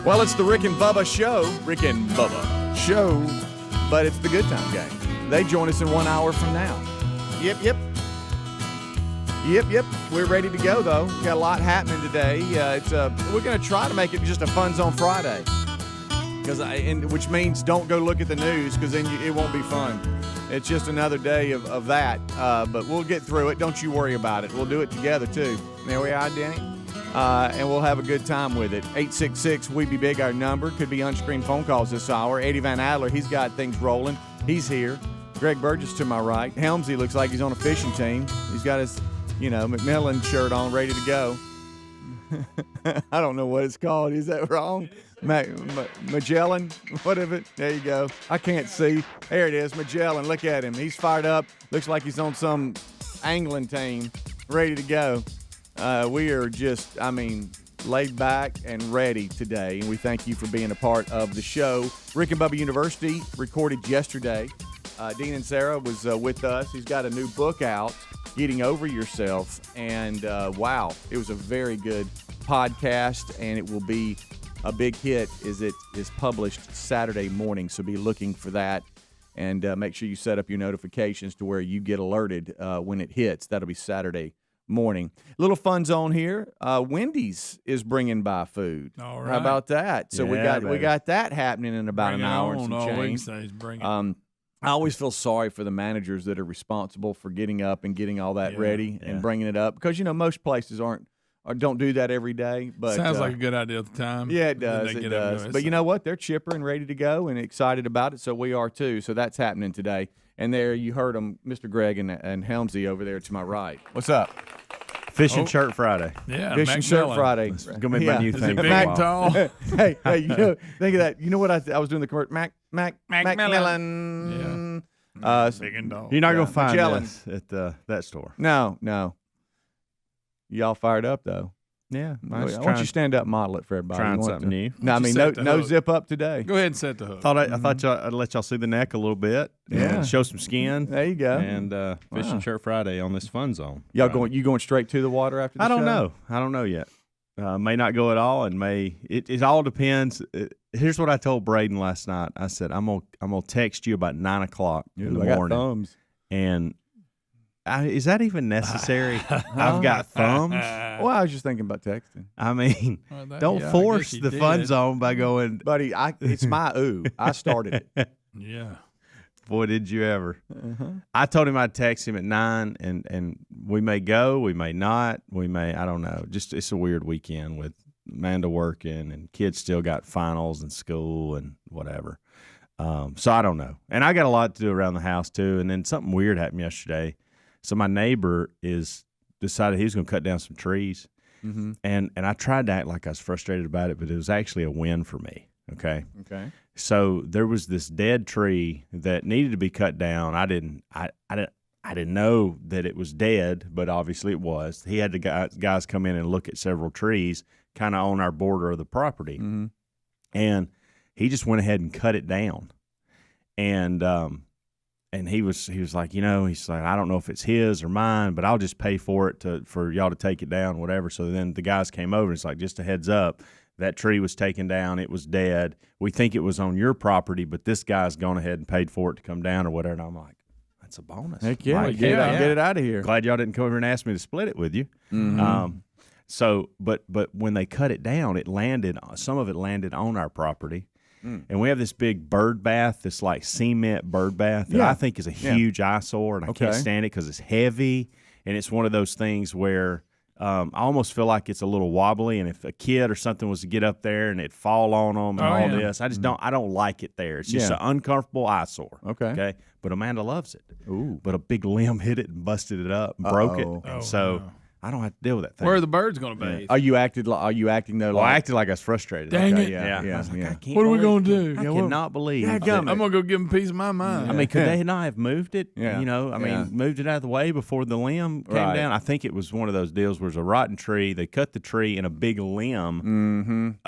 Well, it's the Rick and Bubba show. Rick and Bubba show. But it's the Good Time Gang. They join us in 1 hour from now. Yep. We're ready to go, though. We got a lot happening today. We're going to try to make it just a Fun Zone Friday. Which means don't go look at the news, because then it won't be fun. It's just another day of that. But we'll get through it. Don't you worry about it. We'll do it together, too. There we are, Denny. And we'll have a good time with it. 866-WE-BE-BIG, our number. Could be unscreened phone calls this hour. Eddie Van Adler, he's got things rolling. He's here. Greg Burgess to my right. Helmsy looks like he's on a fishing team. He's got his, McMillan shirt on, ready to go. I don't know what it's called. Is that wrong? Magellan? What is it? There you go. I can't see. There it is, Magellan. Look at him. He's fired up. Looks like he's on some angling team, ready to go. We are just, laid back and ready today, and we thank you for being a part of the show. Rick and Bubba University recorded yesterday. Dean and Sarah was with us. He's got a new book out, Getting Over Yourself, and wow, it was a very good podcast, and it will be a big hit as it is published Saturday morning, so be looking for that, and make sure you set up your notifications to where you get alerted when it hits. That'll be Saturday morning. Little fun zone here. Wendy's is bringing by food. All right. How about that? So yeah, we got that happening in about an hour and some change. I always feel sorry for the managers that are responsible for getting up and getting all that ready and bringing it up, because most places don't do that every day. But sounds like a good idea at the time. Yeah, it does. It does. But you know what? They're chipper and ready to go and excited about it. So we are too. So that's happening today. And there you heard them, Mr. Greg and Helmsy over there to my right. What's up? Fish and Shirt Friday. Yeah, Fish and Shirt Friday. It's going to be my new thing. Big and tall. hey, think of that. You know what I was doing the commercial? Macmillan. Yeah. Big and tall. You're not going to find Magellan. this at that store. No. Y'all fired up, though. Yeah. Why don't you stand up and model it for everybody? Trying something new. No, no zip up today. Go ahead and set the hook. I thought I'd let y'all see the neck a little bit. Yeah. And show some skin. There you go. And Fish and Shirt Friday on this Fun Zone. Y'all going straight to the water after the show? I don't know yet. May not go at all, and it all depends. Here's what I told Braden last night. I said I'm gonna text you about 9 o'clock in the morning. Got thumbs. And is that even necessary? I've got thumbs. Well, I was just thinking about texting. Don't force the Fun Zone by going, buddy. It's my I started it. Yeah. Boy, did you ever. I told him I'd text him at 9, and we may go, we may not, I don't know. Just it's a weird weekend with Amanda working, and kids still got finals and school and whatever. So I don't know. And I got a lot to do around the house, too. And then something weird happened yesterday. So my neighbor decided he was going to cut down some trees. Mm-hmm. And I tried to act like I was frustrated about it, but it was actually a win for me. Okay. So there was this dead tree that needed to be cut down. I didn't know that it was dead, but obviously it was. He had the guys come in and look at several trees kind of on our border of the property. Mm-hmm. And he just went ahead and cut it down. And he was like, he's like, I don't know if it's his or mine, but I'll just pay for it for y'all to take it down, whatever. So then the guys came over, and it's like, just a heads up, that tree was taken down. It was dead. We think it was on your property, but this guy's gone ahead and paid for it to come down or whatever. And I'm like, that's a bonus. Heck yeah, like, get it out of here. Glad y'all didn't come over and ask me to split it with you. Mm-hmm. But when they cut it down, some of it landed on our property. And we have this big bird bath, this like cement bird bath that I think is a huge eyesore, and I can't stand it because it's heavy, and it's one of those things where I almost feel like it's a little wobbly, and if a kid or something was to get up there and it'd fall on them and this, I just don't like it there. It's just an uncomfortable eyesore. Okay. But Amanda loves it. Ooh. But a big limb hit it and busted it up and broke it. And so I don't have to deal with that thing. Where are the birds going to be? Are you acting though? I acted like I was frustrated. Dang it. Yeah. I was like, What are we going to do? I cannot believe. I'm going to go give them a piece of my mind. I mean, could they not have moved it? Yeah. Moved it out of the way before the limb came down? I think it was one of those deals where it was a rotten tree. They cut the tree and a big limb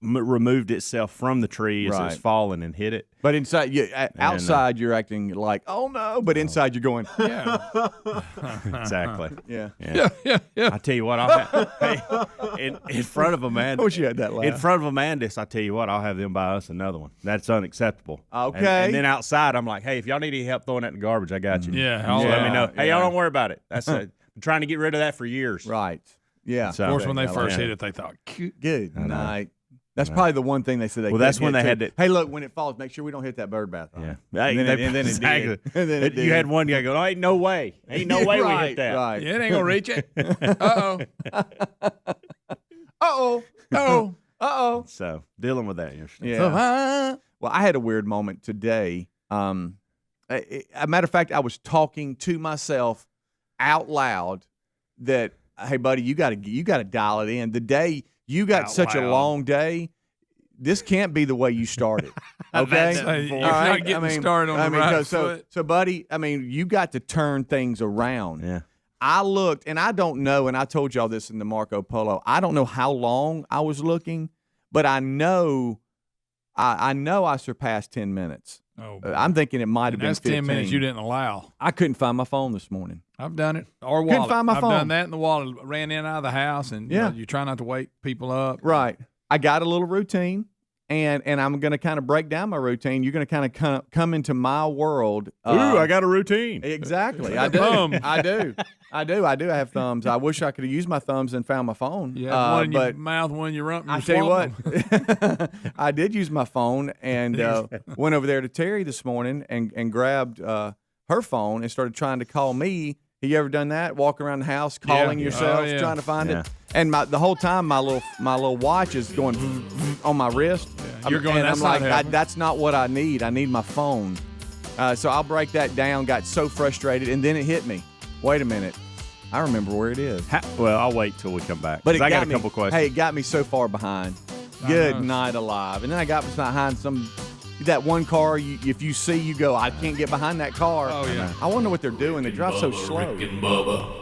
removed itself from the tree as Right. it's fallen and hit it. But inside, outside, you're acting like, oh no. But inside, you're going, Yeah. Exactly. yeah. Yeah. I tell you what, I'll have, in front of I Amanda. wish you had that laugh. In front of Amandis, I tell you what, I'll have them buy us another one. That's unacceptable. Okay. And then outside, I'm like, hey, if y'all need any help throwing that in the garbage, I got you. Yeah. Just all let that. me know. Hey, Yeah. y'all don't worry about it. That's I'm trying to get rid of that for years. Right. Yeah. So- Of course, when they Yeah, first yeah. hit it, they thought, cute. Good know. night. That's probably the one thing they said they Well, couldn't that's when get they had to. to- Hey, look, when it falls, make sure we don't hit that bird bath. Yeah. And then it did. exactly. And then it You did. had one guy go, oh, ain't no way. Ain't no way we right, hit that. Right. Yeah, it ain't going to reach it. Uh-oh. Uh-oh. Oh. Uh-oh. So dealing with that. Yeah. So, Well, I had a weird moment today. A matter of fact, I was talking to myself out loud that, hey, buddy, you got to dial it in. The day you got Out such a loud. long day, this can't be the way you started. Okay. That's- Hey, you're All right? not getting started on the right foot. So, buddy, I mean, you got to turn things around. Yeah. I looked, and I don't know, and I told y'all this in the Marco Polo. I don't know how long I was looking, but I know I surpassed 10 minutes. Oh, I'm thinking it might have and been that's 15. 10 minutes you didn't allow. I couldn't find my phone this morning. I've done it. Or Couldn't wallet. find my I've phone. done that in the wallet. Ran in and out of the house, and Yeah. you try not to wake people up. Right. I got a little routine, and I'm going to kind of break down my routine. You're going to kind of come into my world. Ooh, I got a routine. Exactly. I a do. thumb. I do. I do have thumbs. I wish I could have used my thumbs and found my phone. You have one in your but mouth, one in your rump. and I you're tell you what, swallowing. I did use my phone and went over there to Terry this morning and grabbed her phone and started trying to call me. Have you ever done that? Walk around the house calling Yeah. yourself, Oh, yeah. trying to find Yeah. it. And the whole time, my little watch is going on my wrist. You're going, and that's I'm like, not helping. that's not what I need. I need my phone. So I'll break that down. Got so frustrated, and then it hit me. Wait a minute. I remember where it is. Well, I'll wait till we come back. But it 'cause I got a me, couple questions. Hey, it got me so far behind. I Good know. night alive. And then I got behind that one car. If you see, you go, I can't get behind that car. Oh, yeah. I wonder what they're doing. They drive so slow. Rick and Bubba.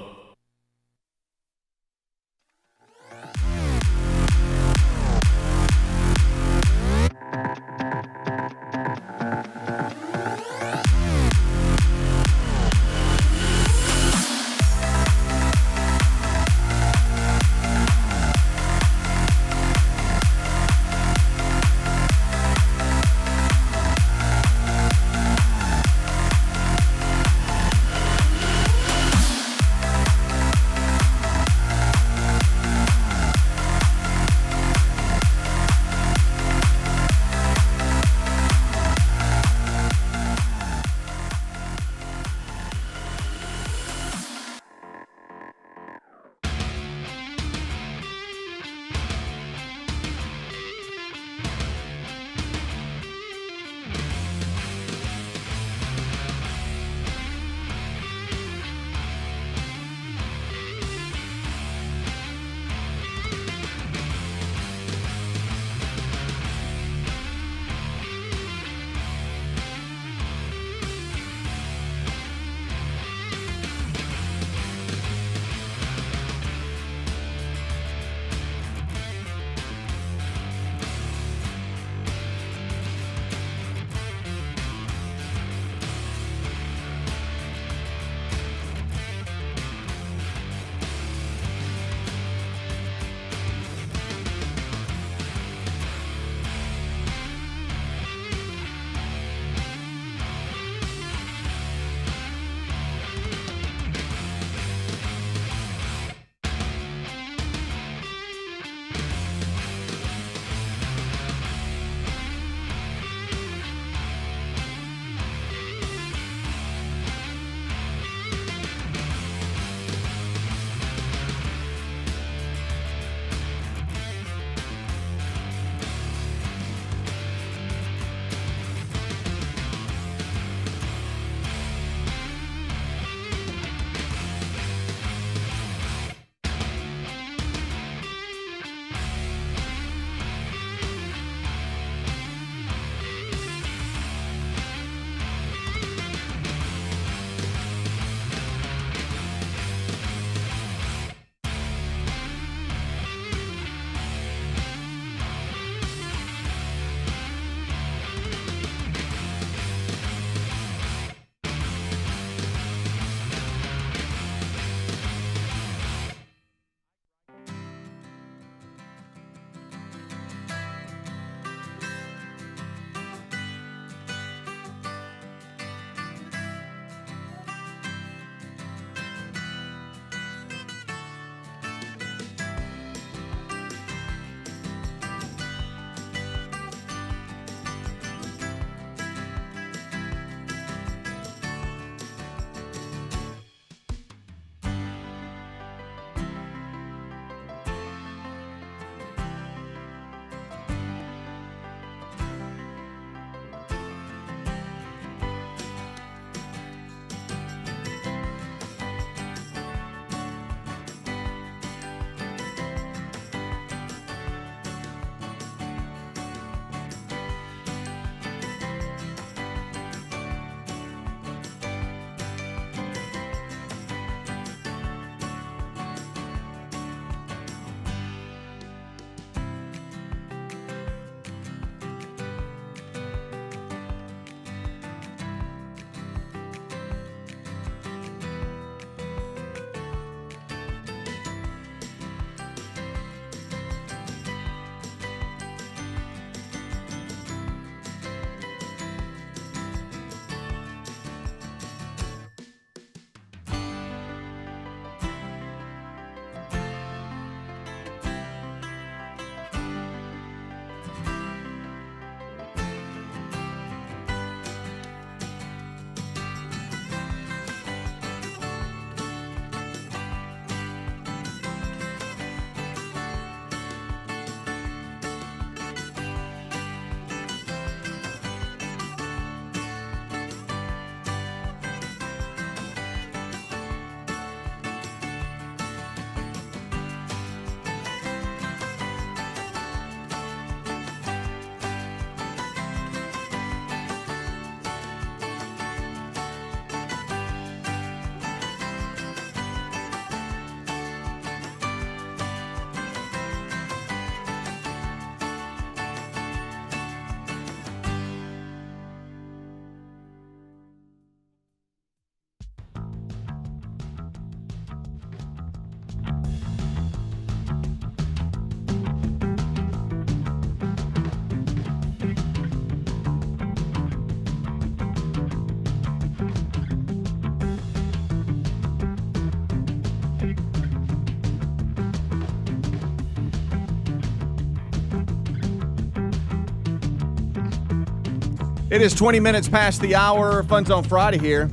It is 20 minutes past the hour. Fun Zone Friday here.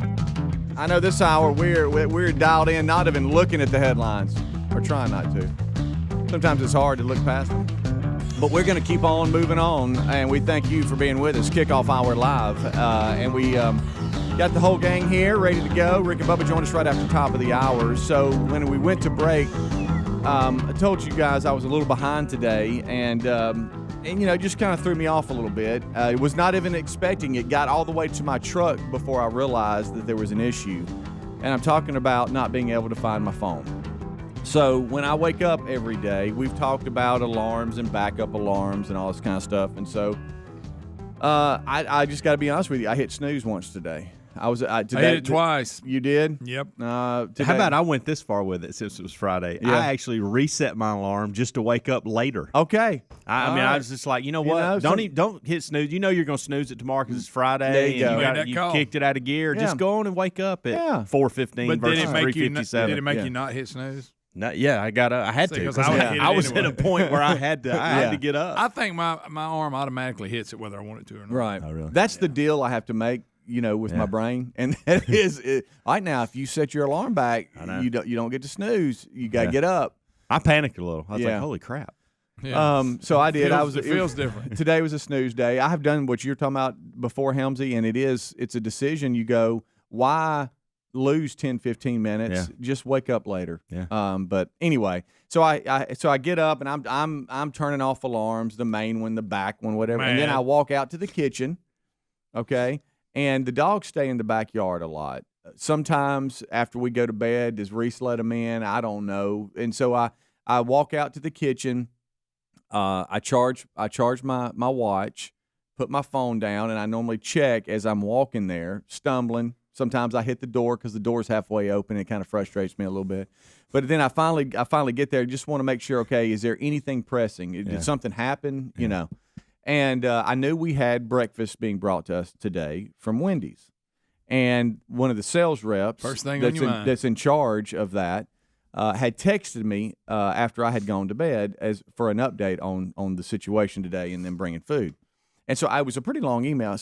I know this hour we're dialed in, not even looking at the headlines. Or trying not to. Sometimes it's hard to look past them. But we're going to keep on moving on, and we thank you for being with us. Kickoff Hour Live. And we got the whole gang here ready to go. Rick and Bubba joined us right after the top of the hour. So when we went to break, I told you guys I was a little behind today, and just kind of threw me off a little bit. I was not even expecting it. Got all the way to my truck before I realized that there was an issue. And I'm talking about not being able to find my phone. So when I wake up every day, we've talked about alarms and backup alarms and all this kind of stuff. And so I just got to be honest with you. I hit snooze once today. I hit it twice. You did? Yep. How about I went this far with it since it was Friday? Yeah. I actually reset my alarm just to wake up later. Okay. I was just like, you know what? Don't hit snooze. You know you're going to snooze it tomorrow because it's Friday. There you go. And you kicked it out of gear. Yeah. Just go on and wake up at 4:15 versus 3:57. Did it make you not hit snooze? No, yeah, I had to. Because I was at a point where I had to get up. I think my arm automatically hits it whether I want it to or not. Right. Oh, really? That's the deal I have to make, with my brain. And that is right now, if you set your alarm back, you don't get to snooze. You got to get up. I panicked a little. I was like, holy crap. Yeah. So I did. It feels different. Today was a snooze day. I have done what you're talking about before, Helmsy, and it's a decision. You go, why lose 10, 15 minutes? Just wake up later. Yeah. But anyway, so I get up and I'm turning off alarms, the main one, the back one, whatever. Man. And then I walk out to the kitchen. Okay. And the dogs stay in the backyard a lot. Sometimes after we go to bed, does Reese let them in? I don't know. And so I walk out to the kitchen. I charge my watch, put my phone down, and I normally check as I'm walking there, stumbling. Sometimes I hit the door because the door's halfway open. It kind of frustrates me a little bit. But then I finally get there. Just want to make sure, okay, is there anything pressing? Did something happen? Yeah. And I knew we had breakfast being brought to us today from Wendy's. And one of the sales reps First thing on your mind. that's in charge of that had texted me after I had gone to bed for an update on the situation today and then bringing food. And so it was a pretty long email,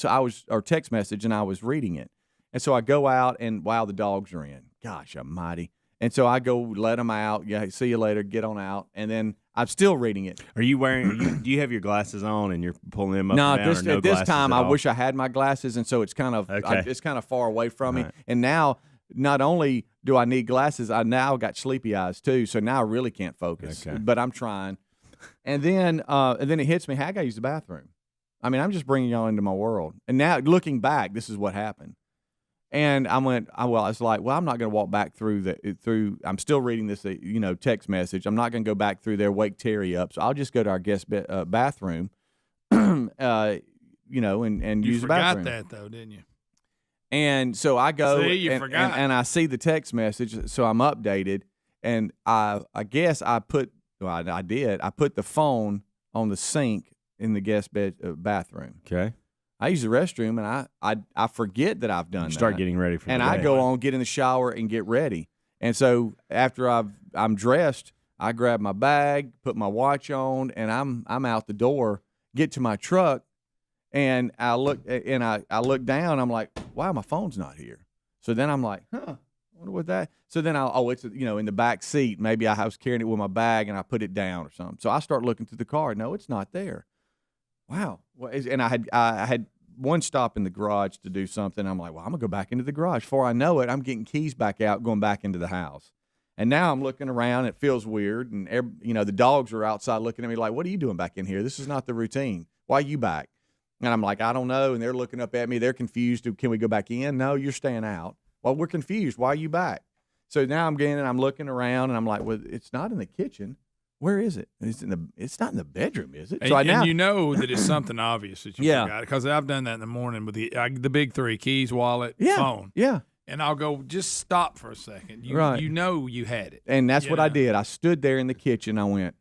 or text message, and I was reading it. And so I go out, and wow, the dogs are in. Gosh almighty. And so I go let them out. Yeah, see you later. Get on out. And then I'm still reading it. Are you wearing? Do you have your glasses on and you're pulling them up? No, and down, at this time I wish I had my glasses, and so it's kind of it's kind of far away from me. And now not only do I need glasses, I now got sleepy eyes too. So now I really can't focus. Okay. But I'm trying. And then it hits me. Hey, I got to use the bathroom. I mean, I'm just bringing y'all into my world. And now looking back, this is what happened. And I was like, well, I'm not going to walk back through. I'm still reading this, text message. I'm not going to go back through there, wake Terry up. So I'll just go to our guest bathroom, and use the bathroom. You forgot that, though, didn't you? And so I go, forgot. And I see the text message, so I'm updated. And I guess I put the phone on the sink in the guest bathroom. Okay. I use the restroom, and I forget that I've done that. Start getting ready for the day. And I go on, get in the shower, and get ready. And so after I'm dressed, I grab my bag, put my watch on, and I'm out the door, get to my truck, and I look down. I'm like, wow, my phone's not here. So then I'm like, I wonder what that. So then it's in the back seat. Maybe I was carrying it with my bag, and I put it down or something. So I start looking through the car. No, it's not there. Wow. And I had one stop in the garage to do something. I'm like, well, I'm going to go back into the garage. Before I know it, I'm getting keys back out, going back into the house. And now I'm looking around. It feels weird. And, the dogs are outside looking at me like, what are you doing back in here? This is not the routine. Why are you back? And I'm like, I don't know. And they're looking up at me. They're confused. Can we go back in? No, you're staying out. Well, we're confused. Why are you back? So now I'm looking around, and I'm like, well, it's not in the kitchen. Where is it? It's not in the bedroom, is it? And you know that it's something obvious that you forgot, because I've done that in the morning with the big three: keys, wallet, phone. Yeah. And I'll go, just stop for a second. You know you had it. And that's what I did. I stood there in the kitchen. I went,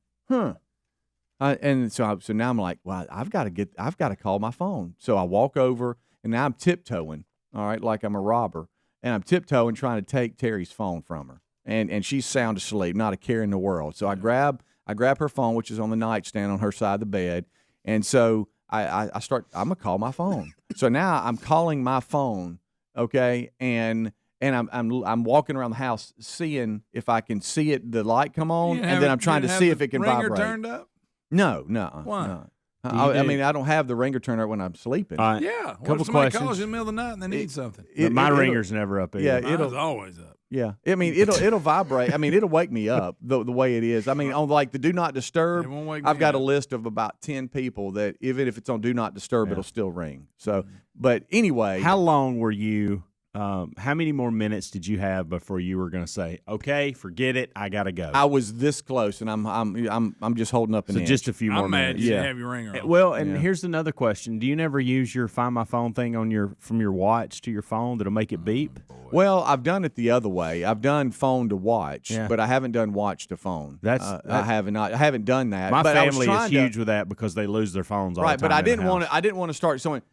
and so now I'm like, well, I've got to call my phone. So I walk over, and now I'm tiptoeing, all right, like I'm a robber, and I'm tiptoeing trying to take Terry's phone from her. And she's sound asleep, not a care in the world. So I grab her phone, which is on the nightstand on her side of the bed. And so I'm gonna call my phone. So now I'm calling my phone, okay, and I'm walking around the house seeing if I can see the light come on, and then I'm trying to see if it can vibrate. Turned up? No. Why? No. I mean, I don't have the ringer turned up when I'm sleeping. Yeah. What if somebody calls you in the middle of the night and they need something? My ringer's never up either. Yeah, Mine's always up. Yeah, I mean it'll vibrate. I mean it'll wake me up the way it is. I mean on like the do not disturb. I've got a list of about 10 people that even if it's on do not disturb, it'll still ring. So, but anyway, how long were you? How many more minutes did you have before you were going to say, "Okay, forget it, I gotta go"? I was this close, and I'm just holding up an inch. Just a few more I'm mad minutes. you didn't have your ringer on. Well, and here's another question: do you never use your Find My Phone thing on from your watch to your phone that'll make it beep? Well, I've done it the other way. I've done phone to watch, but I haven't done watch to phone. I haven't done that. My but family is huge with that because they lose their phones all the time. Right, but I didn't want to start showing.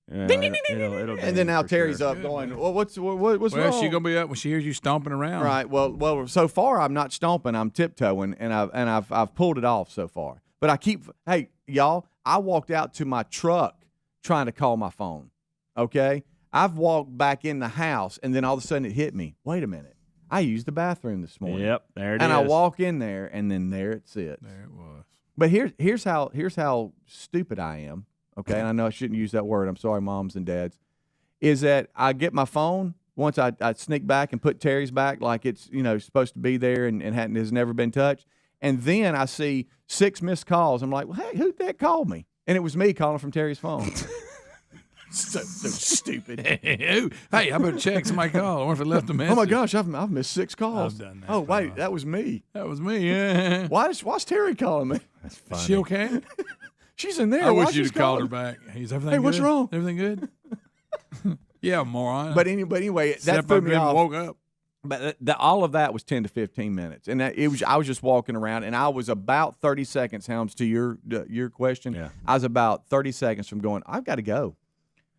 It'll And then now Terry's up going, well, what's wrong? Well, she's gonna be up when she hears you stomping around. Right. Well. So far, I'm not stomping. I'm tiptoeing, and I've pulled it off so far. But hey, y'all, I walked out to my truck trying to call my phone. Okay, I've walked back in the house, and then all of a sudden it hit me. Wait a minute, I used the bathroom this morning. Yep, there it is. And I walk in there, and then there it sits. There it was. But here's how stupid I am. Okay, and I know I shouldn't use that word. I'm sorry, moms and dads. Is that I get my phone once I sneak back and put Terry's back like it's supposed to be there and has never been touched, and then I see 6 missed calls. I'm like, well, hey, who that called me? And it was me calling from Terry's phone. so stupid. Hey, I better check somebody called. I wonder if it left a message. Oh my gosh, I've missed 6 calls. I've done that. Oh wait, that was me. That was me. Yeah. Why's Terry calling me? That's funny. Is she okay? She's in there. I wish you'd called her back. Is everything Hey, good? what's wrong? Everything good? Yeah, moron. But anyway, that threw me off. Woke up. But all of that was 10 to 15 minutes, and I was just walking around, and I was about 30 seconds. Helms, to your question, I was about 30 seconds from going. I've got to go.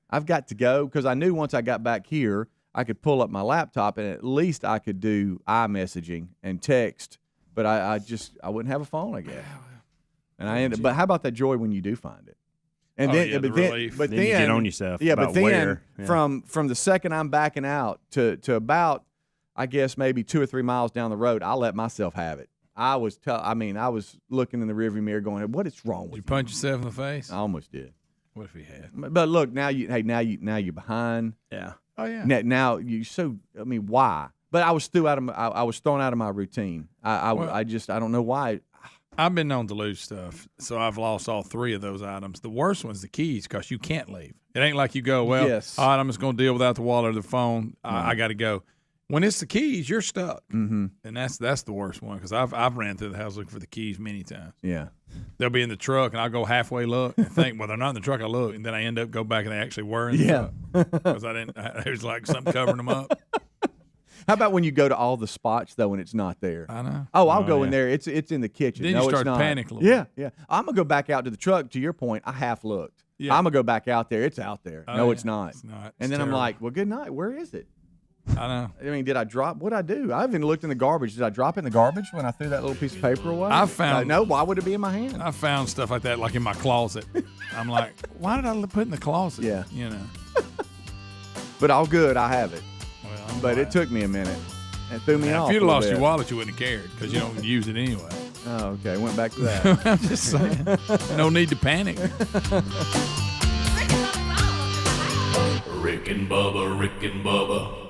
I've got to go because I knew once I got back here, I could pull up my laptop and at least I could do iMessaging and text. But I wouldn't have a phone, I guess. And I ended. But how about that joy when you do find it? And then you get on yourself. Yeah, but then from the second I'm backing out to about, I guess maybe 2 or 3 miles down the road, I let myself have it. I was looking in the rearview mirror going, "What is wrong with you?" Did you punch yourself in the face? I almost did. What if he had? But look, now you're behind. Yeah. Oh yeah. Now why? But I was thrown out of my routine. I don't know why. I've been known to lose stuff, so I've lost all 3 of those items. The worst one's the keys because you can't leave. It ain't like you go, well, yes. All right, I'm just going to deal without the wallet or the phone. I got to go. When it's the keys, you're stuck, and that's the worst one because I've ran through the house looking for the keys many times. Yeah, they'll be in the truck, and I'll go halfway look and think, well, they're not in the truck. I look, and then I end up go back and they actually were in the truck because there's like something covering them up. How about when you go to all the spots though and it's not there? I know. Oh, I'll go in there. It's in the kitchen. Then no, you start it's not. to panic a little bit. Yeah. I'm gonna go back out to the truck. To your point, I half looked. Yeah. I'm gonna go back out there. It's out there. No, it's not. It's not. And then I'm like, well, good night. Where is it? I know. I mean, did I drop? What'd I do? I haven't looked in the garbage. Did I drop it in the garbage when I threw that little piece of paper away? I found. No. Why would it be in my hand? I found stuff like that, like in my closet. I'm like, why did I put it in the closet? Yeah. But all good. I have it. Well, but it took me a minute. It threw me off. If you'd lost your wallet, you wouldn't have cared because you don't use it anyway. Oh, okay. Went back to that. I'm just saying. No need to panic. Rick and Bubba, Rick and Bubba.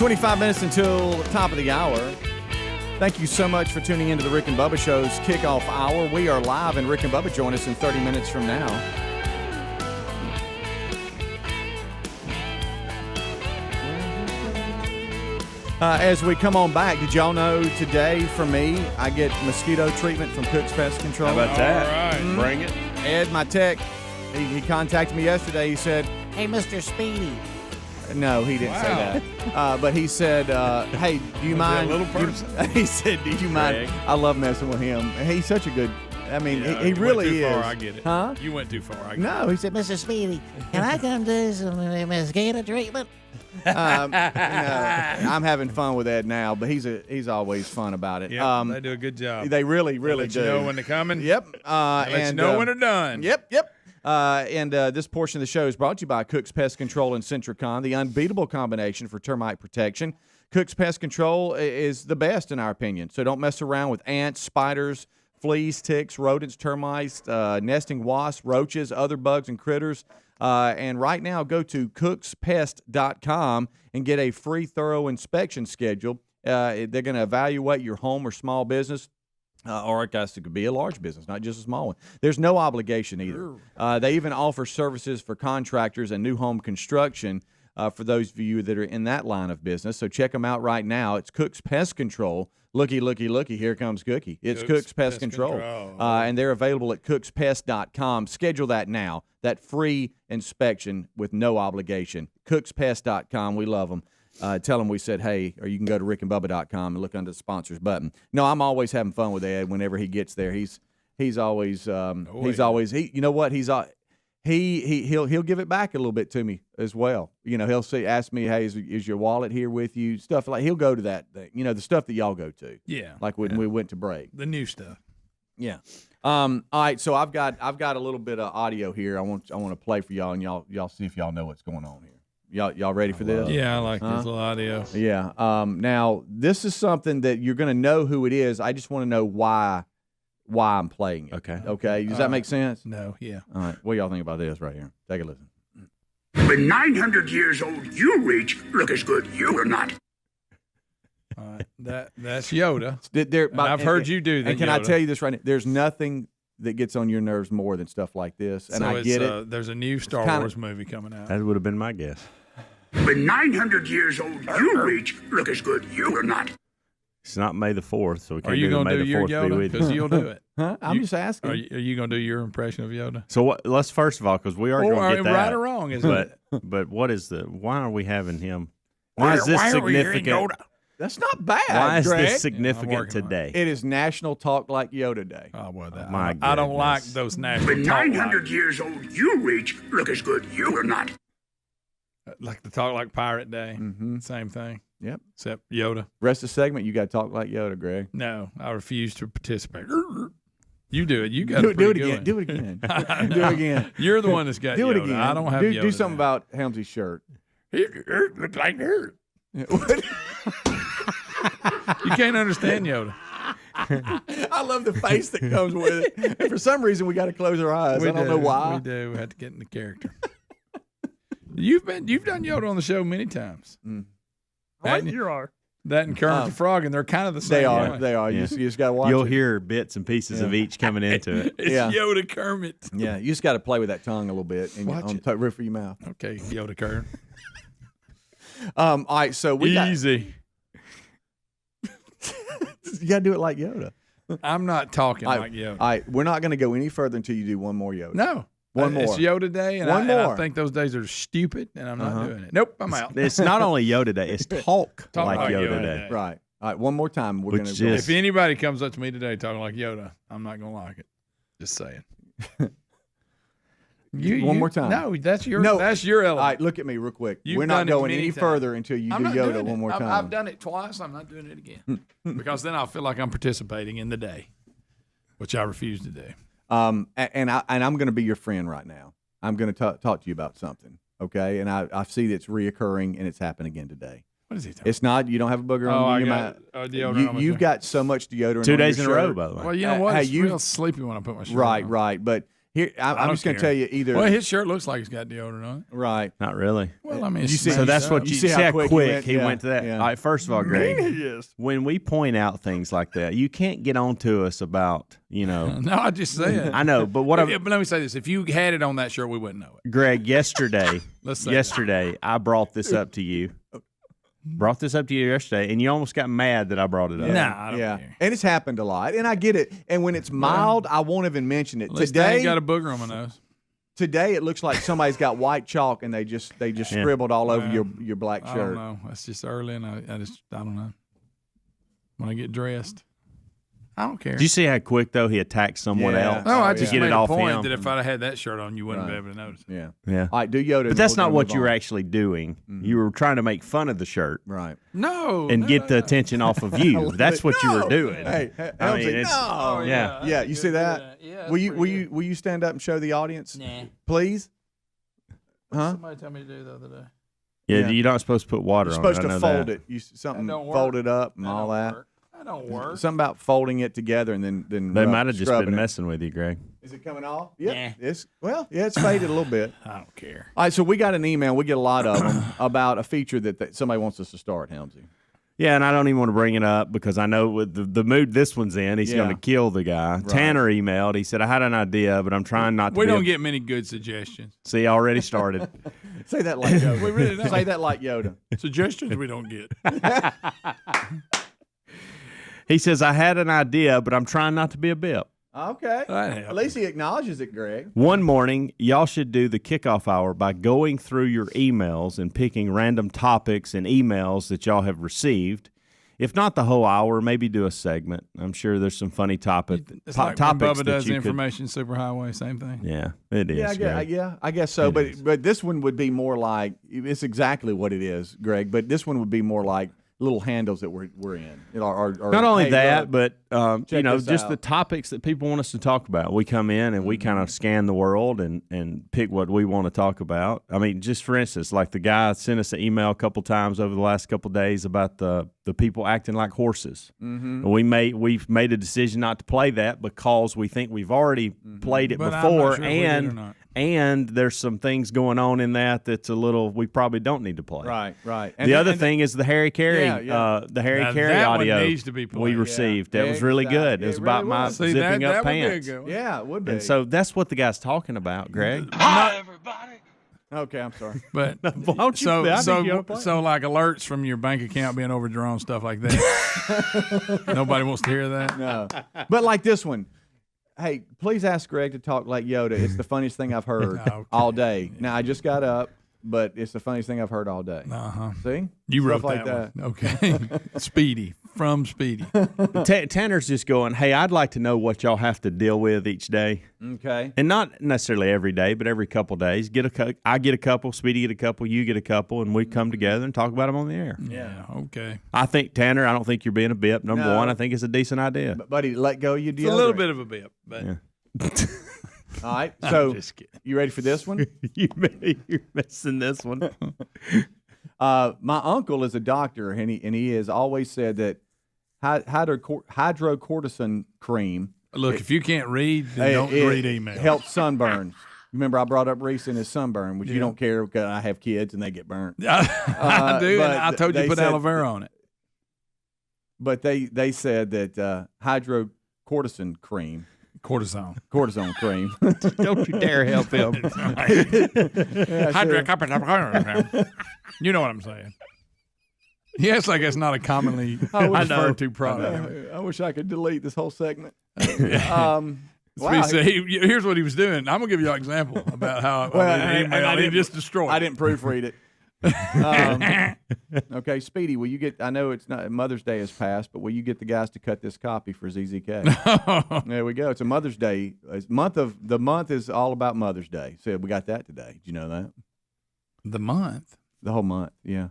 25 minutes until top of the hour. Thank you so much for tuning into the Rick and Bubba Show's kickoff hour. We are live, and Rick and Bubba join us in 30 minutes from now. As we come on back, did y'all know today from me, I get mosquito treatment from Cook's Pest Control? How about that? All right. Bring it. Ed, my tech, he contacted me yesterday. He said, Hey, Mr. Speedy. no, he didn't say that. But he said, hey, do you mind? little person? He said, do you mind? Greg. I love messing with him. He's such a good I mean, Yeah, he you went really too is. far, I get it. Huh? You went too far. I get No, he said, Mr. Speedy, can I come do some mosquito treatment? no, I'm having fun with Ed now, but he's always fun about it. it. Yeah, they do a good job. They really let do. you know when they're coming. Yep. Let you know when they're done. Yep. And this portion of the show is brought to you by Cook's Pest Control and Centricon, the unbeatable combination for termite protection. Cook's Pest Control is the best in our opinion, so don't mess around with ants, spiders, fleas, ticks, rodents, termites, nesting wasps, roaches, other bugs and critters. And right now, go to cookspest.com and get a free thorough inspection schedule. They're going to evaluate your home or small business. Or I guess it could be a large business, not just a small one. There's no obligation either. They even offer services for contractors and new home construction for those of you that are in that line of business. So check them out right now. It's Cook's Pest Control. Looky, here comes Cookie. It's Cook's Pest Control. And they're available at cookspest.com. Schedule that now, that free inspection with no obligation. cookspest.com. We love them. Tell them we said, hey, or you can go to rickandbubba.com and look under the sponsors button. No, I'm always having fun with Ed whenever he gets there. He's always you know what, he'll give it back a little bit to me as well. You know, he'll ask me, hey, is your wallet here with you? Stuff like, he'll go to that thing, you know, the stuff that y'all go to. Yeah. Like when we went to break. The new stuff. Yeah. All right, so I've got a little bit of audio here. I want to play for y'all, and y'all see if y'all know what's going on here. Y'all ready for this? Yeah, I like this little audio. Yeah. Now this is something that you're going to know who it is. I just want to know why I'm playing it. Okay. Does that make sense? No. Yeah. All right. What y'all think about this right here? Take a listen. When 900 years old you reach, look as good you will not. All right. That's Yoda. And I've heard you do that. And can I Yoda. tell you this right now? There's nothing that gets on your nerves more than stuff like this. And So I get it. There's a new Star Wars movie coming out. That would have been my guess. When 900 years old you reach, look as good you will not. It's not May the 4th, so we Are can't you do going to May do the your 4th be Yoda? with Because you. you'll do it. Huh? I'm just asking. Are you going to do your impression of Yoda? So let's first of all, because we are going to get that. Right or wrong, isn't it? But why are we having him? Why is this significant? That's not bad. Why is Greg. this significant working on today? It is National Talk Like Yoda Day. Oh, well, My I don't like goodness. those national When talk 900 years old you reach, look as good you will not. like the Talk Like Pirate Day. Mm-hmm. Same thing. Yep. Except Yoda. Rest of the segment, you got to talk like Yoda, Greg. No, I refuse to participate. You do it. You got Do it again. Do it again. Do it again. You're the one that's got Do it Yoda. again. I don't have do, Yoda. Do something now. about Helmsy's shirt. Look like her. You can't understand Yoda. I love the face that comes with it. And for some reason, we got to close our eyes. I don't know why. We do. We have to get in the character. You've done Yoda on the show many times. You are. That and Kermit the Frog, and they're kind of the same. They are. way. They are. Yeah. You just got to watch You'll it. hear bits and pieces of each coming into it. It's Yeah. Yoda Kermit. Yeah, you just got to play with that tongue a little bit and Watch on it. the roof of your mouth. Okay, Yoda Kermit. All right, so we Easy. you got to do it like Yoda. I'm not talking All like right, Yoda. All right, we're not going to go any further until you do one more Yoda. No. One It's more. Yoda Day, and, One I more. think those days are stupid, and I'm not doing it. Nope, I'm out. It's not only Yoda Day; it's talk like like Yoda, Yoda Day. Day. Right. All right, one more time. We're Which going to go. is- If anybody comes up to me today talking like Yoda, I'm not gonna like it. Just saying. One more time. No, that's your No. that's your All element. right, look at me real quick. You've We're not done it going many any times. further until you I'm do not Yoda doing one it. more time. I've done it twice. I'm not doing it again because then I'll feel like I'm participating in the day, which I refuse to do. And I'm going to be your friend right now. I'm going to talk to you about something, okay? And I see that it's reoccurring and it's happened again today. What is he talking? It's not. You don't have a booger Oh, on I your got mouth. deodorant on my You've shirt. got so much deodorant. 2 on days your in a row, shirt. by the way. Well, you know what? Hey, It's real sleepy when I put my shirt Right, on. right. But here, I'm don't just going to care. tell you either. Well, his shirt looks like it's got deodorant on it. Right. Not really. Well, I mean, You it's see- So smashed that's up. what you see see how how quick quick he he went? went to that. Yeah. All right, first of all, Greg, Yes. when we point out things like that, you can't get on to us about, No, I just said. I know, but what Yeah, I'm, but let me say this: if you had it on that shirt, we wouldn't know it. Greg, yesterday, Let's say I brought this up to you. Brought this up to you yesterday, and you almost got mad that I brought it up. Nah, I don't Yeah. care. And it's happened a lot, and I get it. And when it's mild, I won't even mention it. At least I Today, ain't got a booger on my nose. today it looks like somebody's got white chalk and they just scribbled all over your black I shirt. don't know. It's just early, and I don't know. When I get dressed, I don't care. Did you see how quick though he attacked someone Yeah. else? No, I Oh, just to get made it a off point him? that if I'd have had that shirt on, you wouldn't Right. be able to notice it. Yeah. Yeah. All right, do Yoda. But that's We're not gonna what move you were on. actually doing. You were trying to make fun of the shirt. Right. No. And no, get no, the no. attention off of you. That's what you were doing. Hey, I mean, it's, Oh, yeah. Yeah, you see that? Yeah, Will you stand up and show the audience? Nah. Please? Huh? Somebody told me to do the other day. Yeah, Yeah. you're not supposed to put water You're on supposed it. I to know fold that. it. Something That don't work. fold it up and all that. That don't work. Something about folding it together and then They might have just scrubbing been it. messing with you, Greg. Is it coming off? Yeah. Nah. It's faded a little bit. I don't care. All right, so we got an email. We get a lot of them about a feature that somebody wants us to start, Helmsy. Yeah, and I don't even want to bring it up because I know with the mood this one's in, he's Yeah. going to kill the guy. Tanner emailed. He said, I had an idea, but I'm trying not to We be don't get many good suggestions. See, already started. Say that like Yoda. We really don't. Say that like Yoda. Suggestions we don't get. He says, I had an idea, but I'm trying not to be a bip. Okay. That helps. At least he acknowledges it, Greg. One morning, y'all should do the kickoff hour by going through your emails and picking random topics and emails that y'all have received. If not the whole hour, maybe do a segment. I'm sure there's some funny It's like when topics Bubba that does you the information superhighway, same thing. could. Yeah, it is. Greg. I guess so. But this one would be more like it's exactly what it is, Greg. But this one would be more like little handles that we're in. Or Not only hey, that, look, but check this just out. the topics that people want us to talk about. We come in and we kind of scan the world and pick what we want to talk about. I mean, just for instance, like the guy sent us an email a couple times over the last couple of days about the people acting like horses. Mm-hmm. We've made a decision not to play that because we think we've already played it But I'm before, not sure if we did or not. and there's some things going on in that's a little we probably don't need to play. right. The other thing is the Harry Carey, the Harry Now, Carey that one audio needs to be we played. received. Yeah. That was really Exactly. good. It was It about really my was. See, zipping up that would be a pants. good one. Yeah, it would be. And so that's what the guy's talking about, Greg. okay, I'm sorry. But Why don't you- I think you ought to play. so like alerts from your bank account being overdrawn, stuff like that. Nobody wants to hear that. No, but like this one. Hey, please ask Greg to talk like Yoda. It's the funniest thing I've heard Okay. all day. Now I just got up, but it's the funniest thing I've heard all day. See, You Stuff wrote like that one. Okay. Speedy. From Speedy. Tanner's just going, hey, I'd like to know what y'all have to deal with each day. Okay. And not necessarily every day, but every couple days. I get a couple, Speedy get a couple, you get a couple, and we come together and talk about them on the air. Yeah. Okay. I think, Tanner, I don't think you're being a bip. Number No. one, I think it's a decent idea. But buddy, let go of your It's deodorant. a little bit of a bip, but Yeah. All right. So just kidding. you ready for this one? You're missing this one. My uncle is a doctor, and he has always said that hydrocortisone cream. look, if you can't read, then don't read emails. Helps sunburn. Remember, I brought up Reese and his sunburn, which you don't care because I have kids and they get burnt. I do, but and I told you they to put said- aloe vera on it. But they said that hydrocortisone cream, Cortisone. cortisone cream. Don't you dare help him. You know what I'm saying. He acts like it's not a commonly referred to product. I wish I could delete this whole segment. Wow. Wow. Here's what he was doing. I'm gonna give you an example about how Well, and I didn't just destroy. I didn't proofread it. Okay, Speedy, will you get? I know it's not Mother's Day has passed, but will you get the guys to cut this copy for ZZK? There we go. It's a Mother's Day. The month is all about Mother's Day. So we got that today. Did you know that? The month. The whole month. Yeah.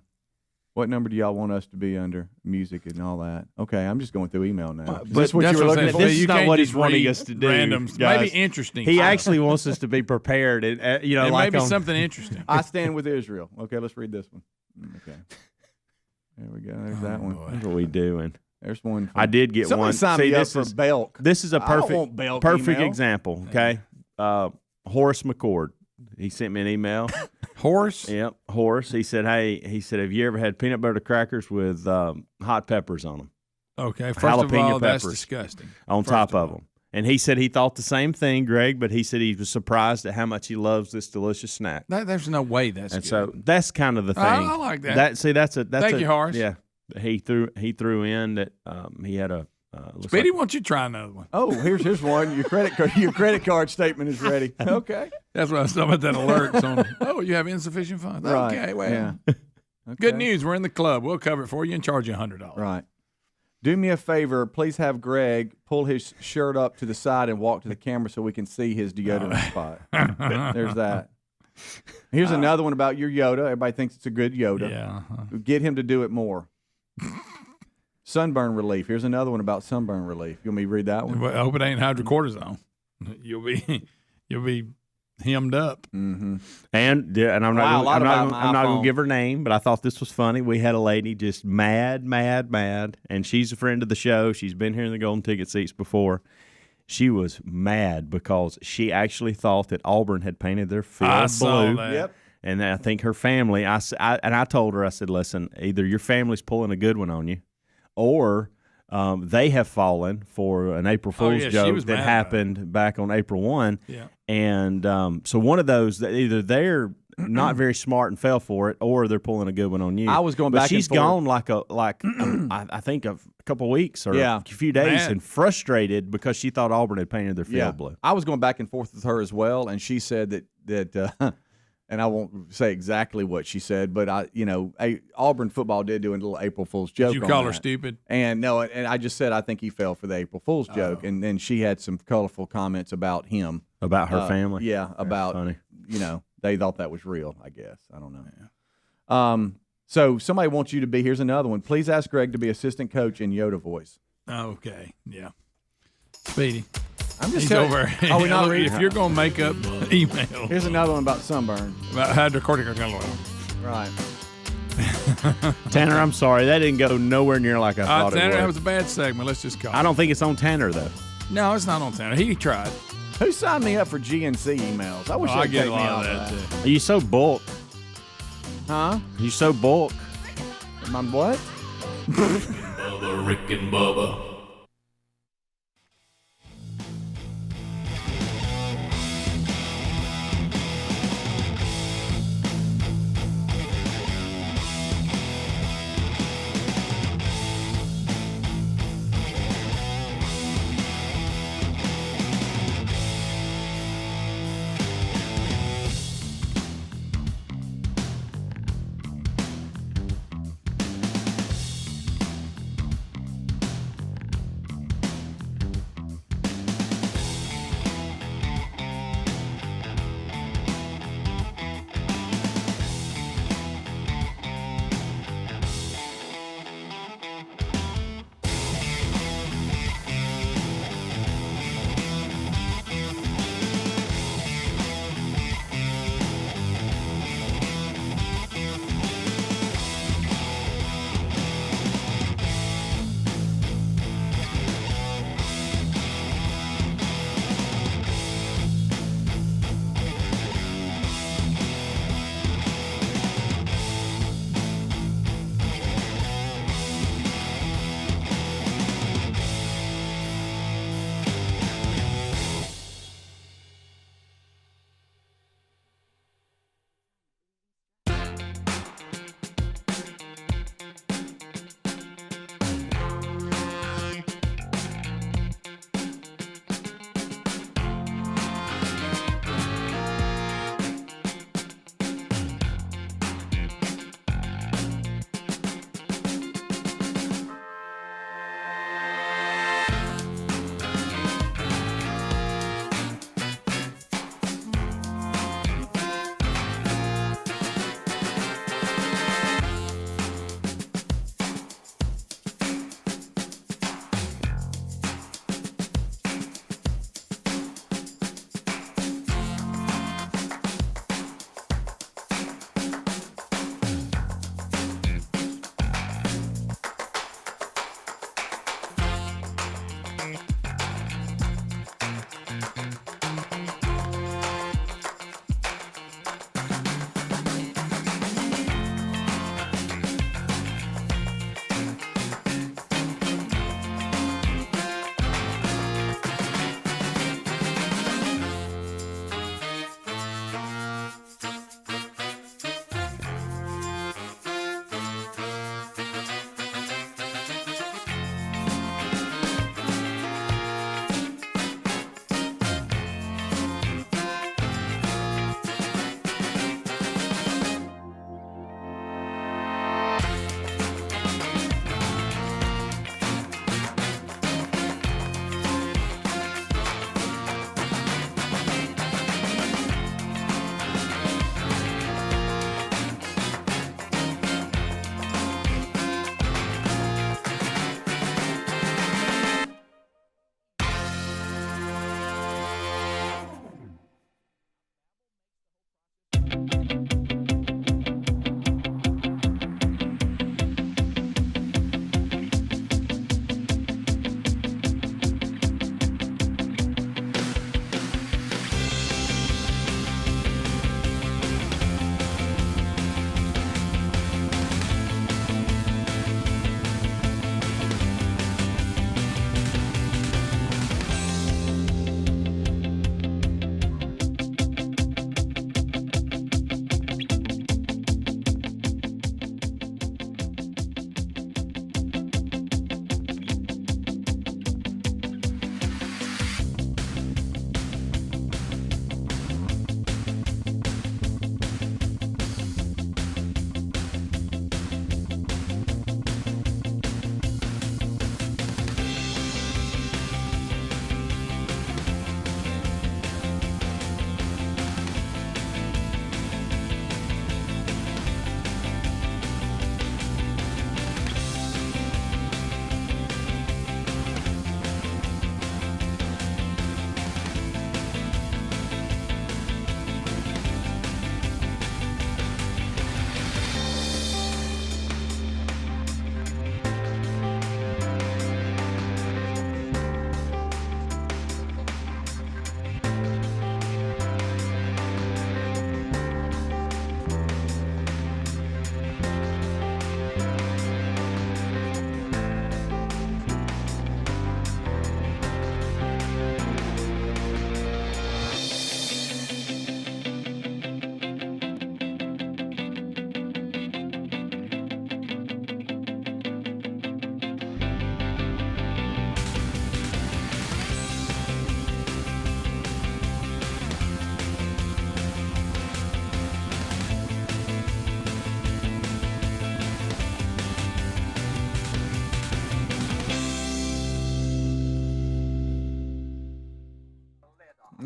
What number do y'all want us to be under? Music and all that. Okay, I'm just going through email now. Is this what That's you were what I'm looking saying. for? This is You not can't what he's just wanting read us to do, Randoms. guys. Maybe interesting. He actually wants us to be prepared. And, It like may be on- something interesting. I stand with Israel. Okay, let's read this one. Okay. There we go. There's that one. What are we doing? There's one. I did get Somebody one. sign See, me up this for is Belk. this is a I don't perfect want Belk perfect email. example. Okay, Horace McCord. He sent me an email. Horse. Yep, Horace. He said, "Hey," he said, "Have you ever had peanut butter crackers with hot peppers on them, Okay. First of Jalapeno all, that's peppers. disgusting. on top of them?" And he said he thought the same thing, Greg. But he said he was surprised at how much he loves this delicious snack. There's no way that's And good. so that's kind of the thing. I like that. That's Thank you, Horace. Yeah, he threw in that he had a looks Speedy, like- why don't you try another one? Oh, here's one. Your credit card statement is ready. Okay. That's what I was talking about. That alerts on. Oh, you have insufficient funds. Right. Okay, well, Yeah. good Okay. news. We're in the club. We'll cover it for you and charge you $100. Right. Do me a favor, please have Greg pull his shirt up to the side and walk to the camera so we can see his deodorant spot. There's that. Here's another one about your Yoda. Everybody thinks it's a good Yoda. Yeah. Get him to do it more. Sunburn relief. Here's another one about sunburn relief. You want me to read that one? Well, I hope it ain't hydrocortisone. You'll be hemmed up. Mm-hmm. And I'm Wow, not about I'm not my going iPhone. to give her name, but I thought this was funny. We had a lady just mad, and she's a friend of the show. She's been here in the golden ticket seats before. She was mad because she actually thought that Auburn had painted their field I blue. saw that. Yep. And I think her family. I told her, I said, listen, either your family's pulling a good one on you, or they have fallen for an April Fool's she joke was that mad happened back on April 1. Yeah. And so one of those, that either they're not very smart and fell for it, or they're pulling a good one on you. I was going but back and she's forth. gone I think a couple of weeks or Yeah. a few days, Mad. and frustrated because she thought Auburn had painted their field blue. I was going back and forth with her as well, and she said that and I won't say exactly what she said, but Auburn football did do a little April Fool's joke. Did you on call her that. stupid? And no, and I just said I think he fell for the April Fool's joke, and then she had some colorful comments about him, About her family. Yeah, That's about funny. They thought that was real. I guess I don't know. So somebody wants you to be. Here's another one. Please ask Greg to be assistant coach in Yoda voice. Okay. Yeah. Speedy. I'm just He's telling over. you. Oh, we not Look, reading? if you're going to make up email Here's another one about sunburn. about hydrocortisone. Right. Tanner, I'm sorry. That didn't go nowhere near like I thought Tanner, it would. that was a bad segment. Let's just call it. I don't think it's on Tanner, though. No, it's not on Tanner. He tried. Who signed me up for GNC emails? I wish I they'd get take a me lot off of that, too. Are you so bulk? Huh? You so bulk? I'm what? Bubba, Rick and Bubba.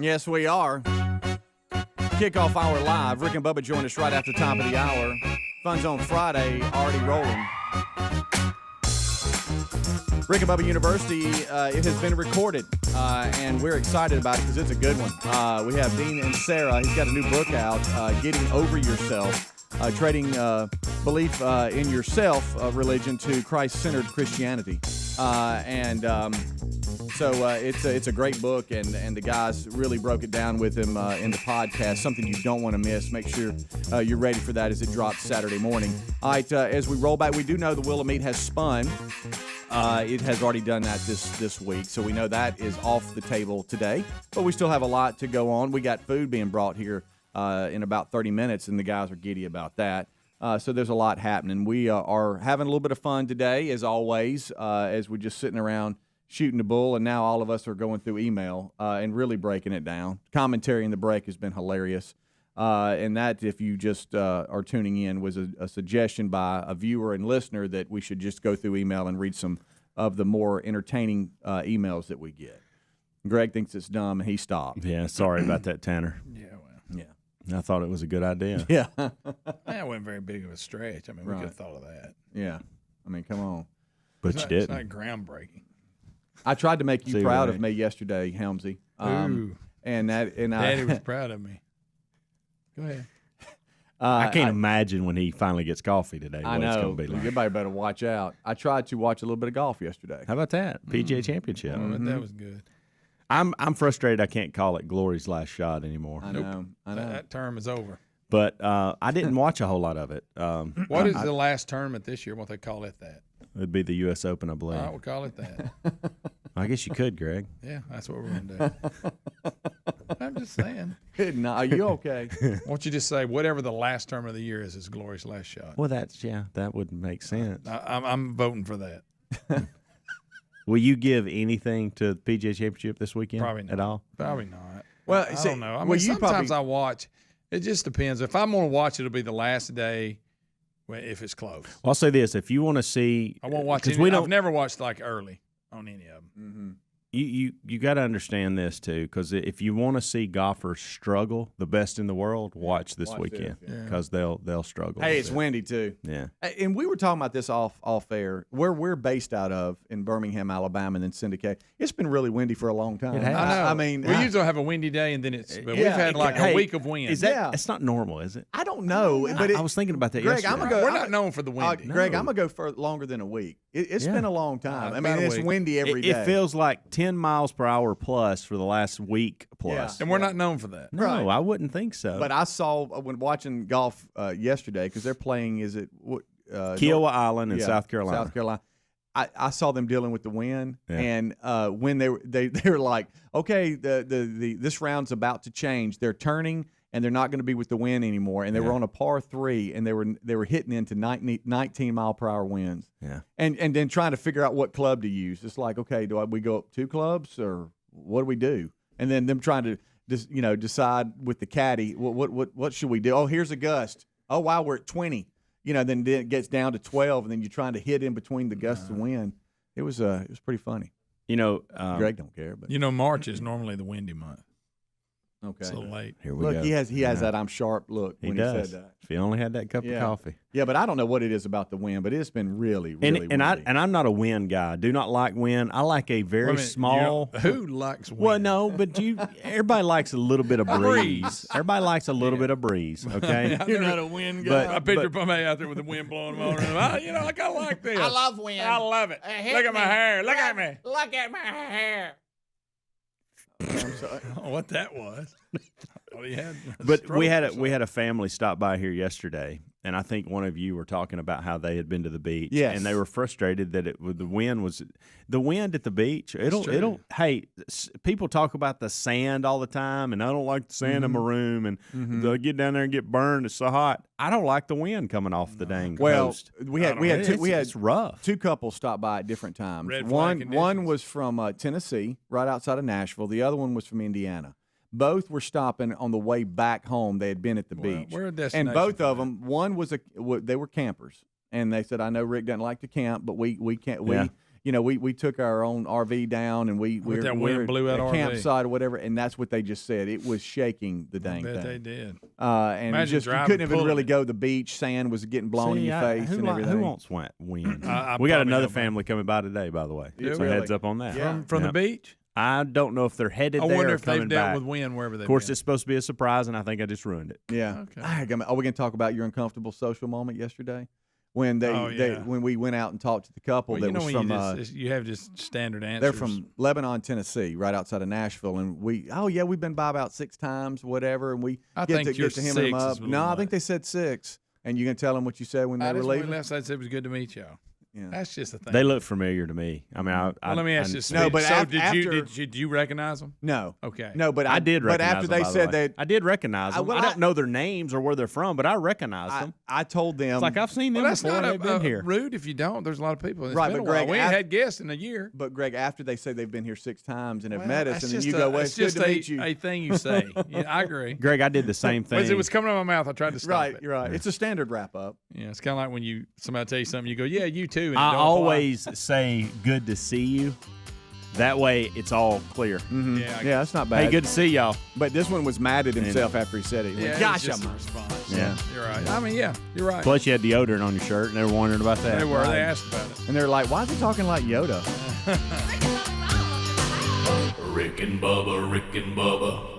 Yes, we are. Kickoff hour live. Rick and Bubba join us right after the top of the hour. Fun Zone Friday already rolling. Rick and Bubba University, it has been recorded, and we're excited about it because it's a good one. We have Dean and Sarah. He's got a new book out, Getting Over Yourself, trading belief in yourself religion to Christ-centered Christianity. So it's a great book, and the guys really broke it down with him in the podcast, something you don't want to miss. Make sure you're ready for that as it drops Saturday morning. All right, as we roll back, we do know the Wheel of Meat has spun. It has already done that this week, so we know that is off the table today. But we still have a lot to go on. We got food being brought here in about 30 minutes, and the guys are giddy about that. So there's a lot happening. We are having a little bit of fun today, as always, as we're just sitting around shooting the bull, and now all of us are going through email and really breaking it down. Commentary in the break has been hilarious. And that, if you just are tuning in, was a suggestion by a viewer and listener that we should just go through email and read some of the more entertaining emails that we get. Greg thinks it's dumb, and he stopped. Yeah, sorry about that, Tanner. Yeah, well. Yeah. I thought it was a good idea. Yeah. That wasn't very big of a stretch. I mean, we could have thought of that. Yeah. I mean, come on. But you It's didn't. not groundbreaking. I tried to make you See proud what of me yesterday, Helmsy. Ooh. Daddy was proud of me. Go ahead. I can't imagine when he finally gets coffee today I what it's know. going to be like. Everybody better watch out. I tried to watch a little bit of golf yesterday. How about that? PGA Championship. Oh, that was good. I'm frustrated I can't call it Glory's last shot anymore. I know. That term is over. But I didn't watch a whole lot of it. What is the last tournament this year? Won't they call it that? It'd be the U.S. Open, I believe. I will call it that. I guess you could, Greg. Yeah, that's what we're going to do. I'm just saying. Good night. Are you okay? Why don't you just say whatever the last tournament of the year is Glory's last shot? Well, that would make sense. I'm voting for that. Will you give anything to the PGA Championship this weekend? Probably not. At all? Probably not. Well, I see, don't know. I well, mean, you sometimes probably- I watch. It just depends. If I'm going to watch, it'll be the last day if it's close. Well, I'll say this: if you want to see, I won't watch because any. I've never watched like early on any of them. Mm-hmm. you got to understand this too, because if you want to see golfers struggle, the best in the world, watch this weekend because they'll struggle. Hey, with it's it. windy too. Yeah. And we were talking about this off air. Where we're based out of in Birmingham, Alabama, and then Syndicate. It's been really windy for a long time. It has. I know. I mean, we usually have a windy day, and then but we've Yeah. had like Hey, a week of wind. Is that? Yeah. It's not normal, is it? I don't know, but I was thinking about that Greg, yesterday. I'm gonna go. We're not known for the windy. Greg, No. I'm gonna go for longer than a week. It's Yeah. been a long time. I about mean, a it's week. windy every day. It feels like 10 miles per hour plus for the last week plus. and we're not known for that. No, Right. I wouldn't think so. But I saw when watching golf yesterday because they're playing. Is it Kiowa Island in Yeah, South Carolina. South Carolina. I saw them dealing with the wind, Yeah. and when they were like, okay, the this round's about to change. They're turning, and they're not going to be with the wind anymore. And they were on a par 3, and they were hitting into 19 mile per hour winds. Yeah. And then trying to figure out what club to use. It's like, okay, we go up 2 clubs or what do we do? And then them trying to decide with the caddy what should we do? Oh, here's a gust. Oh wow, we're at 20. Then it gets down to 12, and then you're trying to hit in between the gusts of wind. It was pretty funny. Greg don't care, but March is normally the windy month. okay. So late. Here we Look, go. he has that I'm sharp look He when does. he said that. If he only had that cup Yeah. of coffee. Yeah, but I don't know what it is about the wind, but it's been really, really And windy. I'm not a wind guy. I do not like wind. I like a very Wait a minute, small. who likes wind? Well, no, but everybody likes a little bit of breeze. Everybody likes a little bit of breeze. Okay. You're not a wind guy. But- I picture but- Pomey out there with the wind blowing him all around. I kind of like this. I love wind. I love it. Hit Look at my me. hair. Look at me. Look at my hair. I'm sorry. Oh, what that was. Well, he had a But stroke we or had a family stop by here yesterday, and I think one of you were talking about how they had been to the beach, Yes. and they were frustrated that the wind at the beach. It'll. Hey, people talk about the sand all the time, and I don't like the sand in my room, and they'll get down there and get burned. It's so hot. I don't like the wind coming off the dang Well, coast. we had It's rough. 2 couples stop by at different times. Red flag One conditions. was from Tennessee, right outside of Nashville. The other one was from Indiana. Both were stopping on the way back home. They had been at the beach. we're a and destination both for of that. them. One was they were campers, and they said, "I know Rick doesn't like to camp, but we can't. Yeah. we took our own RV down and we're that wind blew out at a RV. campsite or whatever, and that's what they just said. It was shaking the dang I bet thing. they did. And Imagine just you driving, couldn't even pulling really it. go to the beach. Sand was getting blown in your face and everything. Who wants wind? I We got probably another know, family coming by today, by the way. Yeah, So really? heads up on that. Yeah. From the Yep. beach. I don't know if they're headed I there wonder or if they've coming dealt back. with wind wherever they've Of course, been. it's supposed to be a surprise, and I think I just ruined it. Yeah. Okay. Are we going to talk about your uncomfortable social moment yesterday? When when we went out and talked to the couple Well, that you know was when from you have just standard answers. they're from Lebanon, Tennessee, right outside of Nashville, and we've been by about 6 times, whatever, and we I get think to your get to him and 6 him is up. a little No, I much. think they said 6, and you can tell them what you said when they I were just went leaving. left side said it was good to meet y'all. Yeah. That's just the thing. They look familiar to me. I mean, Well, let me ask you. No, but so after- did you recognize them? No, Okay. no, but I did But recognize after them, they by the said way. that, I did recognize them. well, I don't know their names or where they're from, but I recognize them. I told them It's like I've seen them Well, that's before. not They've been here. rude if you don't. There's a lot of people. It's Right, been but a while. Greg, We ain't af- had guests in a year. But Greg, after they say they've been here 6 times and have Well, met us, that's and then just you go, "Well, it's it's good just to meet you." a thing you say. Yeah, I agree. Greg, I did the same thing. As it was coming out of my mouth, I tried to stop Right, it. you're right. It's a standard wrap up. Yeah, it's kind of like when somebody tell you something, you go, "Yeah, you too." And it I don't always say good to see you. That way, it's all clear. apply. Yeah, Yeah, that's not bad. Hey, good to see y'all. But this one was mad at himself after he said it. He Yeah, went, it was "Gosh, just I'm a response. Yeah. You're right. I mean, yeah, you're right. Plus, you had deodorant on your shirt, and they were wondering about that. They were. Right. They asked about it. And they're like, "Why is he talking like Yoda?" Rick and Bubba, Rick and Bubba.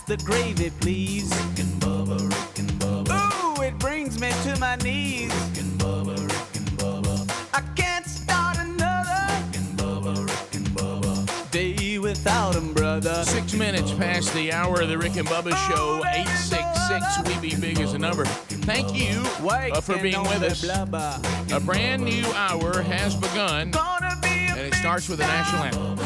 the gravy, please. Rick and Bubba, Rick and Bubba. Ooh, it brings me to my knees. Rick and Bubba, Rick and Bubba. I can't start another. Rick and Bubba, Rick and Bubba. Day without 'em, brother. 6 minutes past the hour of the Rick and Bubba Show. 866-WE-BE-BIG is the number. Thank you for being with us. A brand new hour has begun, and it starts with the national anthem.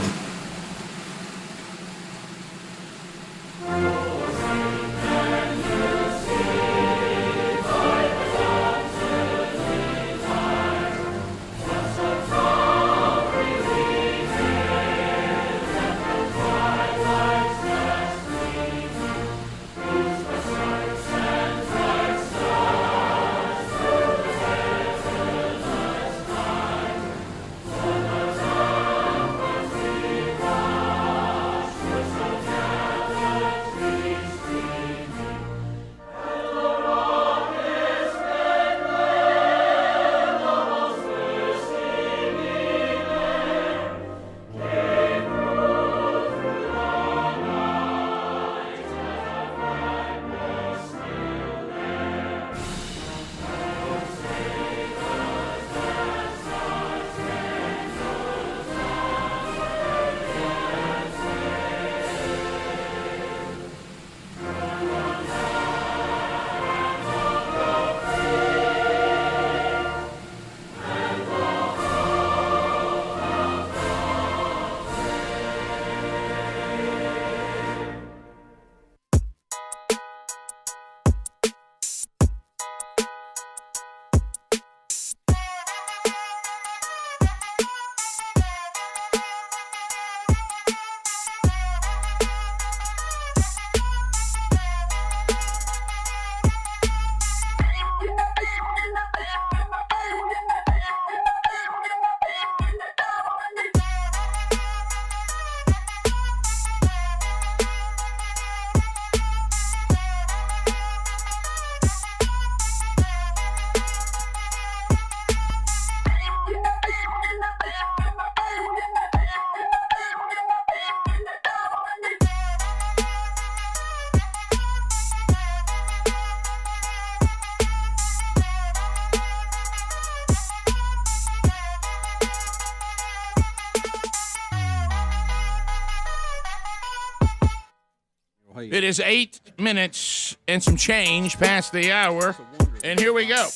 It is 8 minutes and some change past the hour, and here we go.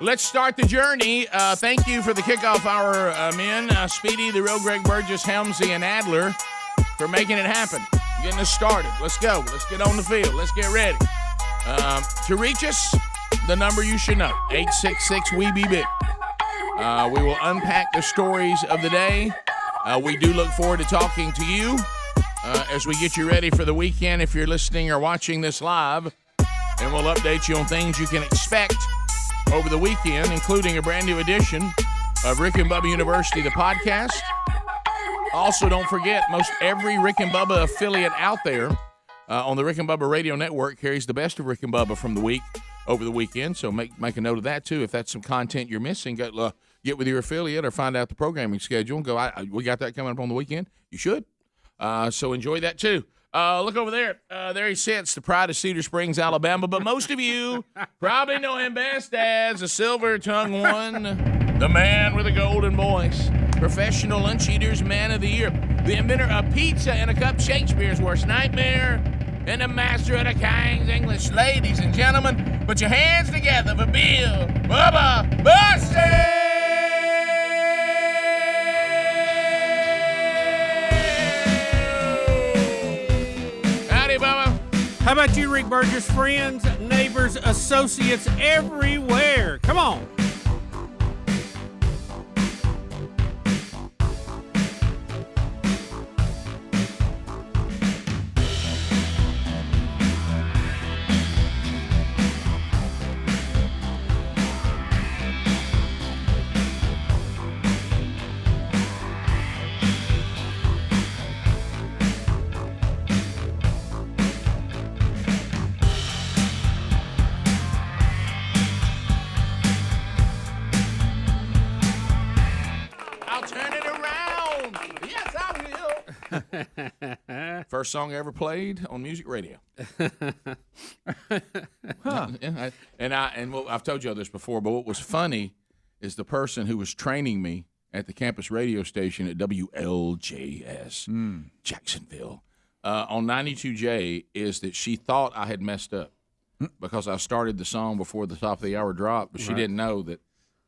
Let's start the journey. Thank you for the kickoff hour, men. Speedy, the real Greg Burgess, Helmsy, and Adler for making it happen, getting us started. Let's go. Let's get on the field. Let's get ready. To reach us, the number you should know, 866-WE-BE-BIG. We will unpack the stories of the day. We do look forward to talking to you as we get you ready for the weekend if you're listening or watching this live. And we'll update you on things you can expect over the weekend, including a brand new edition of Rick and Bubba University, the podcast. Also, don't forget, most every Rick and Bubba affiliate out there on the Rick and Bubba radio network carries the best of Rick and Bubba from the week over the weekend. So make a note of that, too. If that's some content you're missing, get with your affiliate or find out the programming schedule and go, we got that coming up on the weekend. You should. So enjoy that, too. Look over there. There he sits, the pride of Cedar Springs, Alabama. But most of you probably know him best as the silver-tongued one, the man with a golden voice, professional lunch eaters man of the year, the inventor of pizza and a cup, Shakespeare's worst nightmare, and the master of the King's English. Ladies and gentlemen, put your hands together for Bill Bubba Bussey! How about you, Rick Burgess? Friends, neighbors, associates everywhere. Come on. First song ever played on music radio. I've told you all this before, but what was funny is the person who was training me at the campus radio station at WLJS, Jacksonville, on 92J, is that she thought I had messed up because I started the song before the top of the hour drop, but she didn't know that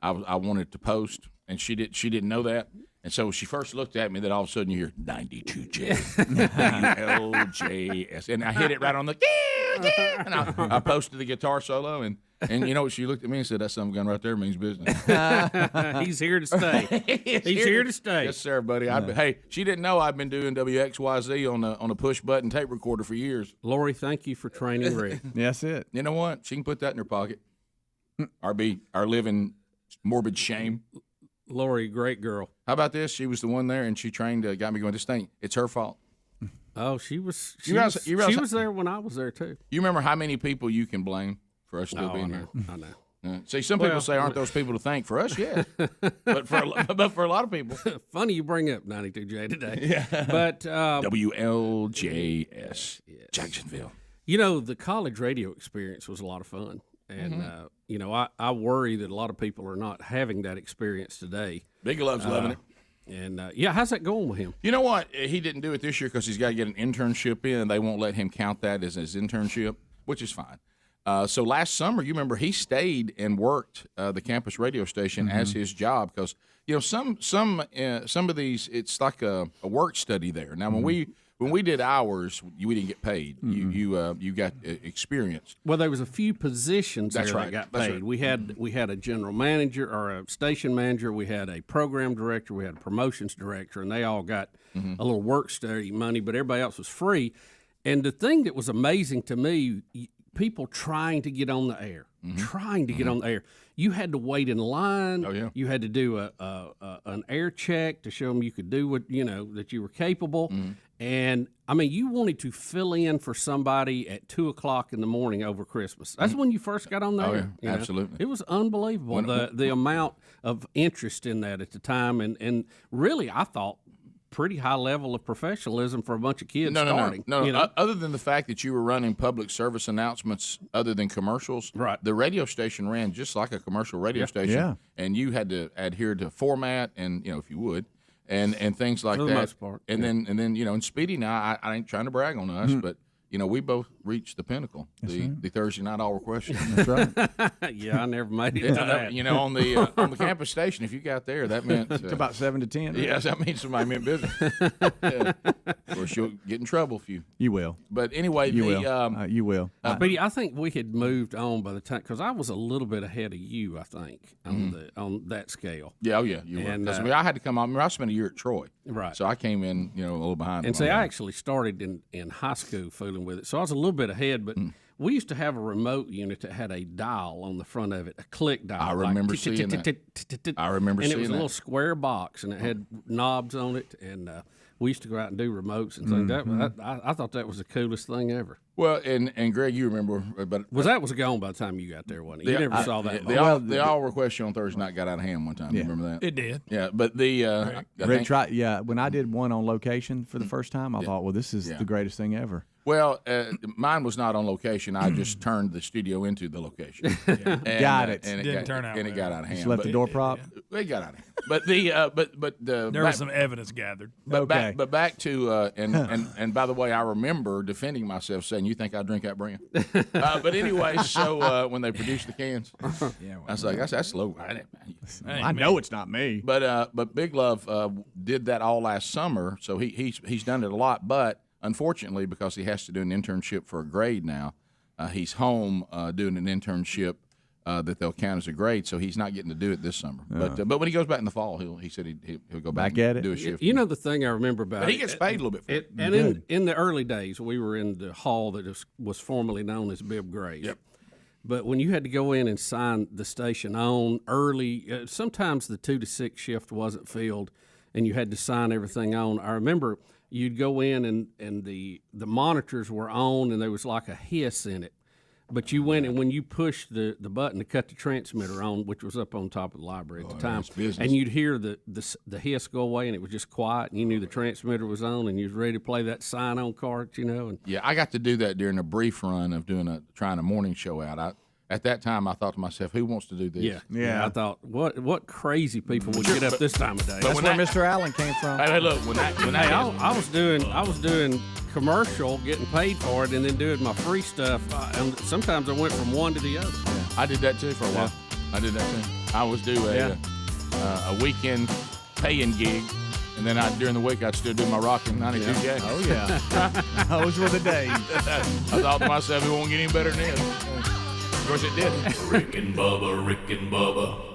I wanted to post, and she didn't know that. And so she first looked at me, then all of a sudden you hear 92J, WLJS, and I hit it right on the, and I posted the guitar solo, and you know what, she looked at me and said, that son of a gun right there means business. He's here to stay. He's here to stay. Yes, sir, buddy. Hey, she didn't know I'd been doing WXYZ on a push-button tape recorder for years. Lori, thank you for training Rick. That's it. You know what? She can put that in her pocket. Our live in morbid shame. Lori, great girl. How about this? She was the one there, and she trained, got me going, this thing, it's her fault. Oh, she was there when I was there, too. You remember how many people you can blame for us still being here? I know. See, some people say, aren't those people to thank? For us, yes. but for a lot of people. Funny you bring up 92J today. Yeah. But WLJS, Jacksonville. You know, the college radio experience was a lot of fun. And, you know, I worry that a lot of people are not having that experience today. Big Love's loving it. And, how's that going with him? You know what? He didn't do it this year because he's got to get an internship in, and they won't let him count that as his internship, which is fine. So last summer, you remember, he stayed and worked the campus radio station as his job because, you know, some of these, it's like a work study there. Now, when we did ours, we didn't get paid. You got experience. Well, there was a few positions That's there right. that got That's paid. right. We had a general manager or a station manager. We had a program director. We had a promotions director, and they all got a little work study money, but everybody else was free. And the thing that was amazing to me, people trying to get on the air, you had to wait in line. Oh, yeah. You had to do an air check to show them you could do what, you know, that you were capable. And, I mean, you wanted to fill in for somebody at 2 o'clock in the morning over Christmas. That's when you first got on the air. Yeah, absolutely. It was unbelievable, the amount of interest in that at the time. And really, I thought, pretty high level of professionalism for a bunch of kids starting. No. You know? Other than the fact that you were running public service announcements other than commercials, right? The radio station ran just like a commercial radio station, and you had to adhere to format and, you know, if you would, and things like for that. the most part. And then you know, and Speedy now, I ain't trying to brag on us, but you know, we both reached the pinnacle, the Thursday night all question. That's right. Yeah, I never made it to that. You know, on the campus station, if you got there, that meant It's about 7 to 10. Right? Yes, that means somebody meant business. Yeah. Of course, you'll get in trouble if you. You will. But anyway, You will. You will. Speedy, I think we had moved on by the time, because I was a little bit ahead of you, I think, on that scale. Yeah, you were. And, 'Cause, I mean, I had to come on. I mean, I spent a year at Troy, right? So I came in, you know, a little behind. And see, I actually started in high school fooling with it, so I was a little bit ahead. But we used to have a remote unit that had a dial on the front of it, a click dial. I remember seeing that. I remember seeing that. And it was a little square box, and it had knobs on it, and we used to go out and do remotes and things. I thought that was the coolest thing ever. Well, and Greg, you remember, but that was gone by the time you got there, wasn't it? You never saw that. The all request you on Thursday night got out of hand one time. Yeah. You remember that? It did. Yeah, but the Rick tried. Yeah, when I did one on location for the first time, I thought, well, this is the greatest thing ever. Well, mine was not on location. I just turned the studio into the location. And, got it. And Didn't turn out and it well. got out of hand. Just left the door prop. It got out of hand. But the There was some evidence gathered. But back to and by the way, I remember defending myself, saying, "You think I drink that brand?" But anyway, so when they produced the cans, I was like, "That's low." I know it's not me. But Big Love did that all last summer, so he's done it a lot. But unfortunately, because he has to do an internship for a grade now, he's home doing an internship that they'll count as a grade, so he's not getting to do it this summer. But when he goes back in the fall, he said he'll go back at and it. do a shift. You know the thing I remember about But he gets paid a little bit for it. And in the early days, we were in the hall that was formerly known as Bibb Gray's. Yep. But when you had to go in and sign the station on early, sometimes the 2 to 6 shift wasn't filled, and you had to sign everything on. I remember you'd go in and the monitors were on, and there was like a hiss in it. But you went and when you pushed the button to cut the transmitter on, which was up on top of the library at the time, and you'd hear the hiss go away, and it was just quiet, and you knew the transmitter was on, and you was ready to play that sign-on card, And yeah, I got to do that during a brief run of trying a morning show out. At that time, I thought to myself, who wants to do this? Yeah. I thought, what crazy people would get up this time of day? That's where Mr. Allen came from. Hey, look, I was doing commercial, getting paid for it, and then doing my free stuff. And sometimes I went from one to the other. Yeah. I did that too for a while. I did that too. I was due a weekend paying gig, and then during the week I'd still do my rockin' 92 J. Oh yeah, those were the days. I thought to myself, it won't get any better than this. Of course, it did. Rick and Bubba, Rick and Bubba.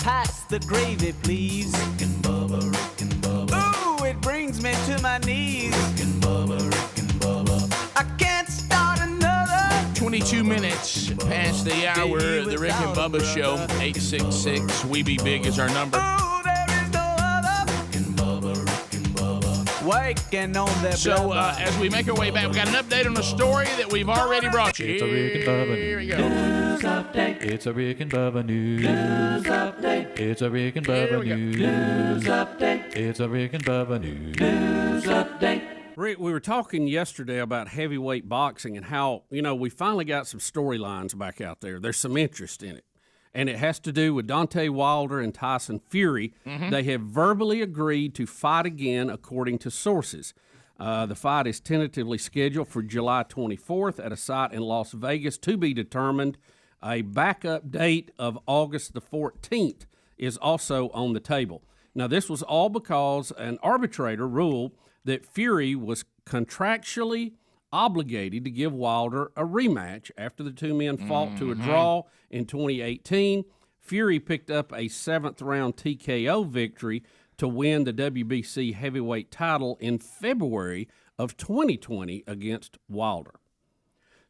pass the gravy, please. Rick and Bubba, Rick and Bubba. Ooh, it brings me to my knees. Rick and Bubba, Rick and Bubba. I can't start another. 22 minutes past the hour. The Rick and Bubba Show. 866 We Be Big is our number. Ooh, there is no other. Rick and Bubba, Rick and Bubba. Waking on the So as we make our way back, we got an update on a story that we've already brought you. It's a Rick and Bubba Here we go. News update. It's a Rick and Bubba news update. It's a Rick and Bubba news update. It's a Rick and Bubba news update. Rick, we were talking yesterday about heavyweight boxing and how, we finally got some storylines back out there. There's some interest in it. And it has to do with Deontay Wilder and Tyson Fury. Mm-hmm. They have verbally agreed to fight again, according to sources. The fight is tentatively scheduled for July 24th at a site in Las Vegas to be determined. A backup date of August the 14th is also on the table. Now, this was all because an arbitrator ruled that Fury was contractually obligated to give Wilder a rematch after the two men fought to a draw in 2018. Fury picked up a 7th-round TKO victory to win the WBC heavyweight title in February of 2020 against Wilder.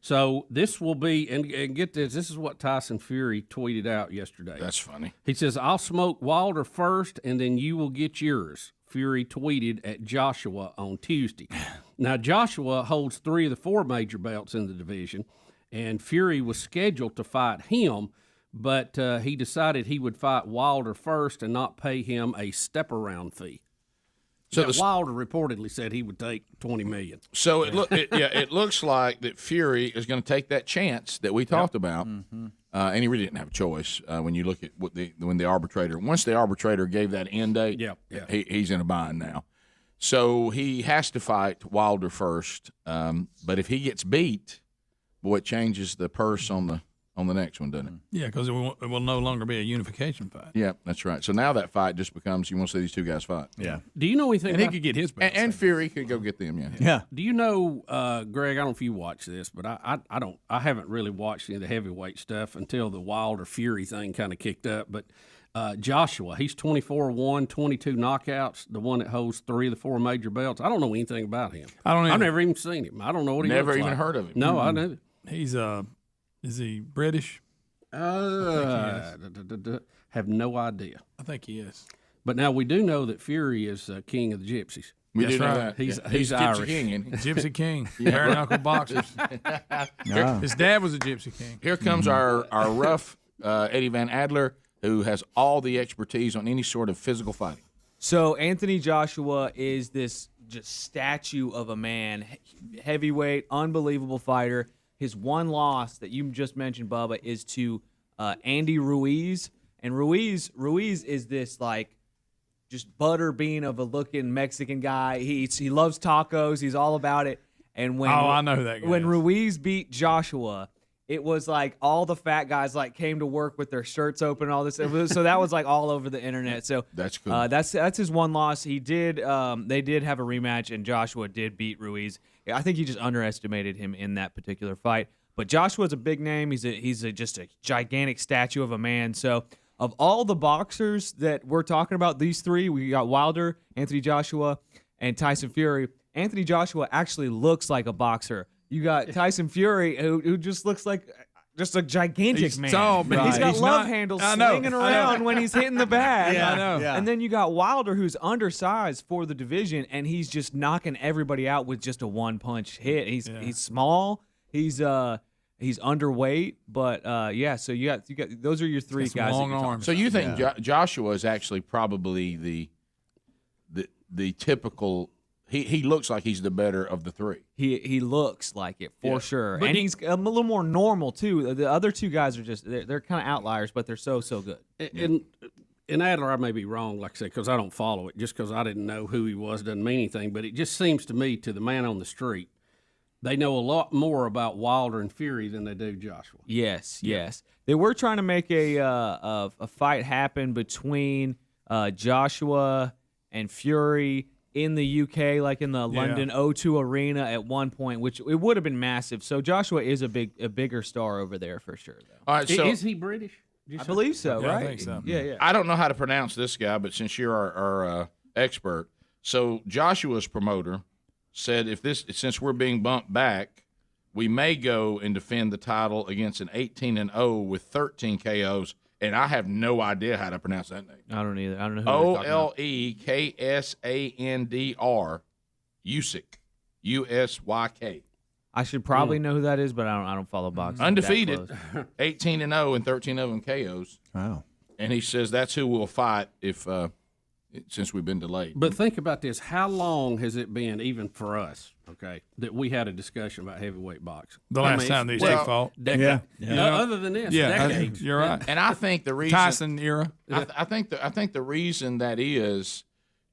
So this will be, and get this is what Tyson Fury tweeted out yesterday. That's funny. He says, "I'll smoke Wilder first, and then you will get yours," Fury tweeted at Joshua on Tuesday. Now, Joshua holds 3 of the 4 major belts in the division, and Fury was scheduled to fight him, but he decided he would fight Wilder first and not pay him a step-around fee. So Wilder reportedly said he would take $20 million. So it looks like that Fury is going to take that chance that we talked about, and he really didn't have a choice when you look at once the arbitrator gave that end date. He's in a bind now, so he has to fight Wilder first. But if he gets beat, boy, it changes the purse on the next one, doesn't it? Yeah, because it will no longer be a unification fight. Yeah, that's right. So now that fight just becomes you want to see these two guys fight. Yeah. Do you know anything? And he could get his belt. And Fury could go get them. Yeah. Do you know, Greg? I don't know if you watch this, but I don't. I haven't really watched any of the heavyweight stuff until the Wilder Fury thing kind of kicked up. But Joshua, he's 24-1, 22 knockouts. The one that holds 3 of the 4 major belts. I don't know anything about him. I've never even seen him. I don't know what he never looks even like. heard of him. No, I never. He's is he British? Have no idea. I think he is. But now we do know that Fury is king of the gypsies. We That's do know right. that. He's Gypsy Irish. King, isn't he? Gypsy King, bare knuckle boxers. His dad was a Gypsy King. Here comes our rough Eddie Van Adler, who has all the expertise on any sort of physical fighting. So Anthony Joshua is this just statue of a man, heavyweight, unbelievable fighter. His one loss that you just mentioned, Bubba, is to Andy Ruiz. And Ruiz is this like just butter bean of a looking Mexican guy. He loves tacos. He's all about it. And when I know who that guy when is. Ruiz beat Joshua, it was like all the fat guys like came to work with their shirts open and all this. So that was like all over the internet. So that's cool. That's his one loss. He did. They did have a rematch, and Joshua did beat Ruiz. I think he just underestimated him in that particular fight. But Joshua's a big name. He's just a gigantic statue of a man. So of all the boxers that we're talking about, these 3, we got Wilder, Anthony Joshua, and Tyson Fury. Anthony Joshua actually looks like a boxer. You got Tyson Fury, who just looks like just a gigantic man. Tall, but He's got he's love not- handles I know, swinging I know. around when he's hitting the bag. Yeah, I know. And then you got Wilder, who's undersized for the division, and he's just knocking everybody out with just a one-punch hit. He's small. He's underweight, but so you got those are your 3 Got some guys. long that you're arms. So you think Joshua is actually probably the typical? He looks like he's the better of the 3. He looks like it for sure, but he's a little more normal too. The other 2 guys are just they're kind of outliers, but they're so good. And Adler, I may be wrong, like I said, because I don't follow it. Just because I didn't know who he was doesn't mean anything. But it just seems to me, to the man on the street, they know a lot more about Wilder and Fury than they do Joshua. Yes. They were trying to make a fight happen between Joshua and Fury in the UK, like in the London O2 Arena at one point, which it would have been massive. So Joshua is a bigger star over there for sure, though. All right, so is he British? I believe so, Yeah, right? I think so. Yeah. I don't know how to pronounce this guy, but since you're our expert, so Joshua's promoter said since we're being bumped back, we may go and defend the title against an 18-0 with 13 KOs, and I have no idea how to pronounce that name. I don't either. I don't know who Oleksandr Usyk, Usyk. I should probably know who that is, but I don't follow boxing. Undefeated, 18-0 and 13 of them KOs. Wow. And he says that's who we'll fight since we've been delayed. But think about this: how long has it been, even for us, that we had a discussion about heavyweight boxing? The last time they took fault. Decade. Yeah. No, other than this, decades. You're right. And I think the reason Tyson era. I think the reason that is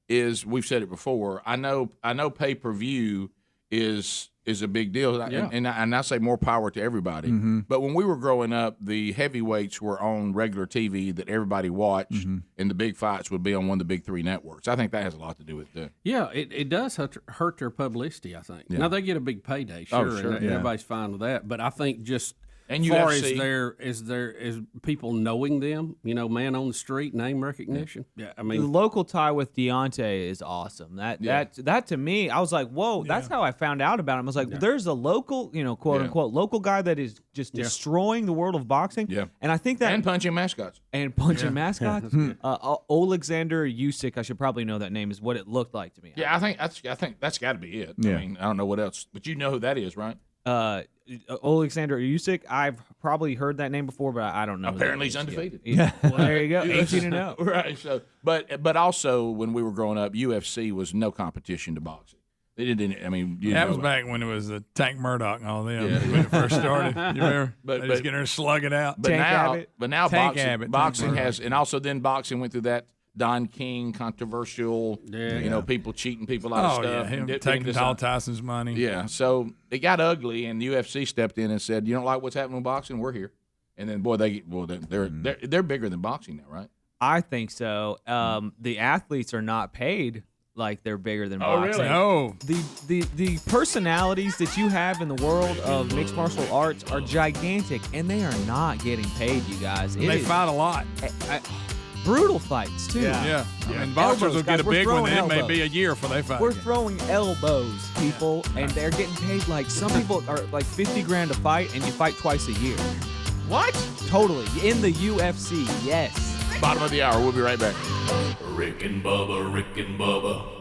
we've said it before. I know pay-per-view is a big deal, and I say more power to everybody. But when we were growing up, the heavyweights were on regular TV that everybody watched, and the big fights would be on one of the big three networks. I think that has a lot to do with it. Yeah, it does hurt their publicity, I think. Yeah. Now, they get a big payday, sure, and everybody's fine with that. But I think just and as far as people knowing them, man on the street, name recognition. Yeah, I mean, the local tie with Deontay is awesome. That to me, I was like, whoa, that's how I found out about him. I was like, there's a local, quote unquote, local guy that is just destroying the world of boxing. Yeah, and I think that and punching mascots. Oleksandr Usyk, I should probably know that name, is what it looked like to me. Yeah, I think that's got to be it. Yeah. I mean, I don't know what else, but you know who that is, right? Oleksandr Usyk, I've probably heard that name before, but I don't know. Apparently, he's undefeated. Yeah. Well, there you go, 18-0. Right. So, but also when we were growing up, UFC was no competition to boxing. They didn't. I mean, that was back when it was the Tank Murdoch and all them when it first started. You remember? But just getting her to slug it out. But now Tank boxing has, and also then boxing went through that Don King controversial, people cheating people out of stuff. Him taking Paul Tyson's money. Yeah, so it got ugly, and the UFC stepped in and said, "You don't like what's happening with boxing? We're here." And then, they're bigger than boxing now, right? I think so. The athletes are not paid like they're bigger than boxing. Really? No. The personalities that you have in the world of mixed martial arts are gigantic, and they are not getting paid, you guys. They fight a lot. Brutal fights too. Yeah. I mean, boxers will get a big one, and it may be a year before they fight. We're throwing elbows, people, and they're getting paid like some people are like $50,000 a fight, and you fight twice a year. What? Totally in the UFC. Yes. Bottom of the hour. We'll be right back. Rick and Bubba, Rick and Bubba.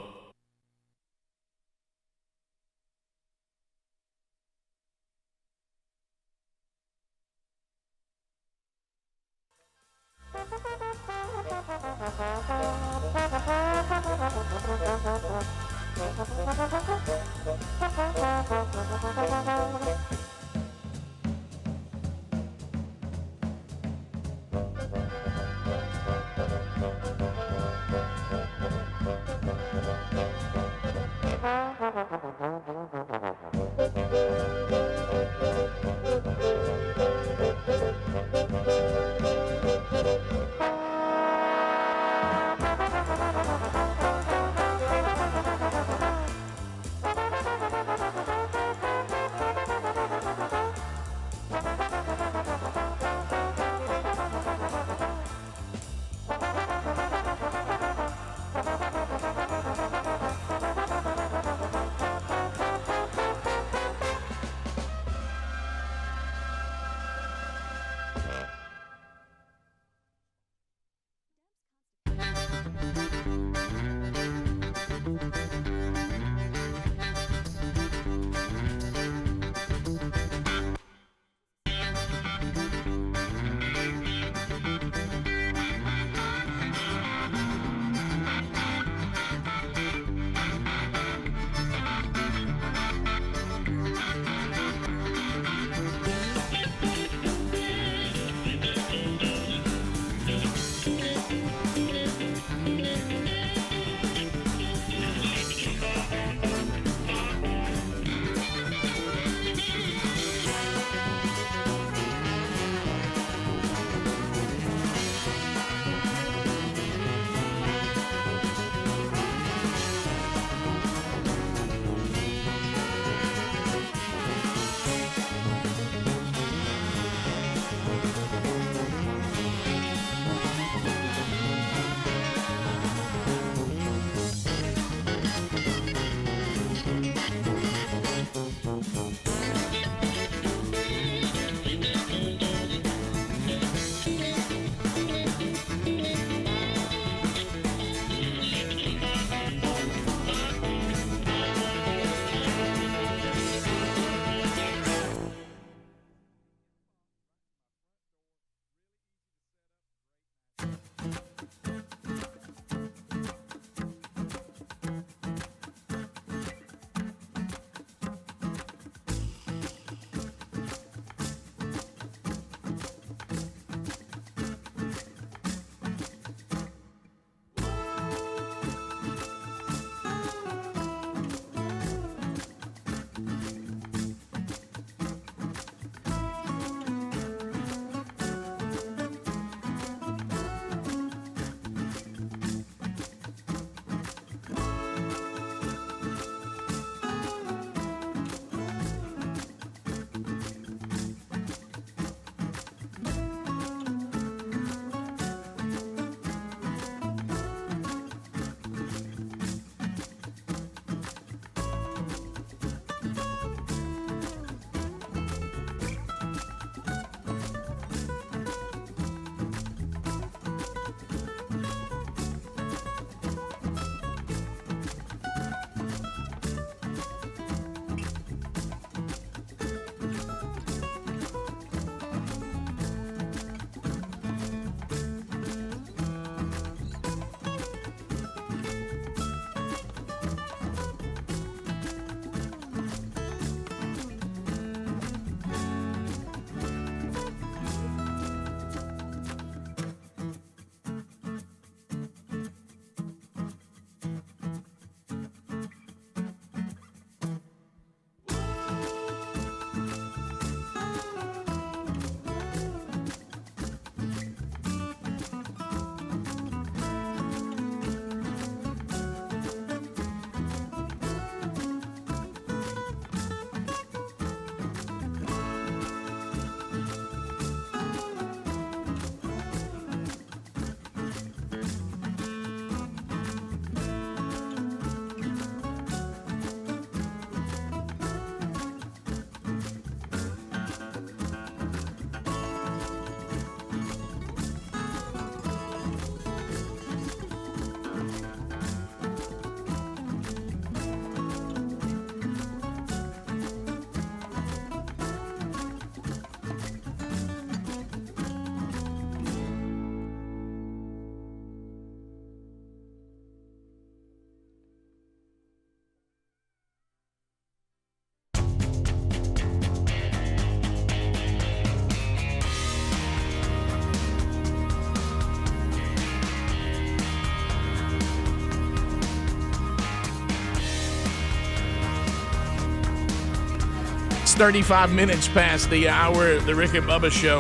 35 minutes past the hour. The Rick and Bubba Show.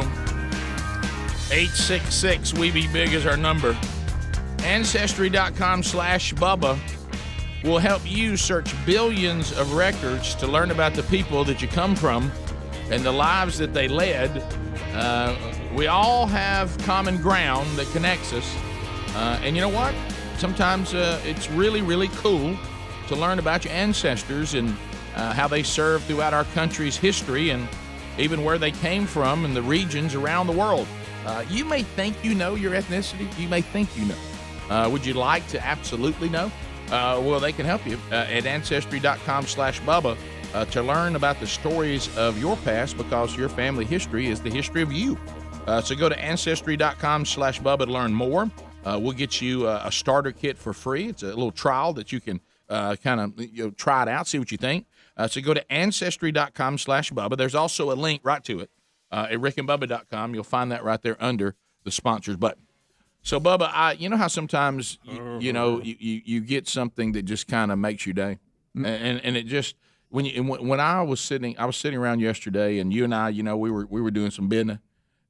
866 We Be Big is our number. Ancestry.com/Bubba will help you search billions of records to learn about the people that you come from and the lives that they led. We all have common ground that connects us. And you know what? Sometimes it's really, really cool to learn about your ancestors and how they served throughout our country's history and even where they came from and the regions around the world. You may think you know your ethnicity. You may think you know. Would you like to absolutely know? Well, they can help you at Ancestry.com/Bubba to learn about the stories of your past, because your family history is the history of you. So go to Ancestry.com/Bubba to learn more. We'll get you a starter kit for free. It's a little trial that you can kind of try it out, see what you think. So go to Ancestry.com/Bubba. There's also a link right to it at rickandbubba.com. You'll find that right there under the sponsors button. So, Bubba, you know how sometimes you get something that just kind of makes your day, and it just when I was sitting around yesterday, and you and I, we were doing some business,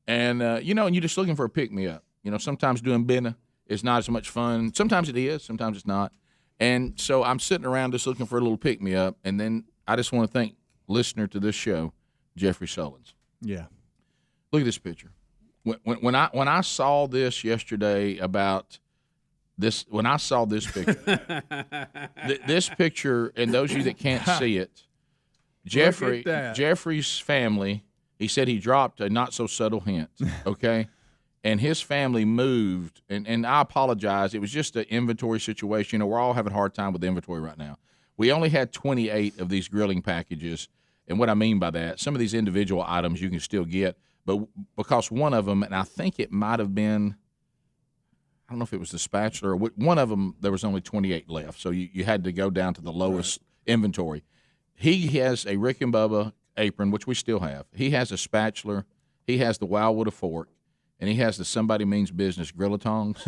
and and you're just looking for a pick me up. Sometimes doing business is not as much fun. Sometimes it is, sometimes it's not. And so I'm sitting around just looking for a little pick me up, and then I just want to thank listener to this show, Jeffrey Sullins. Yeah, look at this picture. When I saw this yesterday about this, when I saw this picture, this picture, and those of you that can't see it, Jeffrey's family, he said he dropped a not so subtle hint, okay, and his family moved, and I apologize, it was just an inventory situation. We're all having a hard time with inventory right now. We only had 28 of these grilling packages, and what I mean by that, some of these individual items you can still get. But because one of them, and I think it might have been, don't know if it was the spatula or one of them. There was only 28 left, so you had to go down to the lowest inventory. He has a Rick and Bubba apron, which we still have. He has a spatula. He has the Wildwood fork, and he has the Somebody Means Business grill-a-tongs,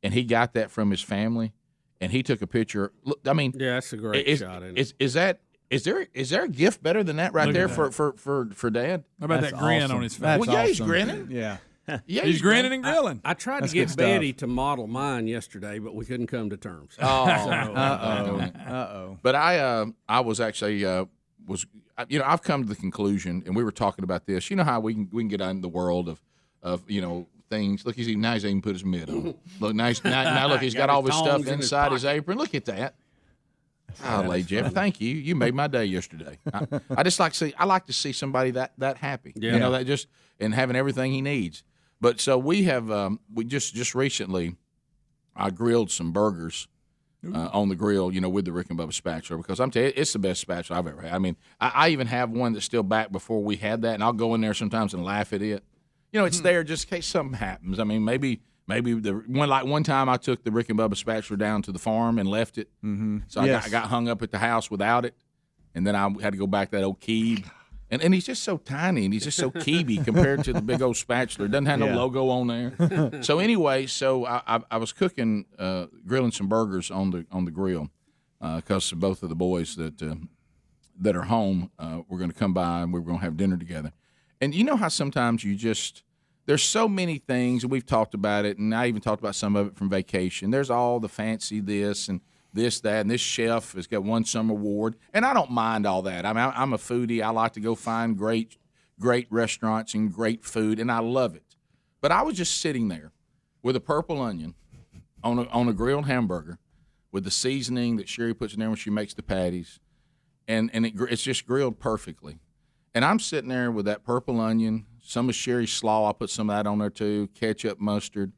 and he got that from his family. And he took a picture. Look, I mean, yeah, that's a great shot. Is there a gift better than that right there for Dad? How about that grin on his face? Well, yeah, he's grinning. Yeah. Yeah, he's grinning and grilling. I tried to get Betty to model mine yesterday, but we couldn't come to terms. Uh-oh. But I was actually I've come to the conclusion, and we were talking about this. You know how we can get out in the world of things. Look, he's even put his mitt on. Look, now look, he's got all his stuff inside his apron. Look at that. Golly, Jeff, thank you. You made my day yesterday. I just like to see somebody that happy. Yeah. That just and having everything he needs. But so we have we just recently I grilled some burgers on the grill, with the Rick and Bubba spatula, because I'm telling you, it's the best spatula I've ever had. I mean, I even have one that's still back before we had that, and I'll go in there sometimes and laugh at it. It's there just in case something happens. I mean, maybe the one time I took the Rick and Bubba spatula down to the farm and left it. Mm-hmm. So I got hung up at the house without it, and then I had to go back to that old Keeb. And he's just so tiny, and he's just so Keeby compared to the big old spatula. It doesn't have no logo on there. So anyway, I was cooking, grilling some burgers on the grill because both of the boys that are home were going to come by, and we were going to have dinner together. And you know how sometimes there's so many things, and we've talked about it, and I even talked about some of it from vacation. There's all the fancy this and this, that, and this chef has got won some award, and I don't mind all that. I mean, I'm a foodie. I like to go find great restaurants and great food, and I love it. But I was just sitting there with a purple onion on a grilled hamburger with the seasoning that Sherry puts in there when she makes the patties, and it's just grilled perfectly. And I'm sitting there with that purple onion, some of Sherry's slaw. I'll put some of that on there too, ketchup, mustard,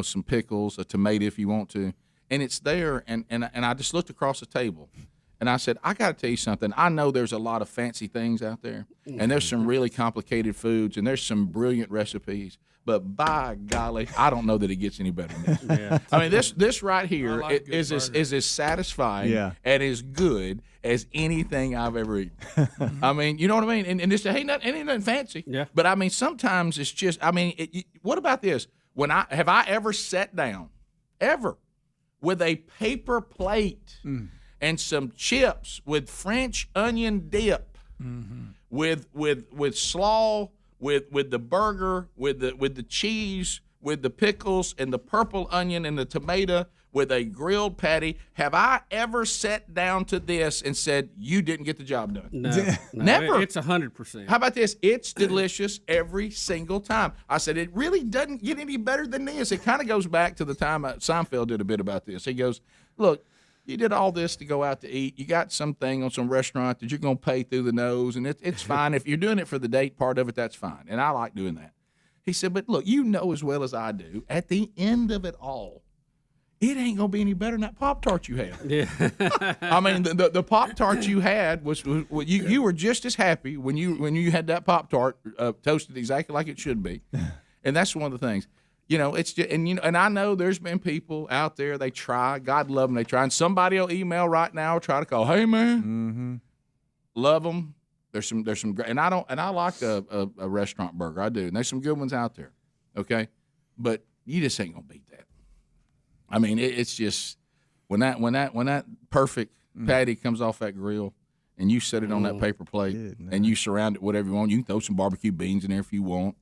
some pickles, a tomato if you want to. And it's there, and I just looked across the table, and I said, I got to tell you something. I know there's a lot of fancy things out there, and there's some really complicated foods, and there's some brilliant recipes, but by golly, I don't know that it gets any better than this. Yeah. I mean, this right here is as satisfying and as good as anything I've ever eaten. I mean, you know what I mean? And this ain't nothing fancy. Yeah. But, I mean, sometimes it's just, I mean, what about this? Have I ever sat down, ever, with a paper plate and some chips with French onion dip, with slaw, with the burger, with the cheese, with the pickles and the purple onion and the tomato, with a grilled patty? Have I ever sat down to this and said, you didn't get the job done? No, never. It's 100%. How about this? It's delicious every single time. I said, it really doesn't get any better than this. It kind of goes back to the time Seinfeld did a bit about this. He goes, look, you did all this to go out to eat. You got something on some restaurant that you're going to pay through the nose, and it's fine. If you're doing it for the date part of it, that's fine. And I like doing that. He said, but look, you know as well as I do, at the end of it all, it ain't gonna be any better than that Pop-Tart you had. Yeah. I mean, the Pop-Tart you had was you were just as happy when you had that Pop-Tart toasted exactly like it should be, and that's one of the things. It's just, and I know there's been people out there, they try. God love them, they try. And somebody will email right now or try to call. Hey man, love them. There's some great, and I like a restaurant burger. I do, and there's some good ones out there. Okay, but you just ain't gonna beat that. I mean, it's just when that perfect patty comes off that grill, and you set it on that paper plate, and you surround it whatever you want. You can throw some barbecue beans in there if you want.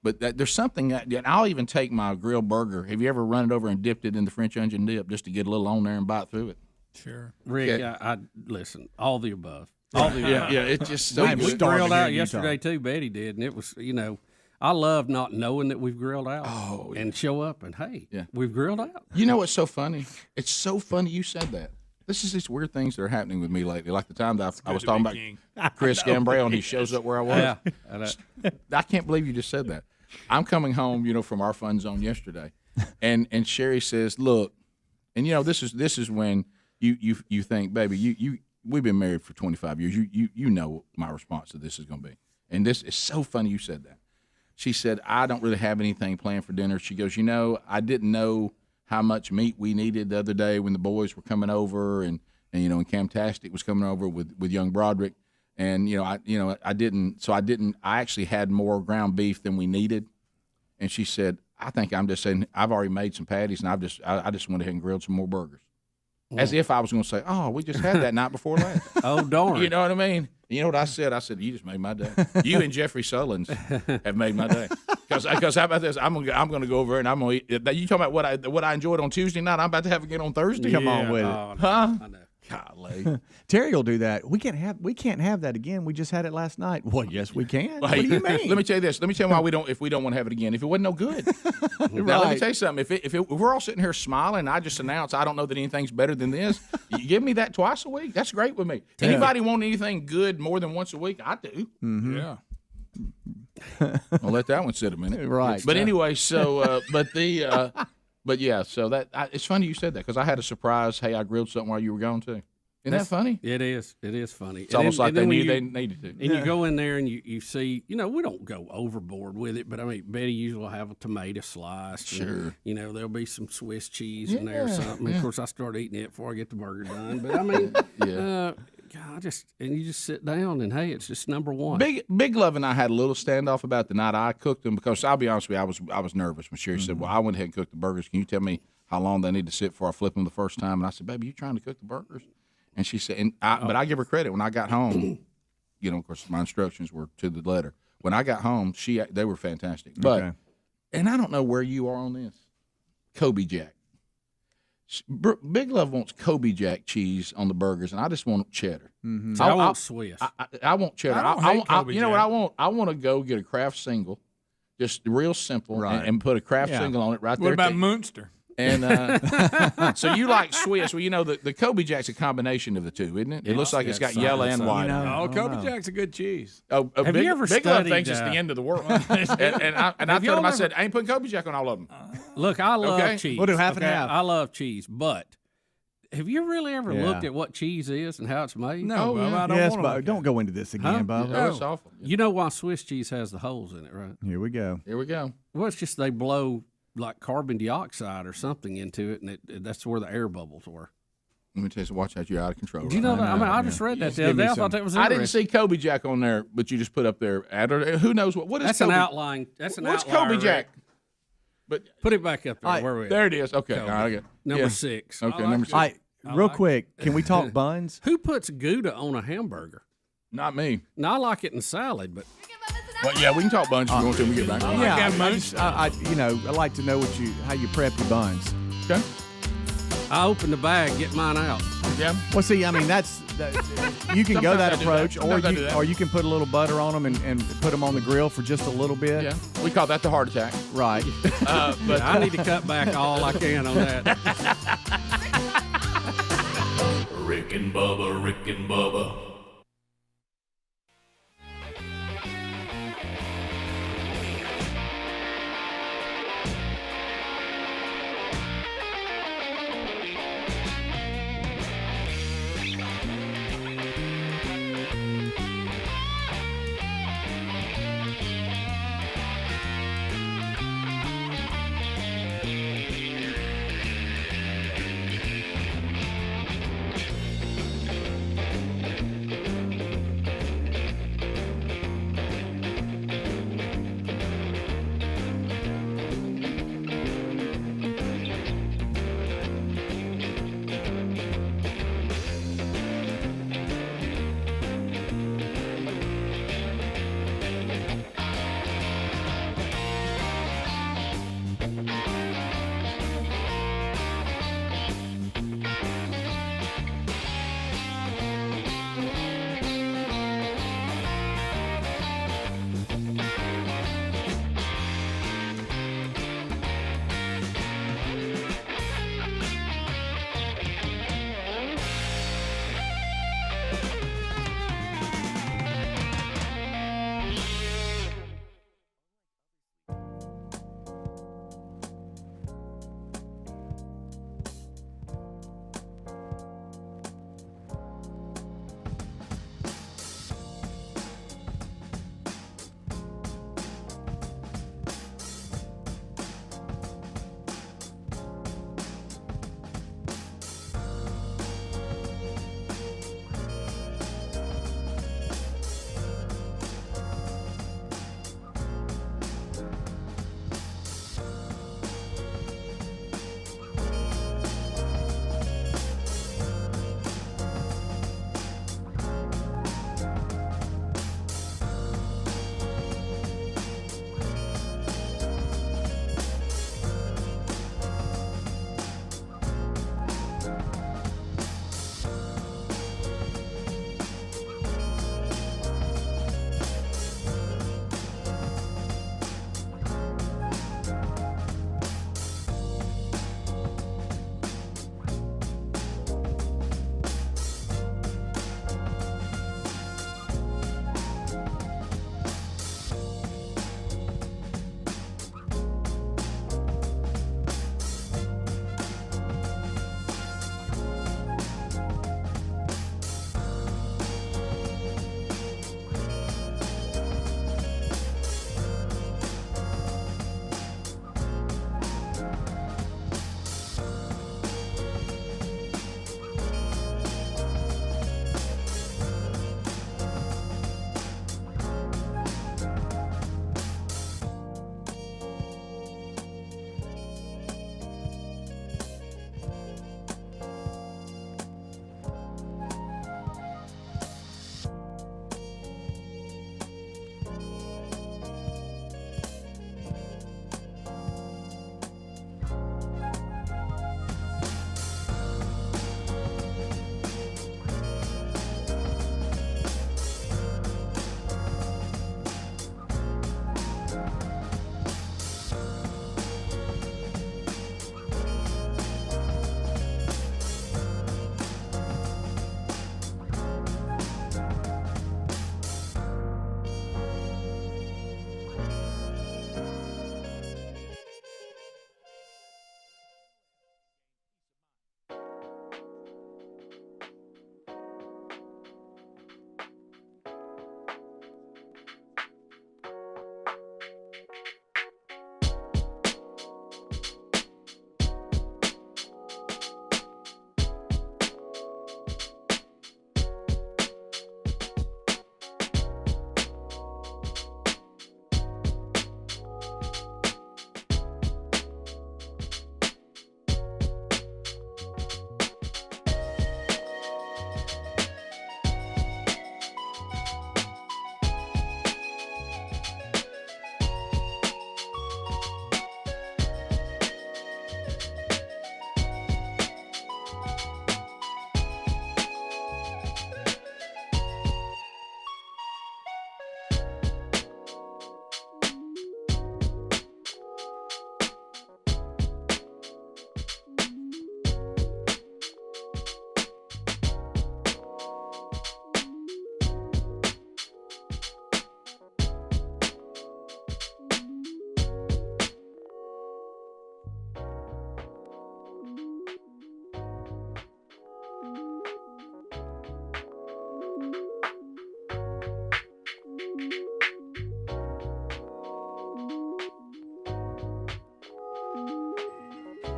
But there's something that I'll even take my grilled burger. Have you ever run it over and dipped it in the French onion dip just to get a little on there and bite through it? Sure, Rick. Yeah. I listen. All the above. All the above. Yeah. It's just so we grilled out yesterday too. Betty did, and it was I love not knowing that we've grilled out and show up and, hey, we've grilled out. You know what's so funny? It's so funny you said that. This is these weird things that are happening with me lately. Like the time that I was talking about Chris Gambrell and he shows up where I was. Yeah. I can't believe you just said that. I'm coming home, from our fun zone yesterday, and Sherry says, look, and, this is when you think, baby, we've been married for 25 years. You know what my response to this is going to be. And this is so funny you said that. she said, I don't really have anything planned for dinner. She goes, I didn't know how much meat we needed the other day when the boys were coming over, and and Camtastic was coming over with young Broderick, and I actually had more ground beef than we needed, and she said, I think I'm just saying I've already made some patties, and I just went ahead and grilled some more burgers. As if I was going to say, oh, we just had that night before last. Oh, darn. You know what I mean? You know what I said? I said, you just made my day. You and Jeffrey Sullins have made my day. Because how about this? I'm going to go over and I'm going to eat. You talking about what I enjoyed on Tuesday night? I'm about to have again on Thursday. Come on with it. Huh? I know. Golly. Terry will do that. We can't have that again. We just had it last night. Well, yes, we can. What do you mean? Let me tell you this. Let me tell you why if we don't want to have it again. If it wasn't no good. Now, let me tell you something. If we're all sitting here smiling, and I just announce I don't know that anything's better than this. You give me that twice a week. That's great with me. Anybody want anything good more than once a week? I do. Mm-hmm. Yeah. I'll let that one sit a minute. Right. But anyway, so but yeah, so that it's funny you said that because I had a surprise. Hey, I grilled something while you were gone too. Isn't that funny? It is. It is funny. It's almost like they knew they needed to. And you go in there and you see, we don't go overboard with it, but I mean, Betty usually will have a tomato slice. Sure. And, there'll be some Swiss cheese in there or something. Of course, I start eating it before I get the burger done. But I mean, God, you just sit down and hey, it's just number one. Big Love and I had a little standoff about the night I cooked them because I'll be honest with you, I was nervous when Sherry said, "Well, I went ahead and cooked the burgers. Can you tell me how long they need to sit before I flip them the first time?" And I said, "Baby, you trying to cook the burgers?" And she said, but I give her credit. When I got home, of course, my instructions were to the letter. When I got home, they were fantastic. But, and I don't know where you are on this, Kobe Jack. Big Love wants Kobe Jack cheese on the burgers, and I just want cheddar. Mm-hmm. So I want Swiss. I want cheddar. You know what I want? I want to go get a Kraft single, just real simple, and put a Kraft single on it right there. What about Munster? And so you like Swiss. Well, the Kobe Jack's a combination of the two, isn't it? It looks like it's got yellow and white. Kobe Jack's a good cheese. Have you ever Big Love studied, thinks it's the end of the world. and I told him, I said, I ain't putting Kobe Jack on all of them. Look, I love cheese. We'll do half and half. I love cheese, but have you really ever looked at what cheese is and how it's made? No, I don't want to. But don't go into this again, Bubba. No, it's awful. You know why Swiss cheese has the holes in it, right? Here we go. Well, it's just they blow like carbon dioxide or something into it, and that's where the air bubbles were. Let me tell you, watch out, you're out of control. Do you know that? I mean, I just read that the other day. I thought that was interesting. I didn't see Kobe Jack on there, but you just put up there. Who knows what is that's Kobe? An outline. That's an What's outlier, Kobe Jack? But put it back up there. Where we at? There it is. Okay, all right, number 6. Okay, number 6. Real quick, can we talk buns? Who puts Gouda on a hamburger? Not me. No, I like it in salad, but. Well, yeah, we can talk buns if you want to when we get back. I like to know how you prep your buns. Okay. I open the bag, get mine out. Yeah. Well, see, I mean, you can go that approach, or you can put a little butter on them and put them on the grill for just a little bit. Yeah. We call that the heart attack. Right. But I need to cut back all I can on that. Rick and Bubba, Rick and Bubba.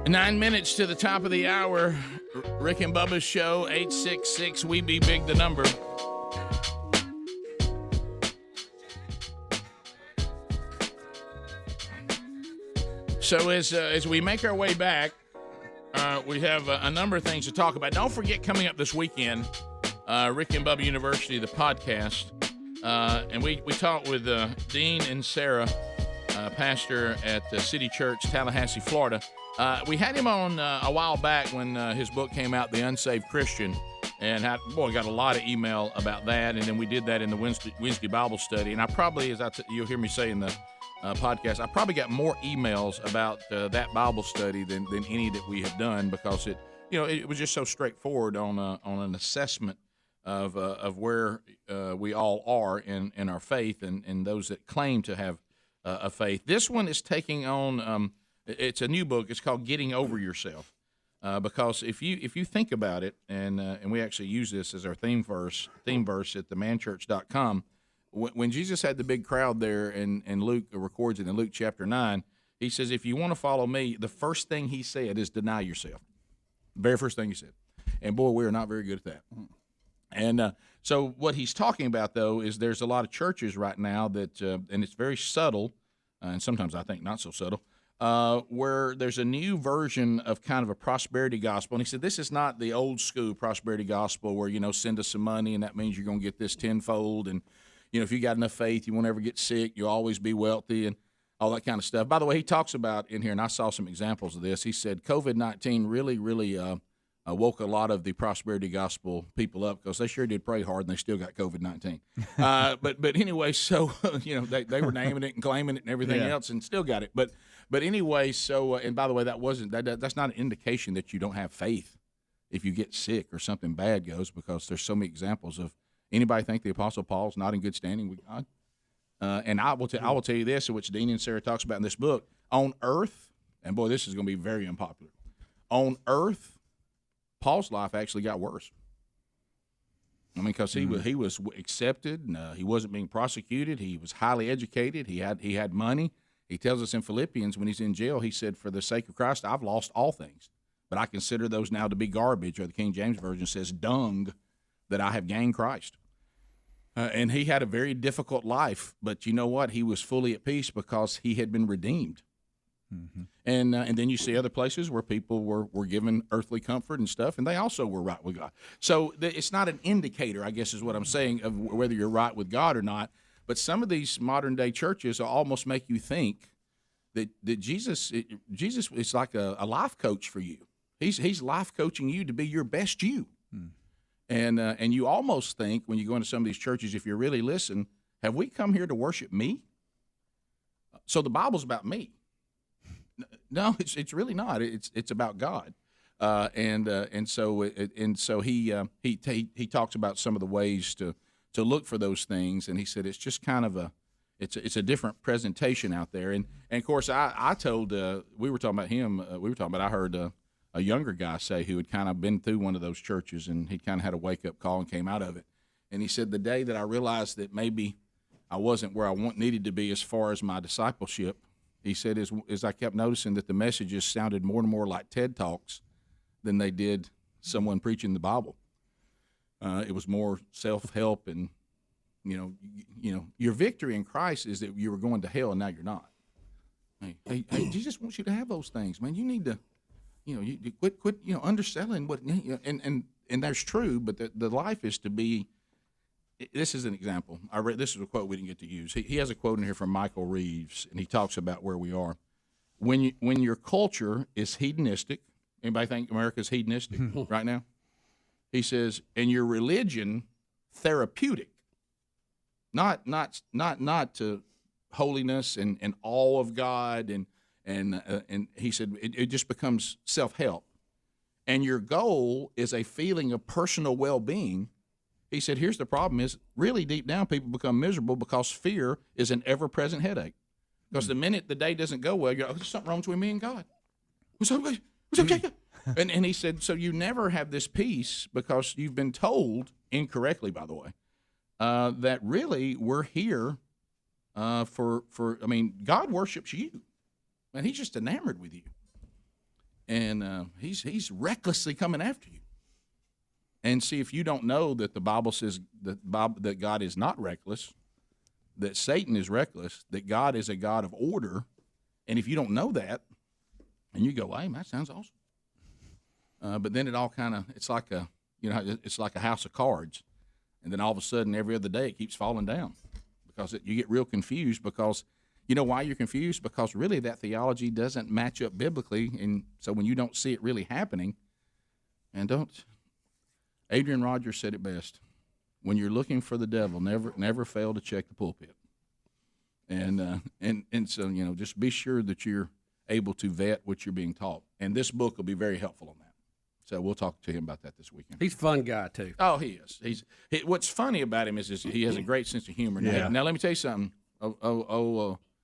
9 minutes to the top of the hour. Rick and Bubba's show, 866 We Be Big, the number. So as we make our way back, we have a number of things to talk about. Don't forget, coming up this weekend, Rick and Bubba University, the podcast, and we talked with Dean and Sarah, pastor at City Church, Tallahassee, Florida. We had him on a while back when his book came out, The Unsaved Christian, and got a lot of email about that. And then we did that in the Wednesday Bible study. And I probably, as you'll hear me say in the podcast, I probably got more emails about that Bible study than any that we have done, because it was just so straightforward on an assessment of where we all are in our faith and those that claim to have a faith. This one is taking on. It's a new book. It's called Getting Over Yourself, because if you think about it, and we actually use this as our theme verse at themanchurch.com. When Jesus had the big crowd there, and Luke records it in Luke chapter 9, he says, if you want to follow me, the first thing he said is deny yourself. The very first thing he said. And boy, we are not very good at that. And so what he's talking about, though, is there's a lot of churches right now that, and it's very subtle, and sometimes I think not so subtle, where there's a new version of kind of a prosperity gospel. And he said, this is not the old school prosperity gospel where, send us some money and that means you're going to get this tenfold. And, if you got enough faith, you won't ever get sick, you'll always be wealthy and all that kind of stuff. By the way, he talks about in here, and I saw some examples of this, he said COVID-19 really woke a lot of the prosperity gospel people up, because they sure did pray hard and they still got COVID-19. But anyway, so, they were naming it and claiming it and everything else and still got it. But anyway, so, and by the way, that's not an indication that you don't have faith if you get sick or something bad goes, because there's so many examples of anybody think the Apostle Paul's not in good standing with God? And I will tell you this, which Dean and Sarah talks about in this book, on earth, and boy, this is going to be very unpopular. On earth, Paul's life actually got worse. I mean, because he was accepted, and, he wasn't being prosecuted. He was highly educated. He had money. He tells us in Philippians when he's in jail, he said, "For the sake of Christ, I've lost all things, but I consider those now to be garbage." Or the King James Version says, "dung, that I have gained Christ." And he had a very difficult life, but you know what? He was fully at peace because he had been redeemed. Mm-hmm. And then you see other places where people were given earthly comfort and stuff, and they also were right with God. So it's not an indicator, I guess is what I'm saying, of whether you're right with God or not. But some of these modern-day churches almost make you think that Jesus is like a life coach for you. He's life coaching you to be your best you. Mm. And you almost think when you go into some of these churches, if you really listen, have we come here to worship me? So the Bible's about me. No, it's really not. It's about God. And so he talks about some of the ways to look for those things, and he said it's just kind of it's a different presentation out there. And of course I told we were talking about him. I heard a younger guy say who had kind of been through one of those churches, and he kind of had a wake-up call and came out of it. And he said, the day that I realized that maybe I wasn't where I needed to be as far as my discipleship, he said, as I kept noticing that the messages sounded more and more like TED Talks than they did someone preaching the Bible. It was more self-help and, your victory in Christ is that you were going to hell and now you're not. Hey, Jesus wants you to have those things, man. You need to, you quit, underselling what, and that's true, but the life is to be. This is an example. This is a quote we didn't get to use. He has a quote in here from Michael Reeves, and he talks about where we are. When your culture is hedonistic, anybody think America's hedonistic right now? He says, and your religion therapeutic, not to holiness and awe of God, and he said it just becomes self-help, and your goal is a feeling of personal well-being. He said, here's the problem is really deep down people become miserable because fear is an ever-present headache. Because the minute the day doesn't go well, you go, there's something wrong between me and God. What's okay? And he said, so you never have this peace because you've been told, incorrectly by the way, that really we're here God worships you. And he's just enamored with you. and he's recklessly coming after you. And see, if you don't know that the Bible says that God is not reckless, that Satan is reckless, that God is a God of order, and if you don't know that, and you go, hey, that sounds awesome. But then it all kind of, it's like it's like a house of cards. And then all of a sudden, every other day, it keeps falling down because you get real confused because you know why you're confused? Because really that theology doesn't match up biblically. And so when you don't see it really happening, Adrian Rogers said it best. When you're looking for the devil, never fail to check the pulpit. And so, just be sure that you're able to vet what you're being taught. And this book will be very helpful on that. So we'll talk to him about that this weekend. He's a fun guy, too. Oh, he is. What's funny about him is he has a great sense of humor. Yeah. Now, let me tell you something.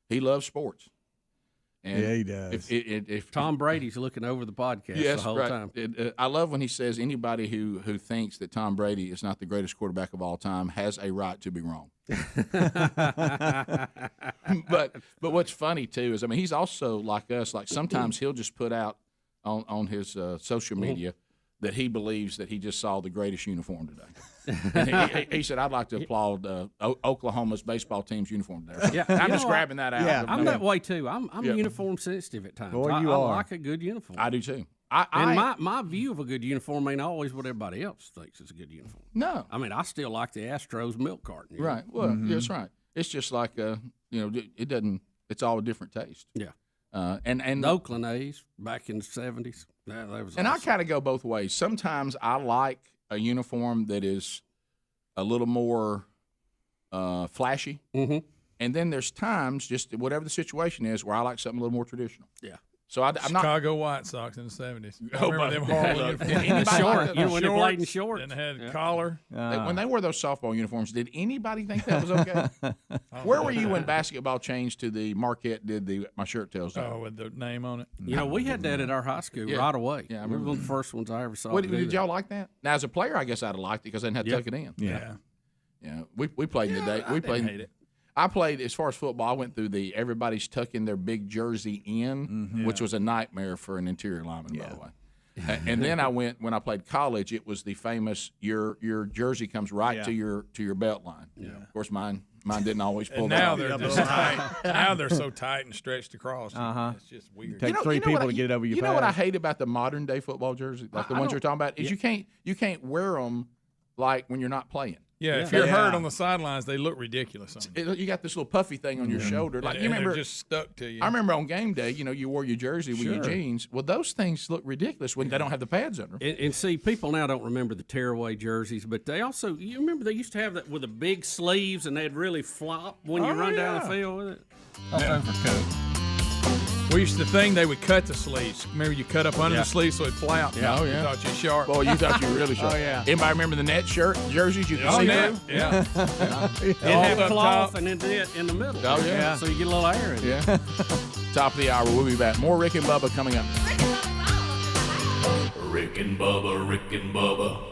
He loves sports. And yeah, he does. If Tom Brady's looking over the podcast the whole time. I love when he says anybody who thinks that Tom Brady is not the greatest quarterback of all time has a right to be wrong. But what's funny, too, is, he's also like us. Like sometimes he'll just put out on his social media that he believes that he just saw the greatest uniform today. And he said, I'd like to applaud Oklahoma's baseball team's uniform today. Yeah, I'm just grabbing that out. Yeah, I'm that way, too. I'm uniform sensitive at times. Boy, I are. like a good uniform. I do, too. My view of a good uniform ain't always what everybody else thinks is a good uniform. No. I still like the Astros milk carton. Right. Well, that's right. It's just like, it doesn't, it's all a different taste. Yeah. And the Oakland A's back in the 70s. That was and awesome. I kind of go both ways. Sometimes I like a uniform that is a little more flashy. Mm-hmm. And then there's times, just whatever the situation is, where I like something a little more traditional. Yeah. So I'm not Chicago White Sox in the 70s. I Oh, remember them but- horrible Look, uniforms. anybody like that? when they played in shorts. And had a collar. when they wore those softball uniforms, did anybody think that was okay? Where were you when basketball changed to the Marquette did my shirt tells that? Oh, with the name on it. We had that at our high school right away. Yeah, I we were remember. one of the first ones I ever saw. What, to do did that. y'all like that? Now, as a player, I guess I'd have liked it because I didn't have to tuck it in. Yeah. Yeah, we played in the day. We played. hate it. I played as far as football. I went through the everybody's tucking their big jersey in, which was a nightmare for an interior lineman, by the way. And then I went when I played college. It was the famous your jersey comes right to your belt line. Yeah. Of course, mine didn't always pull. And now that they're just tight. Now they're so tight and stretched across. It's just weird. Take three people to get it over your You know what I pads. hate about the modern day football jersey, like the ones you're talking about, is you can't wear them like when you're not playing. Yeah, if you're hurt on the sidelines, they look ridiculous on you. You got this little puffy thing on your shoulder, like you remember. They're just stuck to you. I remember on game day, you wore your jersey with your jeans. Well, those things look ridiculous when they don't have the pads under them. And see, people now don't remember the tearaway jerseys, but they also, you remember they used to have that with the big sleeves and they'd really flop when you run down the field with it? We used to think they would cut the sleeves. Remember, you cut up under the sleeves so it'd flap. Yeah, oh, yeah. You thought you were sharp. Boy, you thought you were really sharp. Oh, yeah. Anybody remember the net jerseys you could see net. through? Yeah. It'd have up cloth top. and then it in the middle. Oh, yeah. So you get a little air in it. Yeah. Top of the hour. We'll be back. More Rick and Bubba coming up. Rick and Bubba, Rick and Bubba.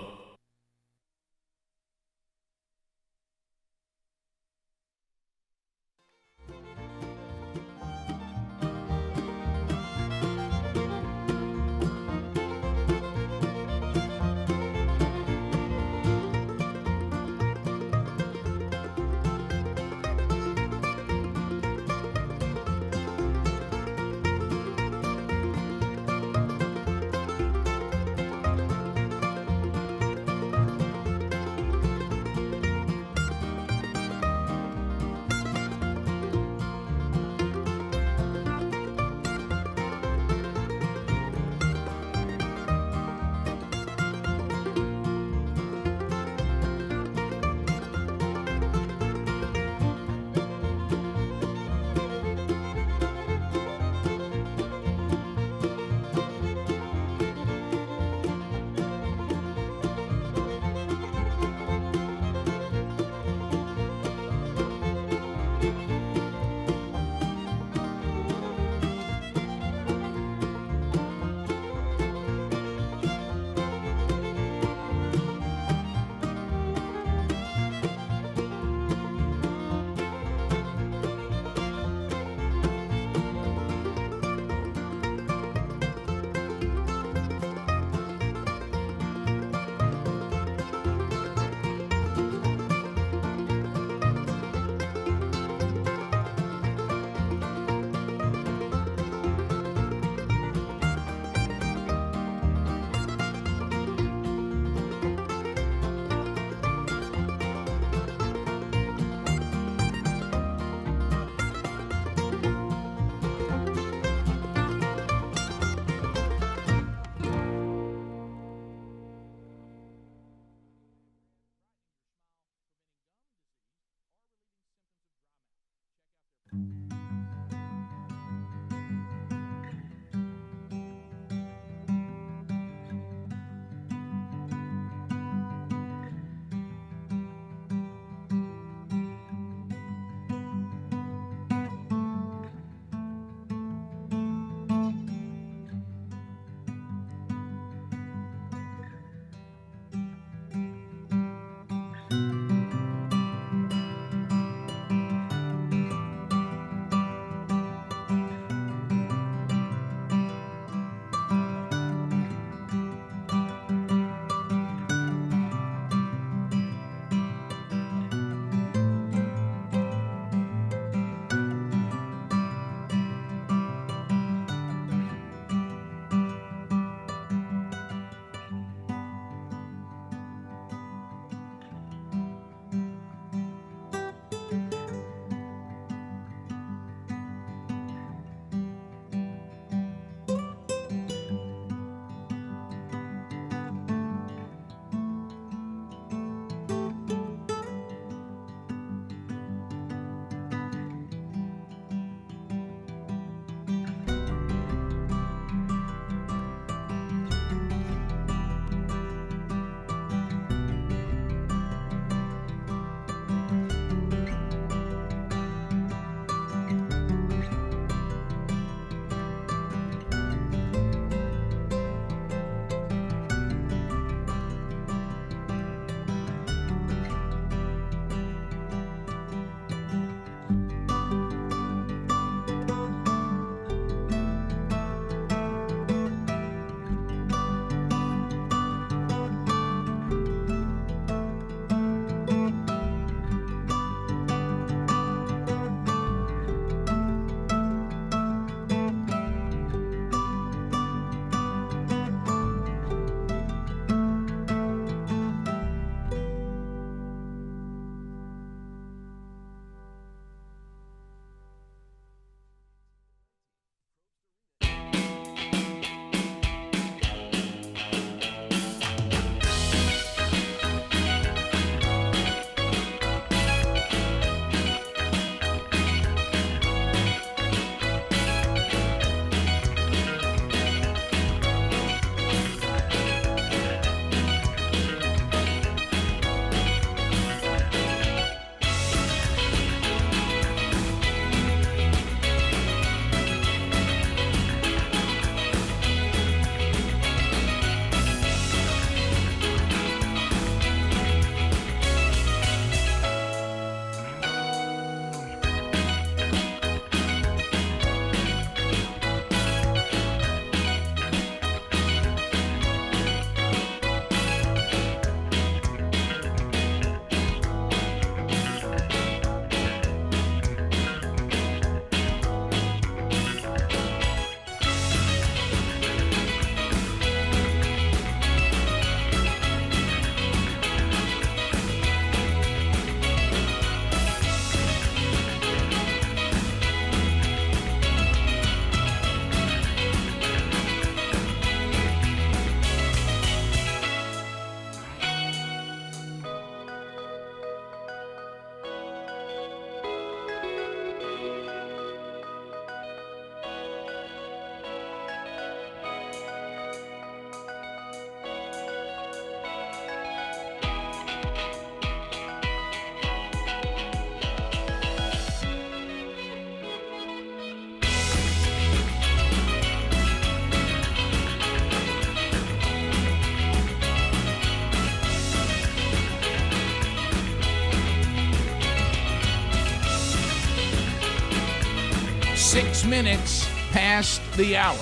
6 minutes past the hour.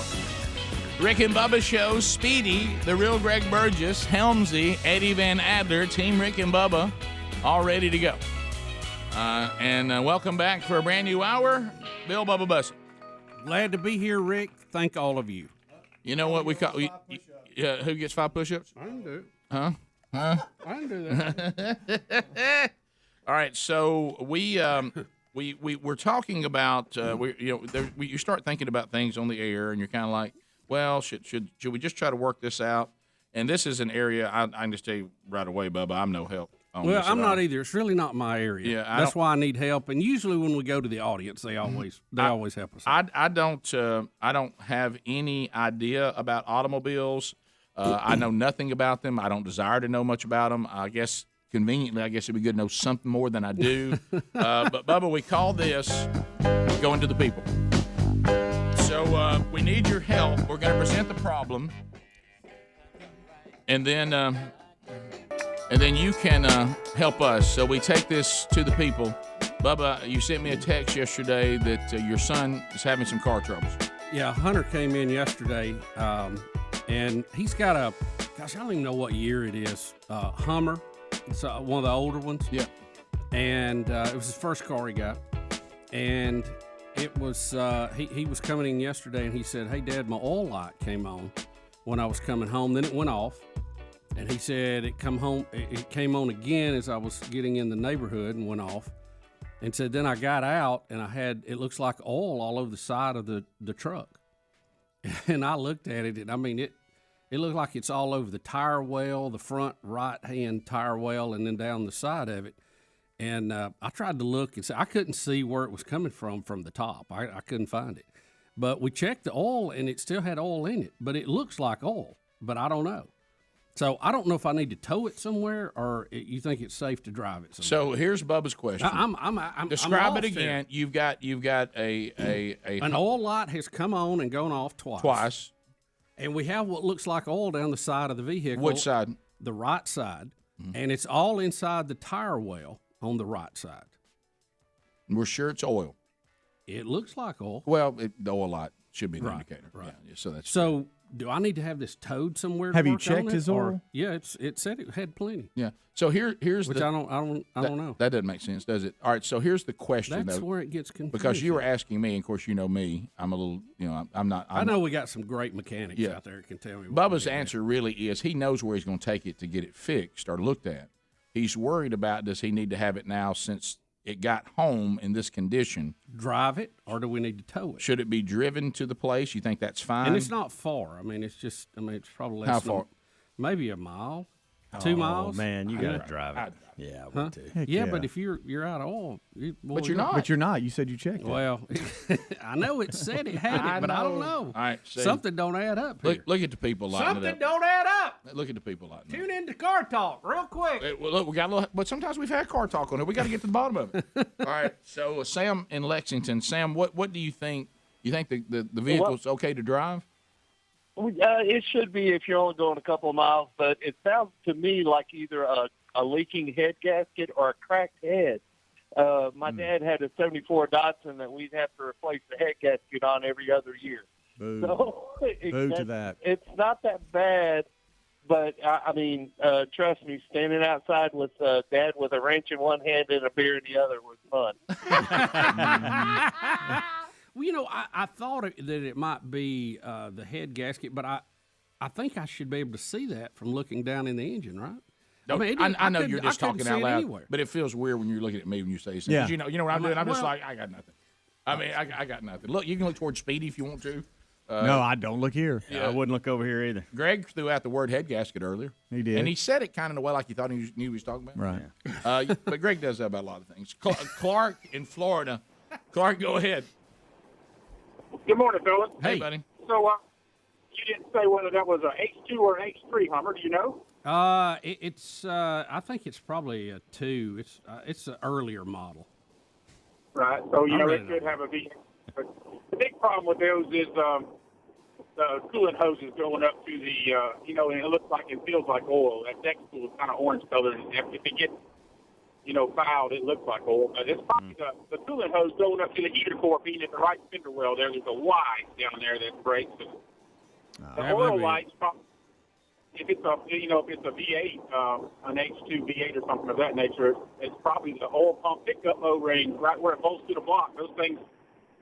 Rick and Bubba Show, Speedy, the real Greg Burgess, Helmsy, Eddie Van Adler, Team Rick and Bubba, all ready to go. And welcome back for a brand new hour. Bill Bubba Bussett. Glad to be here, Rick. Thank all of you. You know what we call who gets 5 push-ups? I can do it. Huh? I can do that. All right, so we're talking about you start thinking about things on the air, and you're kind of like, well, should we just try to work this out? And this is an area I can just tell you right away, Bubba, I'm no help. Well, I'm not either. It's really not my area. Yeah, that's why I need help. And usually when we go to the audience, they always help us out. I don't have any idea about automobiles. I know nothing about them. I don't desire to know much about them. I guess conveniently, it'd be good to know something more than I do. But Bubba, we call this going to the people. So we need your help. We're going to present the problem, and then you can help us. So we take this to the people. Bubba, you sent me a text yesterday that your son is having some car troubles. Yeah, Hunter came in yesterday, and he's got I don't even know what year it is, Hummer. It's one of the older ones. Yeah. And it was his first car he got. And it was, he was coming in yesterday, and he said, "Hey, Dad, my oil light came on when I was coming home. Then it went off." And he said it came on again as I was getting in the neighborhood and went off. And said, then I got out, and it looks like oil all over the side of the truck. And I looked at it, and I mean, it looked like it's all over the tire well, the front right-hand tire well, and then down the side of it. And I tried to look and see. I couldn't see where it was coming from the top. I couldn't find it. But we checked the oil, and it still had oil in it. But it looks like oil, but I don't know. So I don't know if I need to tow it somewhere, or you think it's safe to drive it somewhere. So here's Bubba's question. Describe it again. You've got an oil light has come on and gone off twice. And we have what looks like oil down the side of the vehicle. Which side? The right side. Mm-hmm. And it's all inside the tire well on the right side. We're sure it's oil. It looks like oil. Well, the oil light should be the indicator. Right. Yeah, so that's so. Do I need to have this towed somewhere? Have to you work checked on his oil? Yeah, it said it had plenty. Yeah. So here's which I don't know. That doesn't make sense, does it? All right. So here's the question. That's where it gets confusing. Because you were asking me, and of course you know me. I'm a little, I'm not. I know we got some great mechanics out there who can tell me. Bubba's answer really is he knows where he's going to take it to get it fixed or looked at. He's worried about does he need to have it now since it got home in this condition. Drive it, or do we need to tow it? Should it be driven to the place? You think that's fine? And it's not far. I mean, it's probably less How far? Maybe a mile, 2 miles. Oh man, you got to drive it. Yeah, I would too. Yeah, but if you're out of oil, but you're not. But you're not. You said you checked it. Well, I know it said it had it, but I don't know. All right, something don't add up here. Look at the people lighting something it up. Don't add up. Look at the people lighting Tune into Car Talk real quick. Well, look, we got a little, but sometimes we've had car talk on it. We got to get to the bottom of it. All right. So Sam in Lexington. Sam, what do you think? You think the vehicle's okay to drive? It should be if you're only going a couple of miles, but it sounds to me like either a leaking head gasket or a cracked head. My dad had a 74 Datsun that we'd have to replace the head gasket on every other year. Boo. So Boo to that. It's not that bad, but I mean, trust me, standing outside with Dad with a wrench in one hand and a beer in the other was fun. Well, I thought that it might be the head gasket, but I think I should be able to see that from looking down in the engine, right? No, I know you're just talking out loud, but it feels weird when you're looking at me when you say something. Yeah. You know what I'm doing? I'm just like, I got nothing. I mean, I got nothing. Look, you can look towards Speedy if you want to. No, I don't look here. Yeah. I wouldn't look over here either. Greg threw out the word head gasket earlier. He did. And he said it kind of in a way like he thought he knew what he was talking about. Right. But Greg does that about a lot of things. Clark in Florida. Clark, go ahead. Good morning, fellas. Hey, buddy. So you didn't say whether that was an H2 or an H3 Hummer. Do you know? It's I think it's probably a 2. It's an earlier model. Right. So it could have a V. But the big problem with those is the coolant hoses going up to the and it looks like it feels like oil. That deck spool is kind of orange colored. If it gets fouled, it looks like oil. But it's probably the coolant hose going up to the heater core being at the right fender well there. There's a Y down there that breaks. The oil light's probably, if it's a V8, an H2 V8 or something of that nature, it's probably the oil pump pickup O-ring right where it bolts to the block. Those things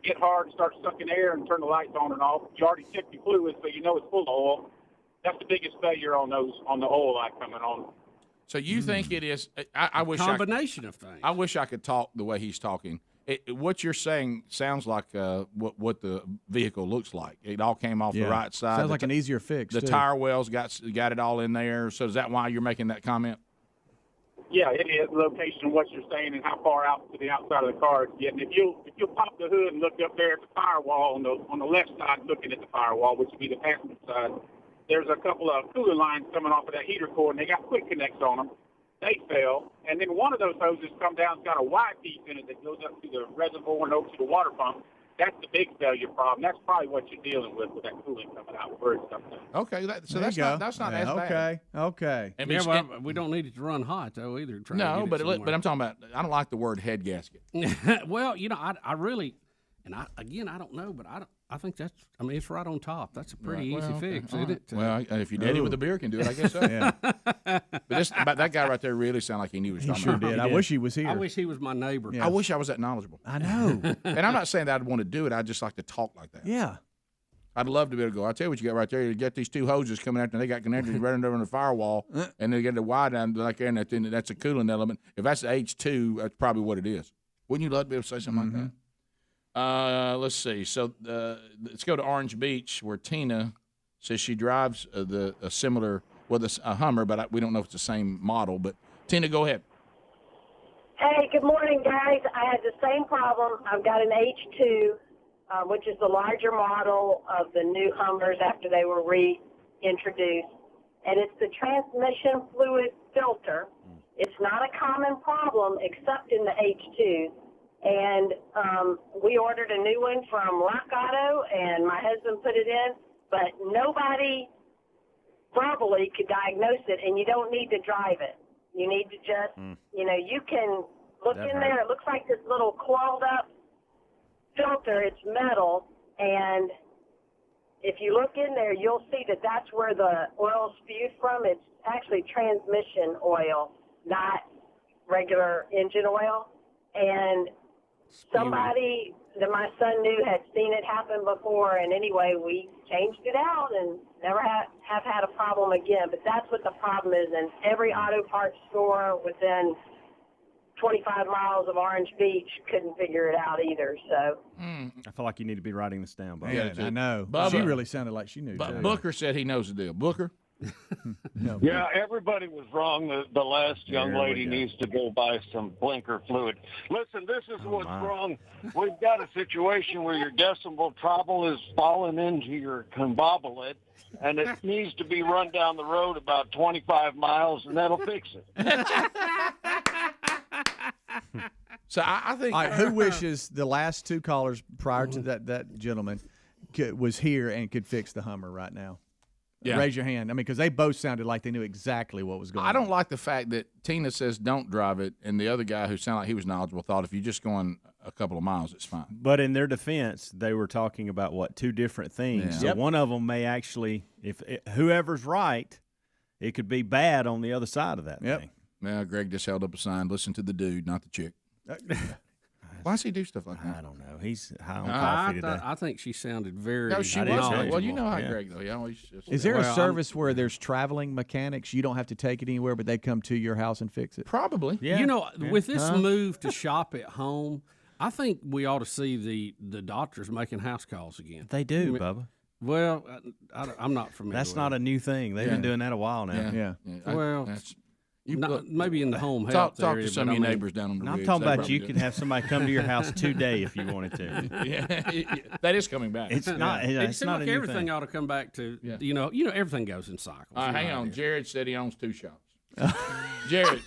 get hard and start sucking air and turn the lights on and off. You already checked your fluids, so you know it's full of oil. That's the biggest failure on the oil light coming on. So you think it is? I wish combination of things. I wish I could talk the way he's talking. What you're saying sounds like what the vehicle looks like. It all came off the right side. Sounds like an easier fix. The tire wells got it all in there. So is that why you're making that comment? Yeah, it is location, what you're saying, and how far out to the outside of the car it's getting. If you pop the hood and look up there at the firewall on the left side, looking at the firewall, which would be the passenger side, there's a couple of coolant lines coming off of that heater core, and they got quick connects on them. They fell, and then one of those hoses come down, it's got a Y piece in it that goes up to the reservoir and over to the water pump. That's the big failure problem. That's probably what you're dealing with that coolant coming out where it's coming out. Okay, that's not as bad. Okay. We don't need it to run hot though either. No, but I'm talking about. I don't like the word head gasket. Well, I really, and I don't know, but I think that's. I mean, it's right on top. That's a pretty easy fix, isn't it? Well, if your daddy with a beer can do it, I guess so. Yeah. But that guy right there really sounded like he knew what he was talking about. Did. I wish he was here. I wish he was my neighbor. Yeah. I wish I was that knowledgeable. I know. And I'm not saying that I'd want to do it. I'd just like to talk like that. Yeah. I'd love to be able to go, I'll tell you what you got right there. You get these two hoses coming out, and they got connected right under the firewall, and they get the Y down like there, and that's a coolant element. If that's the H2, that's probably what it is. Wouldn't you love to be able to say something like that? Let's see. So let's go to Orange Beach, where Tina says she drives a similar, a Hummer, but we don't know if it's the same model. But Tina, go ahead. Hey, good morning, guys. I had the same problem. I've got an H2, which is the larger model of the new Hummers after they were reintroduced, and it's the transmission fluid filter. It's not a common problem except in the H2. And we ordered a new one from Rock Auto, and my husband put it in, but nobody verbally could diagnose it, and you don't need to drive it. You need to just, you can look in there. It looks like this little coiled up filter. It's metal, and if you look in there, you'll see that that's where the oil spews from. It's actually transmission oil, not regular engine oil. And somebody that my son knew had seen it happen before, and anyway, we changed it out and never have had a problem again. But that's what the problem is, and every auto parts store within 25 miles of Orange Beach couldn't figure it out either. So I feel like you need to be writing this down, Bubba. Yeah, I know. Bubba. She really sounded like she knew. Booker said he knows the deal. Booker? Yeah, everybody was wrong. The last young lady needs to go buy some blinker fluid. Listen, this is what's wrong. We've got a situation where your decibel treble is falling into your combobulate, and it needs to be run down the road about 25 miles, and that'll fix it. So I think. All right, who wishes the last two callers prior to that gentleman was here and could fix the Hummer right now? Yeah. Raise your hand. I mean, because they both sounded like they knew exactly what was going on. I don't like the fact that Tina says don't drive it, and the other guy who sounded like he was knowledgeable thought if you're just going a couple of miles, it's fine. But in their defense, they were talking about, two different things. Yeah. So one of them may actually, whoever's right, it could be bad on the other side of that thing. Yeah, Greg just held up a sign, listen to the dude, not the chick. Why does he do stuff like that? I don't know. He's high on coffee today. I think she sounded very. No, she was. Well, you know how Greg though. Yeah, is there a service where there's traveling mechanics? You don't have to take it anywhere, but they come to your house and fix it. Probably. Yeah. With this move to shop at home, I think we ought to see the doctors making house calls again. They do, Bubba. Well, I'm not familiar. That's not a new thing. They've been doing that a while now. Yeah. Well. Maybe in the home talk area. To some of your neighbors down on the ridge. I'm talking about you could have somebody come to your house today if you wanted to. Yeah, that is coming back. It's not. It's not like a new everything thing. ought to come back to. Yeah. You know, everything goes in cycles. Hang on. Jared said he owns 2 shops. Jared,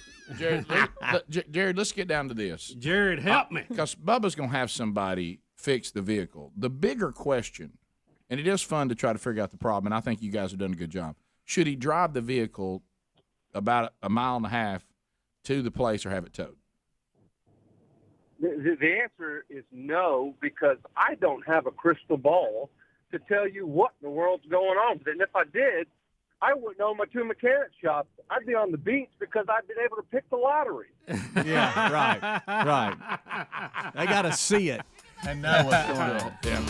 let's get down to this. Jared, help me, because Bubba's gonna have somebody fix the vehicle. The bigger question, and it is fun to try to figure out the problem, and I think you guys have done a good job. Should he drive the vehicle about a mile and a half to the place or have it towed? The answer is no, because I don't have a crystal ball to tell you what in the world's going on. And if I did, I wouldn't own my 2 mechanic shops. I'd be on the beach because I've been able to pick the lottery. Yeah, right. They got to see it and know what's going on. Yeah.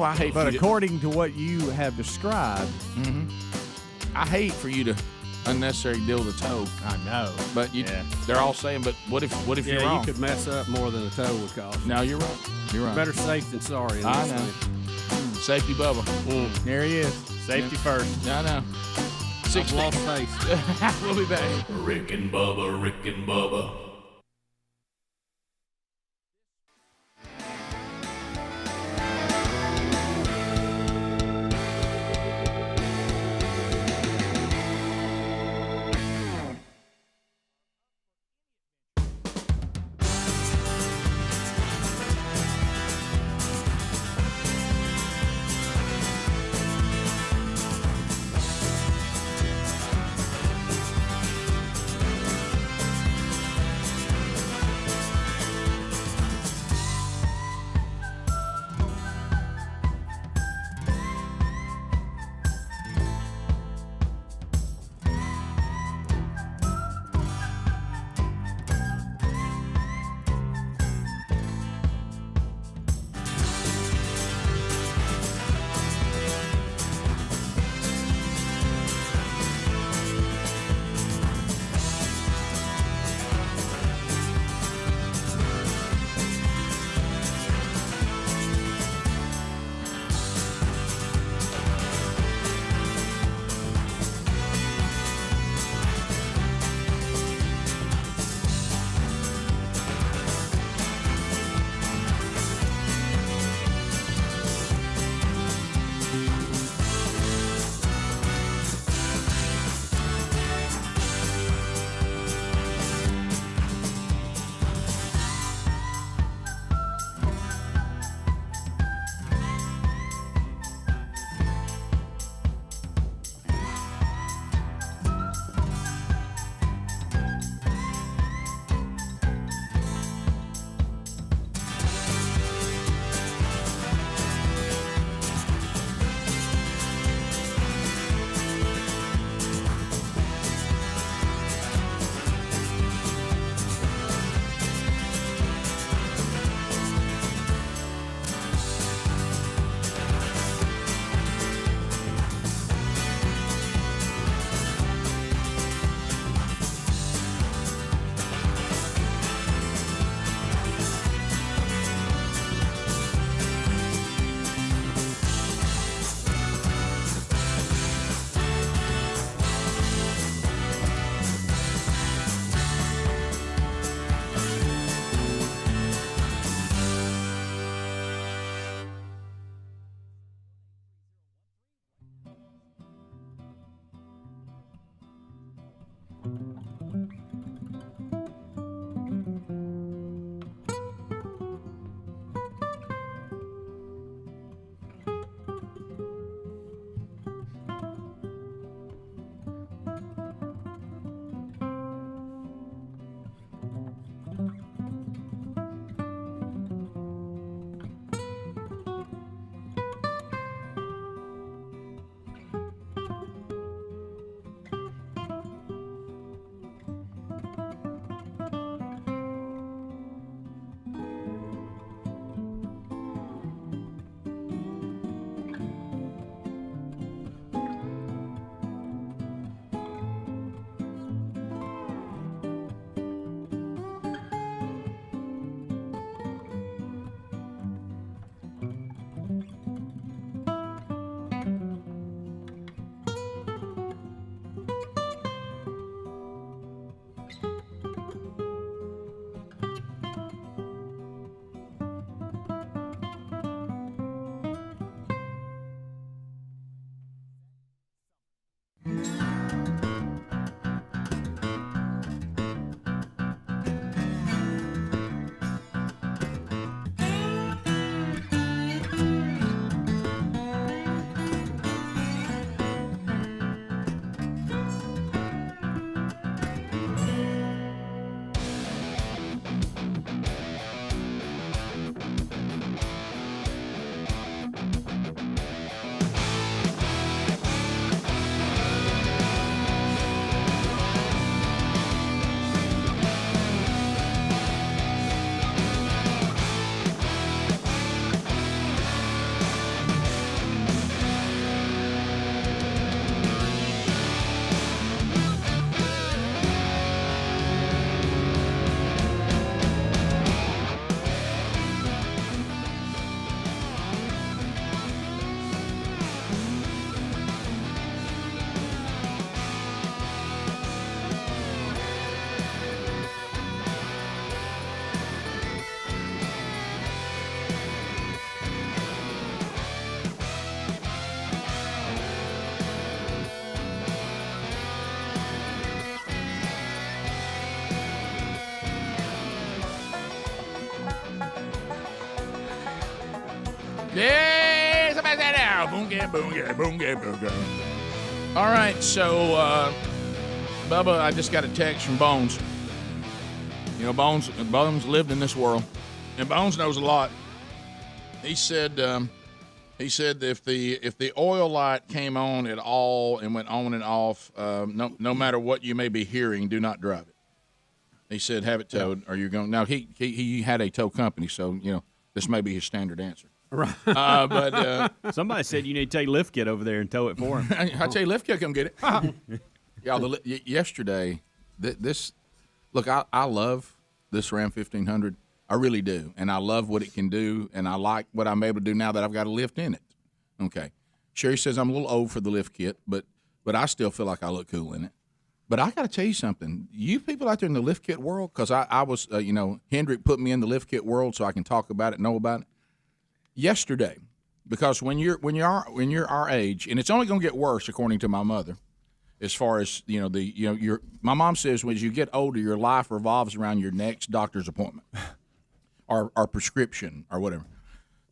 I hate. But for you according to what you have described, I hate for you to unnecessary deal the toe. I know. But they're all saying, but what if you're wrong? You could mess up more than a toe would cost. No, you're right. You're right. Better safe than sorry. In I this know. thing. Safety Bubba. There he is. Safety first. I know. I've lost faith. We'll be back. Rick and Bubba, Rick and Bubba. Yeah, somebody say now. Boonga, boonga, boonga, boonga. All right, so, Bubba, I just got a text from Bones. You know, Bones lived in this world, and Bones knows a lot. He said if the oil light came on at all and went on and off, no matter what you may be hearing, do not drive it. He said, have it towed, or you're going. Now he had a tow company, so this may be his standard answer. Right. But somebody said you need to take lift kit over there and tow it for him. I tell you, lift kit, come get it. Y'all, yesterday, look, I love this Ram 1500. I really do, and I love what it can do, and I like what I'm able to do now that I've got a lift in it. Okay, Sherry says I'm a little old for the lift kit, but I still feel like I look cool in it. But I got to tell you something. You people out there in the lift kit world, because I was, Hendrick put me in the lift kit world so I can talk about it, know about it. Yesterday, because when you're our age, and it's only going to get worse according to my mother, as far as my mom says, when you get older, your life revolves around your next doctor's appointment, or prescription, or whatever.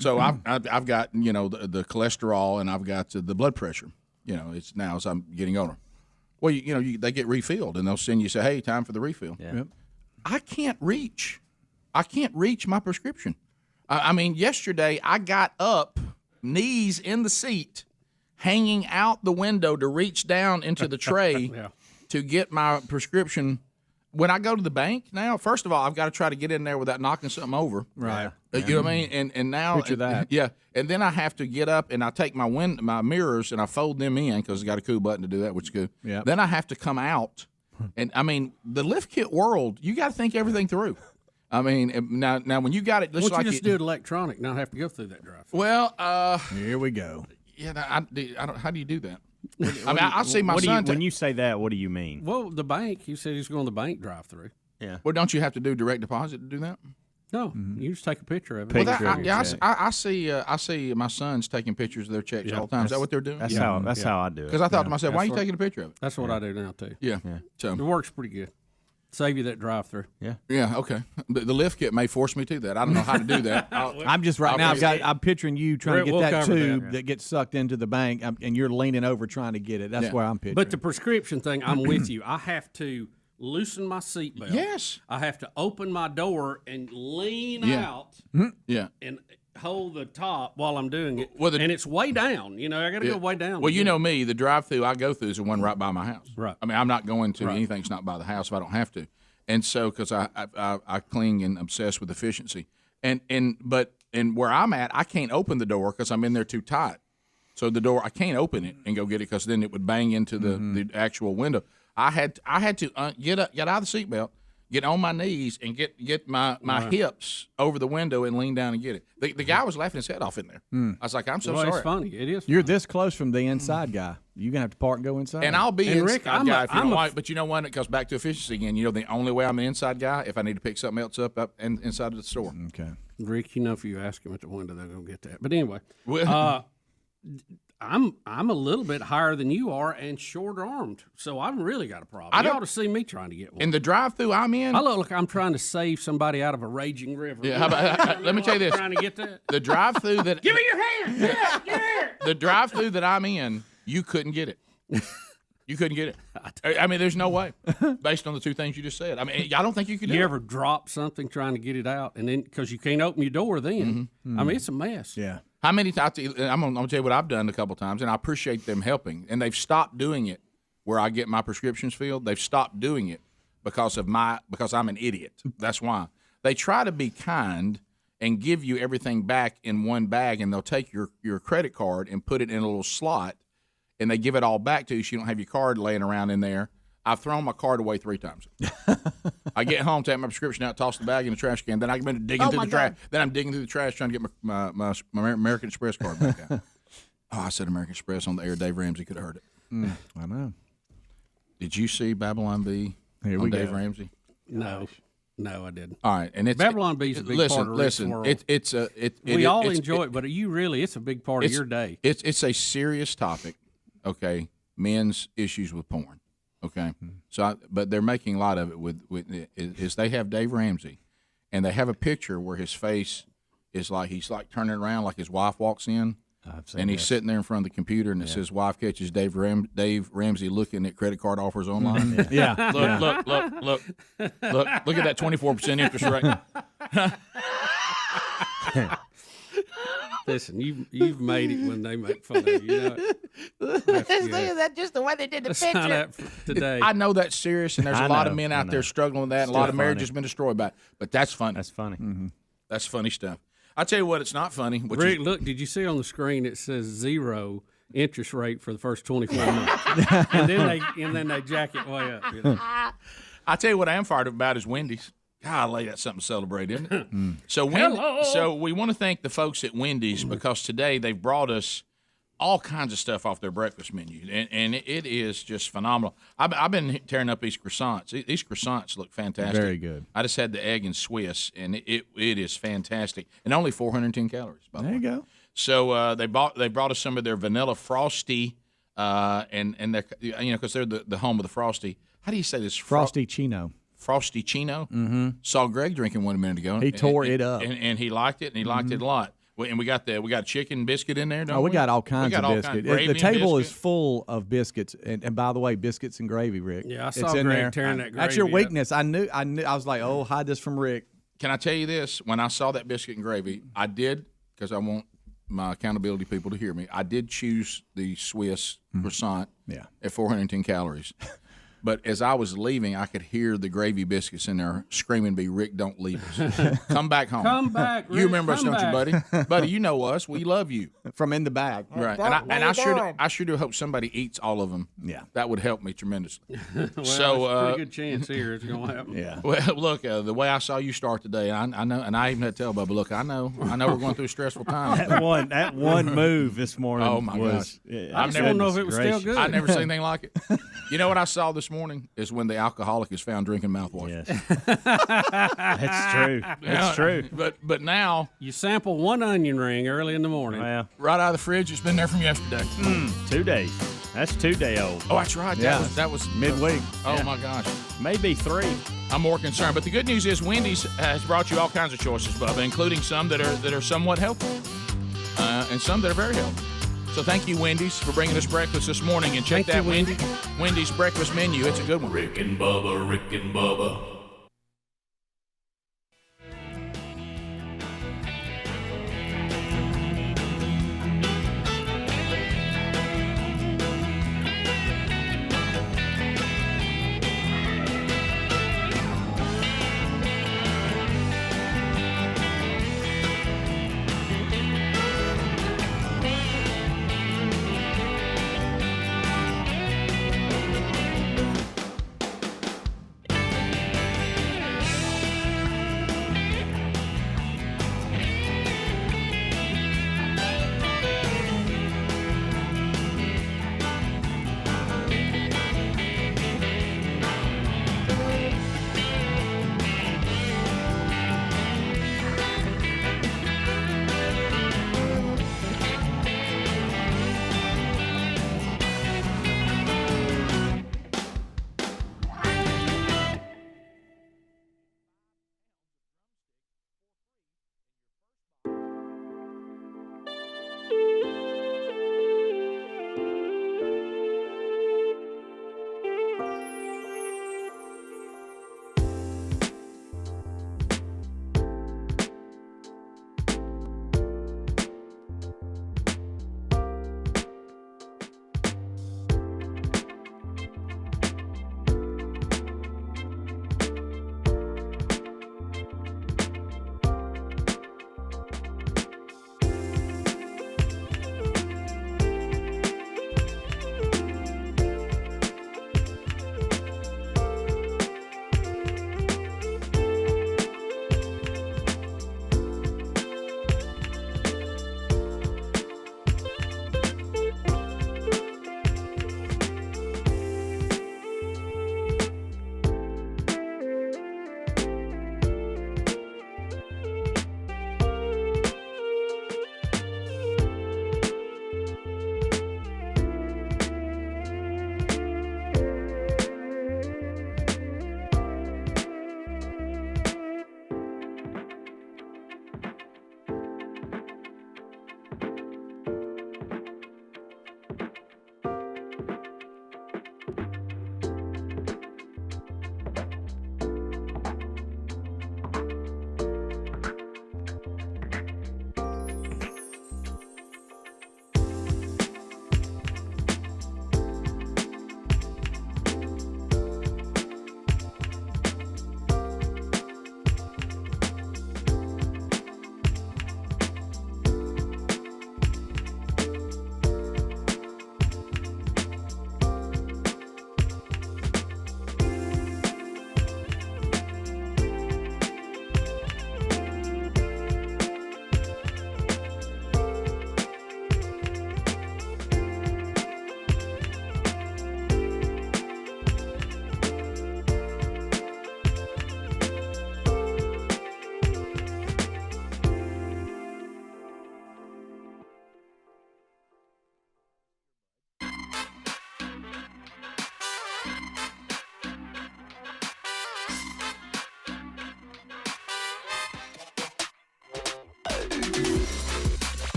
So I've got the cholesterol, and I've got the blood pressure. It's now as I'm getting older. Well, they get refilled, and they'll send you say, "Hey, time for the refill." Yeah. Yep. I can't reach my prescription. I mean, yesterday I got up, knees in the seat, hanging out the window to reach down into the tray to get my prescription. When I go to the bank now, first of all, I've got to try to get in there without knocking something over. Right. You know what I mean? And now, Picture that. Yeah. And then I have to get up and I take my mirrors and I fold them in because it's got a cool button to do that, which is good. Yeah. Then I have to come out. And I mean, the lift kit world, you got to think everything through. I mean, now when you got it, Why don't you just do it electronic, not have to go through that drive? Well, here we go. Yeah, I don't. How do you do that? I mean, I see my son. When you say that, what do you mean? Well, the bank. He said he's going to the bank drive-through. Yeah. Well, don't you have to do direct deposit to do that? No, you just take a picture of it. I see my sons taking pictures of their checks all the time. Is that what they're doing? That's how I do it. Because I thought to myself, why are you taking a picture of it? That's what I do now too. Yeah. So it works pretty good. Save you that drive-through. Yeah. Yeah. Okay. The lift kit may force me to that. I don't know how to do that. I'm just I'm picturing you trying to get that tube that gets sucked into the bank, and you're leaning over trying to get it. That's where I'm picturing. But the prescription thing, I'm with you. I have to loosen my seatbelt. Yes. I have to open my door and lean out. Yeah. And hold the top while I'm doing it. Well, and it's way down. I got to go way down. Well, you know me, the drive-through I go through is the one right by my house. Right. I mean, I'm not going to anything that's not by the house if I don't have to. And so, because I cling and obsess with efficiency, and where I'm at, I can't open the door because I'm in there too tight. So the door, I can't open it and go get it because then it would bang into the actual window. I had to get out of the seatbelt, get on my knees, and get my hips over the window and lean down and get it. The guy was laughing his head off in there. I was like, I'm so sorry. It's funny. It is. You're this close from the inside guy. You're gonna have to park and go inside. And I'll be Rick, inside guy if you don't want. But you know what? It goes back to efficiency again. The only way I'm an inside guy if I need to pick something else up inside of the store. Okay. Rick, if you ask him at the window, they're gonna get that. But anyway, I'm a little bit higher than you are and short-armed, so I've really got a problem. You ought to see me trying to get one. In the drive-through I'm in, I look like I'm trying to save somebody out of a raging river. Yeah, let me tell you this: trying to get that. The drive-through that Give me your hand. Yeah. The drive-through that I'm in, you couldn't get it. You couldn't get it. I mean, there's no way, based on the two things you just said. I mean, I don't think you could do it. You ever drop something trying to get it out, and then because you can't open your door then? I mean, it's a mess. Yeah. How many times? I'm gonna tell you what I've done a couple times, and I appreciate them helping. And they've stopped doing it where I get my prescriptions filled. They've stopped doing it because I'm an idiot. That's why they try to be kind and give you everything back in one bag, and they'll take your credit card and put it in a little slot, and they give it all back to you so you don't have your card laying around in there. I've thrown my card away 3 times. I get home, take my prescription out, toss the bag in the trash can. Then I get digging through the trash. Then I'm digging through the trash trying to get my American Express card back out. Oh, I said American Express on the air. Dave Ramsey could have heard it. I know. Did you see Babylon Bee on Dave Ramsey? No, I didn't. All right, and it's Babylon Bee is a big part of Rick's world. We all enjoy it, but it's a big part of your day. It's a serious topic. Okay, men's issues with porn. Okay, but they're making a lot of it with they have Dave Ramsey, and they have a picture where his face is like he's like turning around like his wife walks in. And he's sitting there in front of the computer, and it says, "Wife catches Dave Ramsey looking at credit card offers online." Look at that 24% interest rate. Listen, you've made it when they make fun of you. You know Is that just the way they did the Let's sign picture? up for today. I know that's serious, and there's a lot of men out there struggling with that, and a lot of marriages funny. been destroyed by it. But that's funny. That's funny. That's funny stuff. I tell you what, it's not funny. Which Rick, is, look, did you see on the screen it says 0 interest rate for the first 24 months, and then they jack it way up. You know? I tell you what, I am fired up about is Wendy's. Golly, that's something to celebrate, isn't it? So we want to thank the folks at Wendy's because today they've brought us all kinds of stuff off their breakfast menu, and it is just phenomenal. I've been tearing up these croissants. These croissants look fantastic. Very good. I just had the egg and Swiss, and it is fantastic, and only 410 calories. By the way. There you go. So they brought us some of their vanilla frosty, and they're because they're the home of the frosty. How do you say this? Frosty Chino. Frosty Chino. Mm-hmm. Saw Greg drinking one a minute ago. He tore it up, and he liked it, and he liked it a lot. And we got chicken biscuit in there. Don't we got all kinds of biscuit. The table is biscuit. full of biscuits, and by the way, biscuits and gravy, Rick. Yeah, I saw it's in Greg there. tearing that gravy That's your up. weakness. I knew. I was like, oh, hide this from Rick. Can I tell you this? When I saw that biscuit and gravy, I did, because I want my accountability people to hear me, I did choose the Swiss croissant at 410 calories. But as I was leaving, I could hear the gravy biscuits in there screaming, "Be Rick, don't leave us. Come back home. Come back, Rick, You remember us, come don't back." you, buddy? Buddy, you know us. We love you. From in the bag. Right. Doug, And what are you doing? I sure do hope somebody eats all of them. Yeah. That would help me tremendously. Well, So, there's a pretty good chance here it's going to happen. Yeah. Well, look, the way I saw you start today, I know, and I even had to tell Bubba, look, I know we're going through a stressful time. that one move this morning. Oh, my gosh. I just don't know if it was still good. I've never seen anything like it. You know what I saw this morning is when the alcoholic is found drinking mouthwash. Yes. That's true. That's true. But now You sample one onion ring early in the morning. Well, right out of the fridge, it's been there from yesterday. 2 days. That's 2 day old. Oh, that's right. Yeah. That was Midweek. Oh Yeah. my gosh. Maybe 3. I'm more concerned. But the good news is Wendy's has brought you all kinds of choices, Bubba, including some that are somewhat healthy, and some that are very healthy. So thank you, Wendy's, for bringing us breakfast this morning. And check that Wendy's breakfast menu. It's a good one. Rick and Bubba, Rick and Bubba.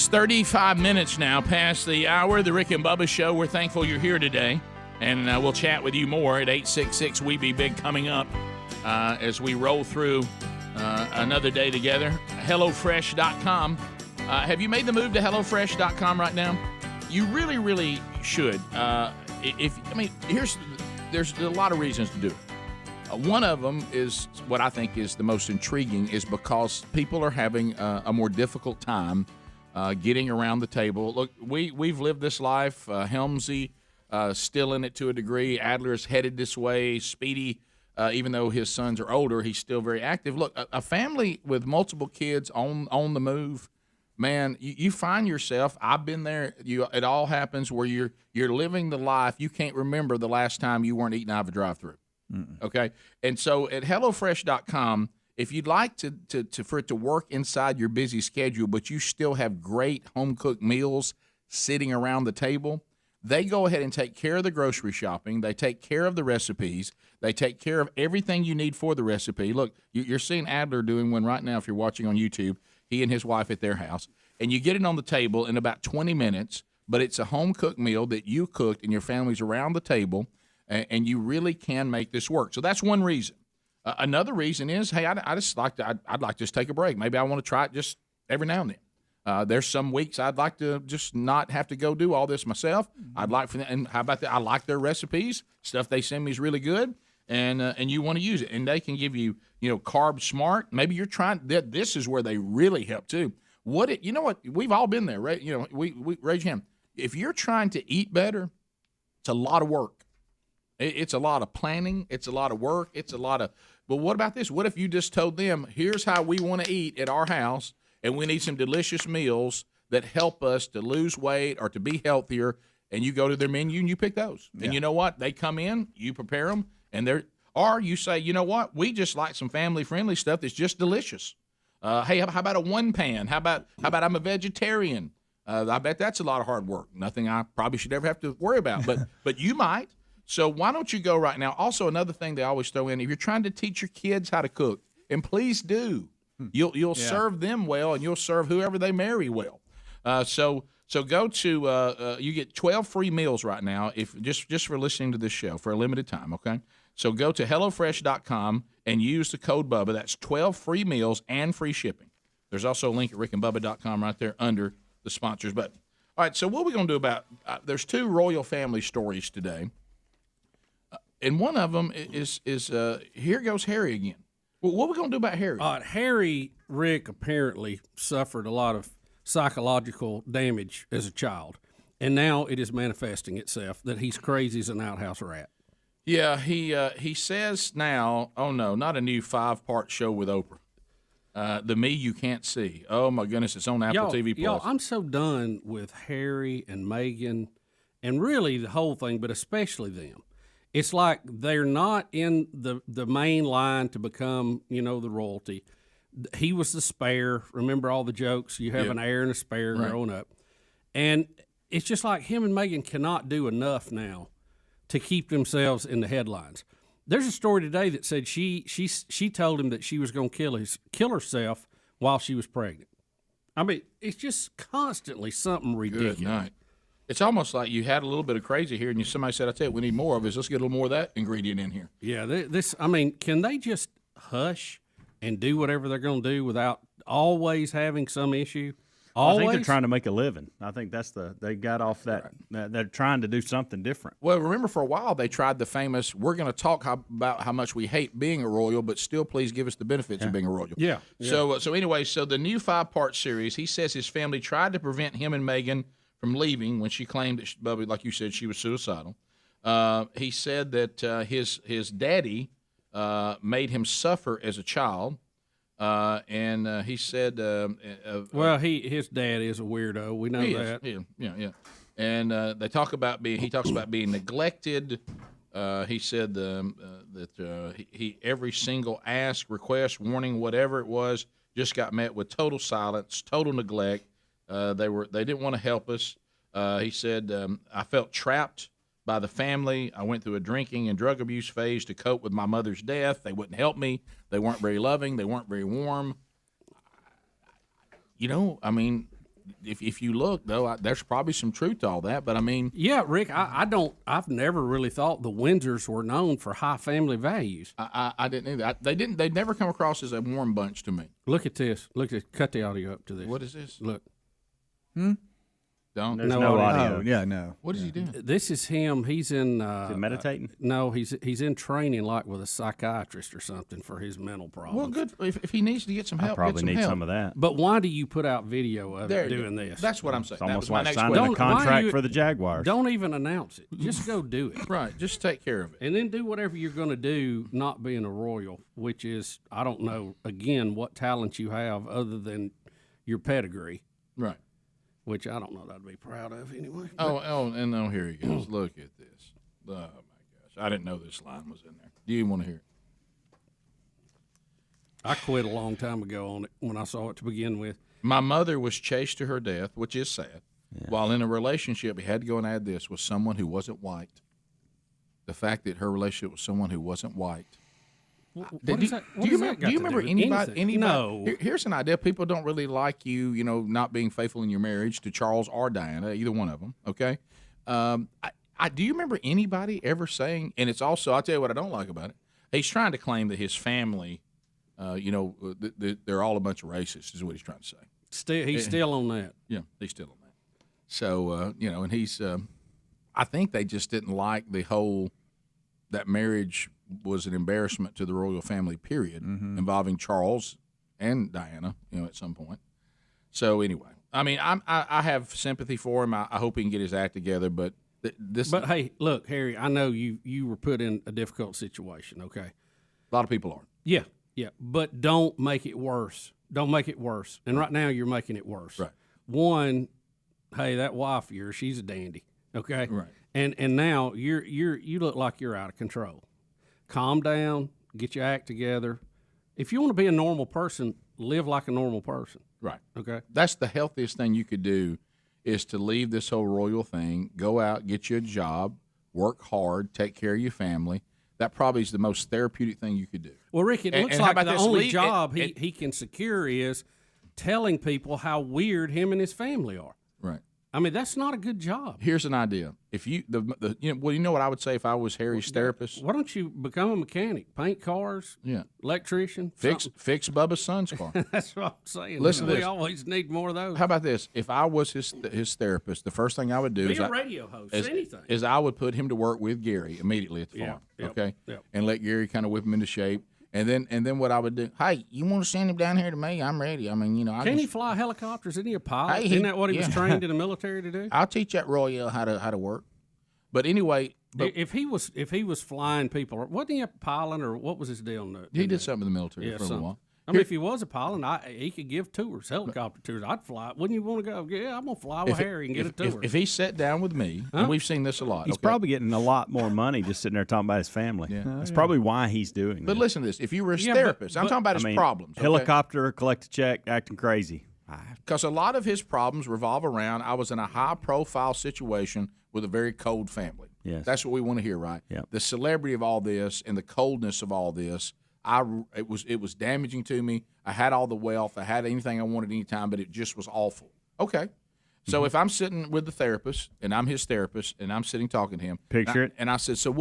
It's 35 minutes now past the hour. The Rick and Bubba Show. We're thankful you're here today, and we'll chat with you more at 866-WE-BE-BIG coming up as we roll through another day together. HelloFresh.com. Have you made the move to HelloFresh.com right now? You really, really should. There's a lot of reasons to do it. One of them is what I think is the most intriguing, is because people are having a more difficult time getting around the table. Look, we've lived this life. Helmsy still in it to a degree. Adler's headed this way. Speedy, even though his sons are older, he's still very active. Look, a family with multiple kids on the move, man, you find yourself. I've been there. It all happens where you're living the life. You can't remember the last time you weren't eating out of a drive-through. Okay, and so at HelloFresh.com, if you'd like for it to work inside your busy schedule, but you still have great home-cooked meals sitting around the table, they go ahead and take care of the grocery shopping. They take care of the recipes. They take care of everything you need for the recipe. Look, you're seeing Adler doing one right now if you're watching on YouTube, he and his wife at their house. And you get it on the table in about 20 minutes, but it's a home-cooked meal that you cooked and your family's around the table, and you really can make this work. So that's one reason. Another reason is, hey, I'd like to just take a break. Maybe I want to try it just every now and then. There's some weeks I'd like to just not have to go do all this myself. I'd like for them, and how about that? I like their recipes. Stuff they send me is really good, and you want to use it. And they can give you, Carb Smart. Maybe you're trying. This is where they really help too. You know what? We've all been there, right? We raise your hand. If you're trying to eat better, it's a lot of work. It's a lot of planning. It's a lot of work. It's a lot of. But what about this? What if you just told them, here's how we want to eat at our house, and we need some delicious meals that help us to lose weight or to be healthier, and you go to their menu and you pick those. Yeah. And you know what? They come in, you prepare them, or you say, you know what? We just like some family-friendly stuff that's just delicious. Hey, how about a one pan? How about I'm a vegetarian? I bet that's a lot of hard work. Nothing I probably should ever have to worry about, but you might. So why don't you go right now? Also, another thing they always throw in, if you're trying to teach your kids how to cook, and please do, you'll serve them well, and you'll serve whoever they marry well. So go to you get 12 free meals right now if just for listening to this show for a limited time. Okay, so go to HelloFresh.com and use the code Bubba. That's 12 free meals and free shipping. There's also a link at rickandbubba.com right there under the sponsors button. All right, so what are we going to do about? There's two royal family stories today. And one of them is here goes Harry again. Well, what are we going to do about Harry? Harry, Rick, apparently suffered a lot of psychological damage as a child, and now it is manifesting itself that he's crazy as an outhouse rat. Yeah, he says now, oh no, not a new 5-part show with Oprah. The Me You Can't See. Oh my goodness, it's on Apple TV Plus. Y'all, I'm so done with Harry and Meghan, and really the whole thing, but especially them. It's like they're not in the main line to become, the royalty. He was the spare. Remember all the jokes? You have an heir and a spare growing up. And it's just like him and Meghan cannot do enough now to keep themselves in the headlines. There's a story today that said she told him that she was going to kill herself while she was pregnant. I mean, it's just constantly something ridiculous. Good night. It's almost like you had a little bit of crazy here, and somebody said, I tell you, we need more of this. Let's get a little more of that ingredient in here. Yeah, can they just hush and do whatever they're going to do without always having some issue? I think they're trying to make a living. I think they got off that. Right. They're trying to do something different. Well, remember for a while they tried the famous, we're going to talk about how much we hate being a royal, but still please give us the benefits of being a royal. Yeah. So anyway, the new 5-part series, he says his family tried to prevent him and Meghan from leaving when she claimed that, Bubba, like you said, she was suicidal. He said that his daddy made him suffer as a child, and he said, his dad is a weirdo. We know that. Yeah. And he talks about being neglected. He said that he every single ask, request, warning, whatever it was, just got met with total silence, total neglect. They didn't want to help us. He said, I felt trapped by the family. I went through a drinking and drug abuse phase to cope with my mother's death. They wouldn't help me. They weren't very loving. They weren't very warm. if you look though, there's probably some truth to all that. But I mean, yeah, Rick, I've never really thought the Windsors were known for high family values. I didn't either. They never come across as a warm bunch to me. Look at this. Cut the audio up to this. What is this? Look. Don't. There's no audio. Oh, yeah, no. What is he doing? This is him. He's in meditating. No, he's in training, like with a psychiatrist or something for his mental problems. Well, good. If he needs to get some help, Probably get need help. some of that. But why do you put out video of it doing this? That's what I'm saying. It's almost that was my like next signing question. a contract for the Jaguars. Don't even announce it. Just go do it. Right. Just take care of it. And then do whatever you're going to do, not being a Royal, which is, I don't know, again, what talent you have other than your pedigree. Right. Which I don't know that I'd be proud of anyway. And here he goes. Look at this. Oh, my gosh. I didn't know this line was in there. Do you want to hear it? I quit a long time ago on it when I saw it to begin with. My mother was chased to her death, which is sad. Yeah. While in a relationship, he had to go and add this, with someone who wasn't white. The fact that her relationship was someone who wasn't white. Do you remember anybody? No. Here's an idea. People don't really like you, not being faithful in your marriage to Charles or Diana, either one of them. Okay. Do you remember anybody ever saying? And it's also, I'll tell you what I don't like about it. He's trying to claim that his family, they're all a bunch of racists. Is what he's trying to say. He's still on that. Yeah, he's still on that. So and he's. I think they just didn't like the whole that marriage was an embarrassment to the royal family, period, involving Charles and Diana, at some point. So anyway, I mean, I have sympathy for him. I hope he can get his act together, but this. But hey, look, Harry, I know you were put in a difficult situation. Okay, a lot of people are. Yeah, but don't make it worse. Don't make it worse. And right now, you're making it worse. Right. One, hey, that wife of yours, she's a dandy. Okay. Right. And now you look like you're out of control. Calm down, get your act together. If you want to be a normal person, live like a normal person. Right. Okay. That's the healthiest thing you could do, is to leave this whole royal thing, go out, get you a job, work hard, take care of your family. That probably is the most therapeutic thing you could do. Well, Rick, it looks like the only job he can secure is telling people how weird him and his family are. Right. I mean, that's not a good job. Here's an idea. If you you know what I would say if I was Harry's therapist? Why don't you become a mechanic, paint cars? Yeah. Electrician. Fix Bubba's son's car. That's what I'm saying. Listen to this. We always need more of those. How about this? If I was his therapist, the first thing I would do be a radio host, anything. Is I would put him to work with Gary immediately at the farm. Okay. Yep. And let Gary kind of whip him into shape. And then what I would do? Hey, you want to send him down here to me? I'm ready. I mean, Can he fly helicopters? Isn't he a pilot? Hey, Isn't that what he was trained in the military to do? I'll teach that Royal how to work. But anyway, if he was flying people, wasn't he a pilot or what was his deal? He did something in the military for a little while. I mean, if he was a pilot, he could give tours, helicopter tours. I'd fly. Wouldn't you want to go? Yeah, I'm going to fly with Harry and get a tour. If he sat down with me, and we've seen this a lot. He's probably getting a lot more money just sitting there talking about his family. Yeah. That's probably why he's doing But this. listen to this. If you were his therapist, I'm talking about his problems. Okay? Helicopter, collect a check, acting crazy. Because a lot of his problems revolve around, I was in a high-profile situation with a very cold family. Yes. That's what we want to hear, right? Yep. The celebrity of all this and the coldness of all this, it was damaging to me. I had all the wealth. I had anything I wanted anytime, but it just was awful. Okay. So if I'm sitting with the therapist, and I'm his therapist, and I'm sitting talking to him. Picture it. And I said, so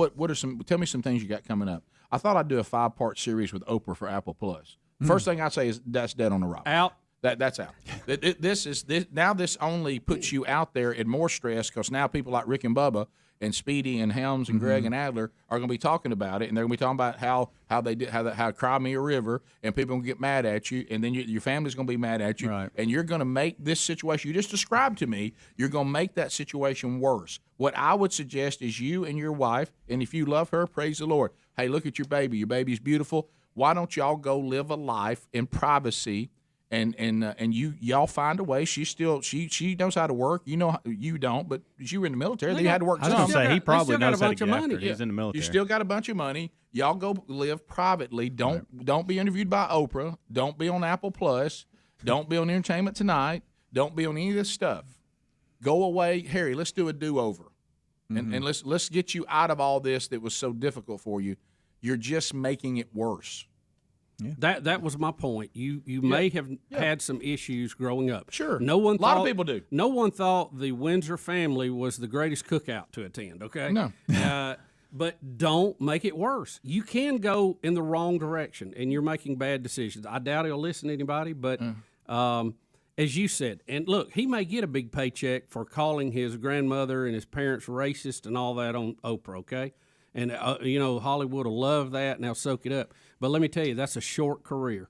tell me some things you got coming up. I thought I'd do a 5-part series with Oprah for Apple Plus. First thing I'd say is that's dead on arrival. Out. That's out. This only puts you out there in more stress, because now people like Rick and Bubba and Speedy and Helms and Greg and Adler are going to be talking about it, and they're going to be talking about how Cry Me a River, and people are going to get mad at you, and then your family's going to be mad at you, right. And you're going to make this situation you just described to me, you're going to make that situation worse. What I would suggest is you and your wife, and if you love her, praise the Lord. Hey, look at your baby. Your baby's beautiful. Why don't y'all go live a life in privacy? And y'all find a way. She knows how to work. You don't, but you were in the military. You had to work. I was going to say he probably knows how to get after it. Yeah. He's in the military. You still got a bunch of money. Y'all go live privately. Don't be interviewed by Oprah. Don't be on Apple Plus. Don't be on Entertainment Tonight. Don't be on any of this stuff. Go away, Harry. Let's do a do-over, and let's get you out of all this that was so difficult for you. You're just making it worse. That was my point. You may have had some issues growing up. Sure. No one. A lot of people do. No one thought the Windsor family was the greatest cookout to attend. Okay. No. But don't make it worse. You can go in the wrong direction, and you're making bad decisions. I doubt he'll listen to anybody, but as you said, and look, he may get a big paycheck for calling his grandmother and his parents racist and all that on Oprah, okay? And, Hollywood will love that, and they'll soak it up. But let me tell you, that's a short career.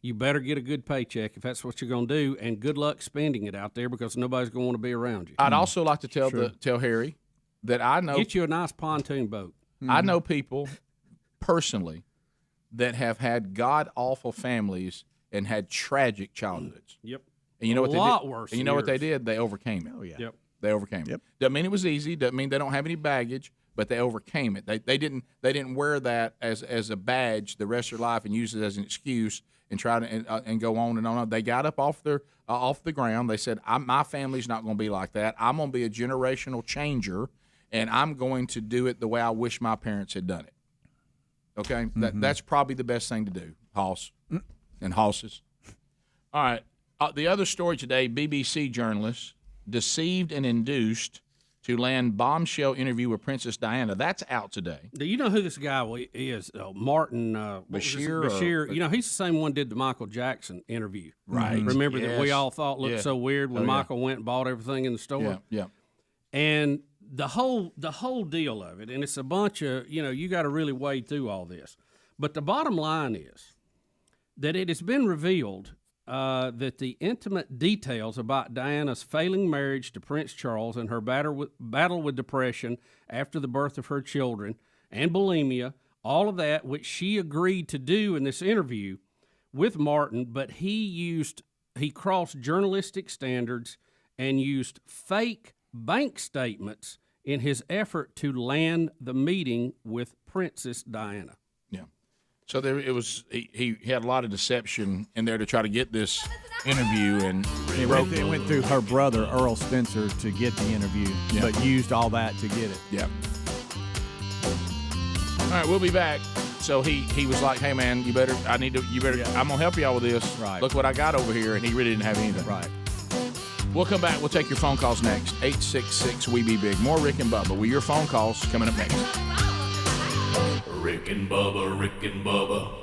You better get a good paycheck if that's what you're going to do, and good luck spending it out there because nobody's going to want to be around you. I'd also like to tell Harry that I know. Get you a nice pontoon boat. I know people personally that have had god-awful families and had tragic childhoods. Yep. And you know what they did? Worse. And you know what they did? They overcame it. Oh, yeah. Yep. They overcame it. Doesn't mean it was easy. Doesn't mean they don't have any baggage. But they overcame it. They didn't wear that as a badge the rest of their life and use it as an excuse and try to and go on and on. They got up off the ground. They said, "My family's not going to be like that. I'm going to be a generational changer, and I'm going to do it the way I wish my parents had done it." Okay, that's probably the best thing to do, Hoss and Hosses. All right. The other story today: BBC journalist deceived and induced to land bombshell interview with Princess Diana. That's out today. Do you know who this guy is? Martin Bashir. Bashir. He's the same one did the Michael Jackson interview. Right. Remember that we all thought looked so weird when Michael went and bought everything in the store? Yeah. And the whole deal of it, and it's a bunch of, you got to really wade through all this. But the bottom line is that it has been revealed that the intimate details about Diana's failing marriage to Prince Charles and her battle with depression after the birth of her children and bulimia, all of that, which she agreed to do in this interview with Martin, but he crossed journalistic standards and used fake bank statements in his effort to land the meeting with Princess Diana. So he had a lot of deception in there to try to get this interview, and he went through her brother Earl Spencer to get the interview, but used all that to get it. Yeah. All right, we'll be back. So he was like, "Hey man, you better. I'm gonna help y'all with this. Right. Look what I got over here," and he really didn't have anything. Right. We'll come back. We'll take your phone calls next. 866-WE-BE-BIG. More Rick and Bubba with your phone calls coming up next. Rick and Bubba, Rick and Bubba.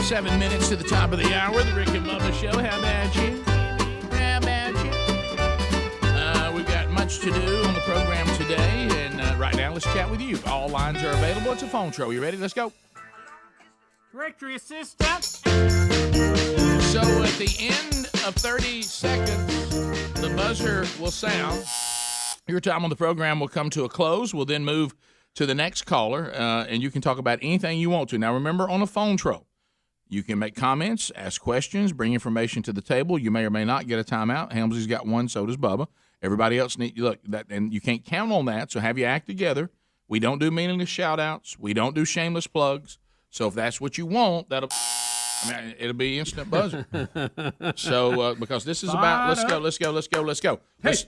7 minutes to the top of the hour. The Rick and Bubba Show. How about you? How about you? We've got much to do on the program today, and right now, let's chat with you. All lines are available. It's a phone show. You ready? Let's go. Directory assistant. So at the end of 30 seconds, the buzzer will sound. Your time on the program will come to a close. We'll then move to the next caller, and you can talk about anything you want to. Now, remember, on a phone show, you can make comments, ask questions, bring information to the table. You may or may not get a timeout. Helmsley's got one, so does Bubba. Everybody else and you can't count on that, so have your act together. We don't do meaningless shout-outs. We don't do shameless plugs. So if that's what you want, it'll be instant buzzer. So because this is about let's go.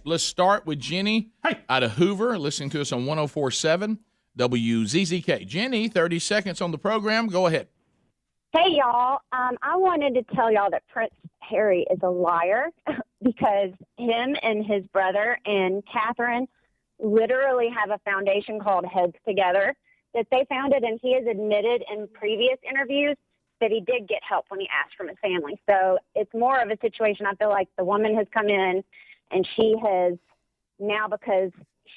Let's start with Jenny out of Hoover, listening to us on 104.7 WZZK. Jenny, 30 seconds on the program. Go ahead. Hey, y'all. I wanted to tell y'all that Prince Harry is a liar because him and his brother and Catherine literally have a foundation called Heads Together that they founded, and he has admitted in previous interviews that he did get help when he asked from his family. So it's more of a situation. I feel like the woman has come in and she has now, because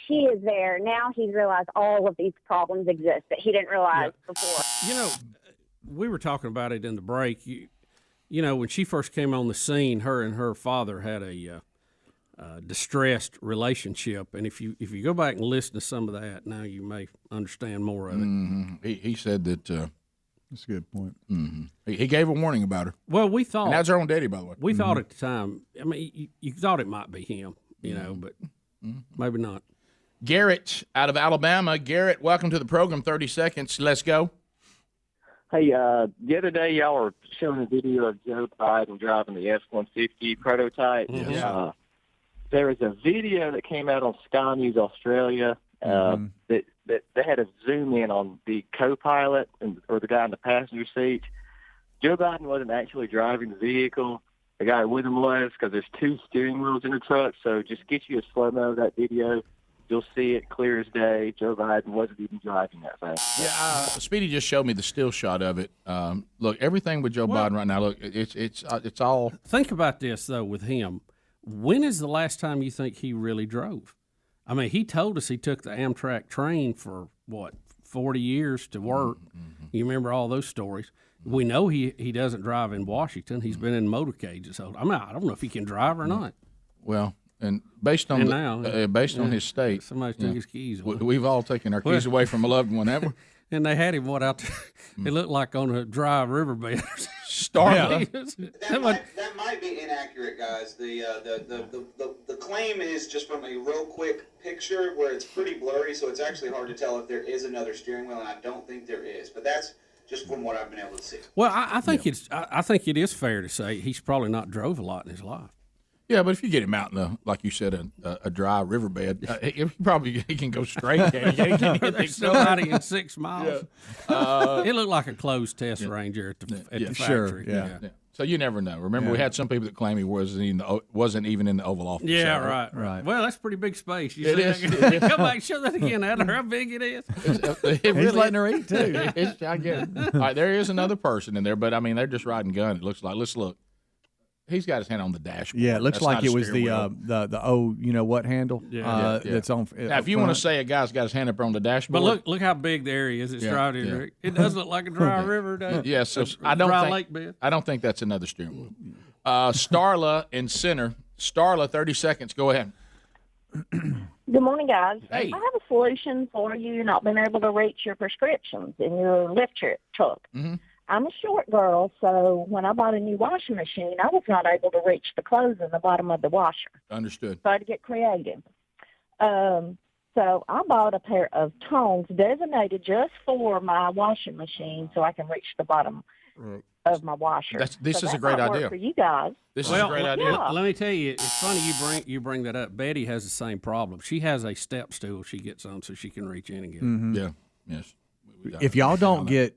she is there, now he's realized all of these problems exist that he didn't realize before. You know, we were talking about it in the break. You know, when she first came on the scene, her and her father had a distressed relationship, and if you go back and listen to some of that, now you may understand more of it. Mm-hmm. He said that. That's a good point. Mm-hmm. He gave a warning about her. Well, we thought, and that's her own daddy, by the way. We thought at the time. I mean, you thought it might be him, you know, but maybe not. Garrett out of Alabama. Garrett, welcome to the program. 30 seconds. Let's go. Hey, the other day y'all were showing a video of Joe Biden driving the F-150 prototype. Yes. There was a video that came out on Sky News Australia that they had to zoom in on the co-pilot or the guy in the passenger seat. Joe Biden wasn't actually driving the vehicle. The guy with him was, because there's two steering wheels in the truck. So just get you a slow-mo of that video. You'll see it clear as day. Joe Biden wasn't even driving that thing. Yeah, Speedy just showed me the still shot of it. Look, everything with Joe Biden right now, look, it's all. Think about this, though, with him. When is the last time you think he really drove? I mean, he told us he took the Amtrak train for, 40 years to work. Mm-hmm. You remember all those stories. We know he doesn't drive in Washington. He's been in motorcades. So I don't know if he can drive or not. Well, and based on on his state, somebody took his keys away. We've all taken our keys away from a loved one, haven't we? And they had him out there. It looked like on a dry riverbed. That might be inaccurate, guys. The claim is just from a real quick picture where it's pretty blurry, so it's actually hard to tell if there is another steering wheel, and I don't think there is. But that's just from what I've been able to see. Well, I think it is fair to say he's probably not drove a lot in his life. Yeah, but if you get him out in like you said, a dry riverbed, he can go straight. There's somebody in 6 miles. Yeah. It looked like a closed test range here at the factory. Yeah. So you never know. Remember, we had some people that claim he wasn't even in the Oval Office. Yeah, so, right. Well, that's pretty big space. You it is. Come back, show that again, Adler, how big it is. He's letting her eat, too. I get it. All right, there is another person in there, but, I mean, they're just riding gun, it looks like. Let's look. He's got his hand on the dashboard. Yeah, it looks that's like it was the old, you know what handle that's on. Now, if you want to say a guy's got his hand up on the dashboard, but look how big the area is. It's dry. Yeah. It does look like a dry river. Doesn't it? Yeah, so I don't think that's another steering wheel. Starla in center. Starla, 30 seconds. Go ahead. Good morning, guys. Hey. I have a solution for you not being able to reach your prescriptions in your lift truck. Mm-hmm. I'm a short girl, so when I bought a new washing machine, I was not able to reach the clothes in the bottom of the washer. Understood. So I had to get creative. So I bought a pair of tongs designated just for my washing machine so I can reach the bottom of my washer. This is a great might work idea for you guys. This is a great idea. Let me tell you, it's funny you bring that up. Betty has the same problem. She has a step stool she gets on so she can reach in and get Mm-hmm. Yeah. Yes. If y'all don't get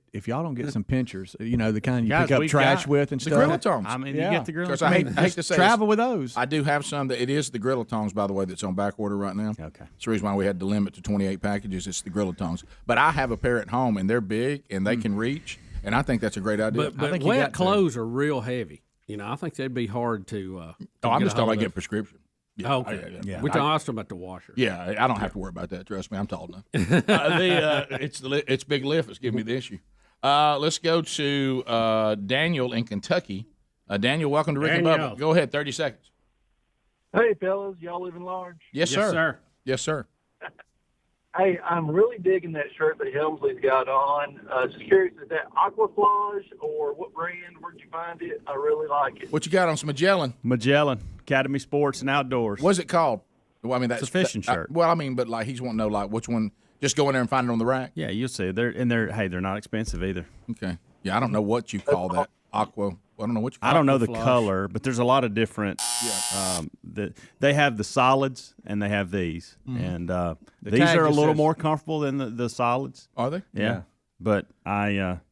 some pinchers, you know, the kind you pick up trash with and the stuff. Gorilla Tongs. I mean, you get the Gorilla Tongs. I hate to say travel with those. I do have some that it is the Gorilla Tongs, by the way, that's on back order right now. Okay. That's the reason why we had to limit to 28 packages. It's the Gorilla Tongs. But I have a pair at home, and they're big, and they can reach. And I think that's a great idea. But wet clothes are real heavy. You know, I think they'd be hard to. I'm just talking about getting prescription. Yeah, okay. Yeah. We're talking about the washer. Yeah, I don't have to worry about that. Trust me, I'm tall enough. It's Big Lift that's giving me the issue. Let's go to Daniel in Kentucky. Daniel, welcome to Rick and Bubba. Go ahead, 30 seconds. Hey, fellas, y'all living large? Yes, sir. Yes, sir. Hey, I'm really digging that shirt that Helmsley's got on. Just curious, is that Aquaflage or what brand? Where'd you find it? I really like it. What you got on some Magellan? Magellan, Academy Sports and Outdoors. What's it called? Well, I mean, that's It's a fishing shirt. But like he's wanting to know like which one. Just go in there and find it on the rack. Yeah, you'll see. They're not expensive either. Okay. Yeah, I don't know what you call that. Aqua. I don't know what you call I don't know the Aquaflage. color, but there's a lot of different. They have the solids and they have these, and these tag are a just little says- more comfortable than the solids. Are they? Yeah. But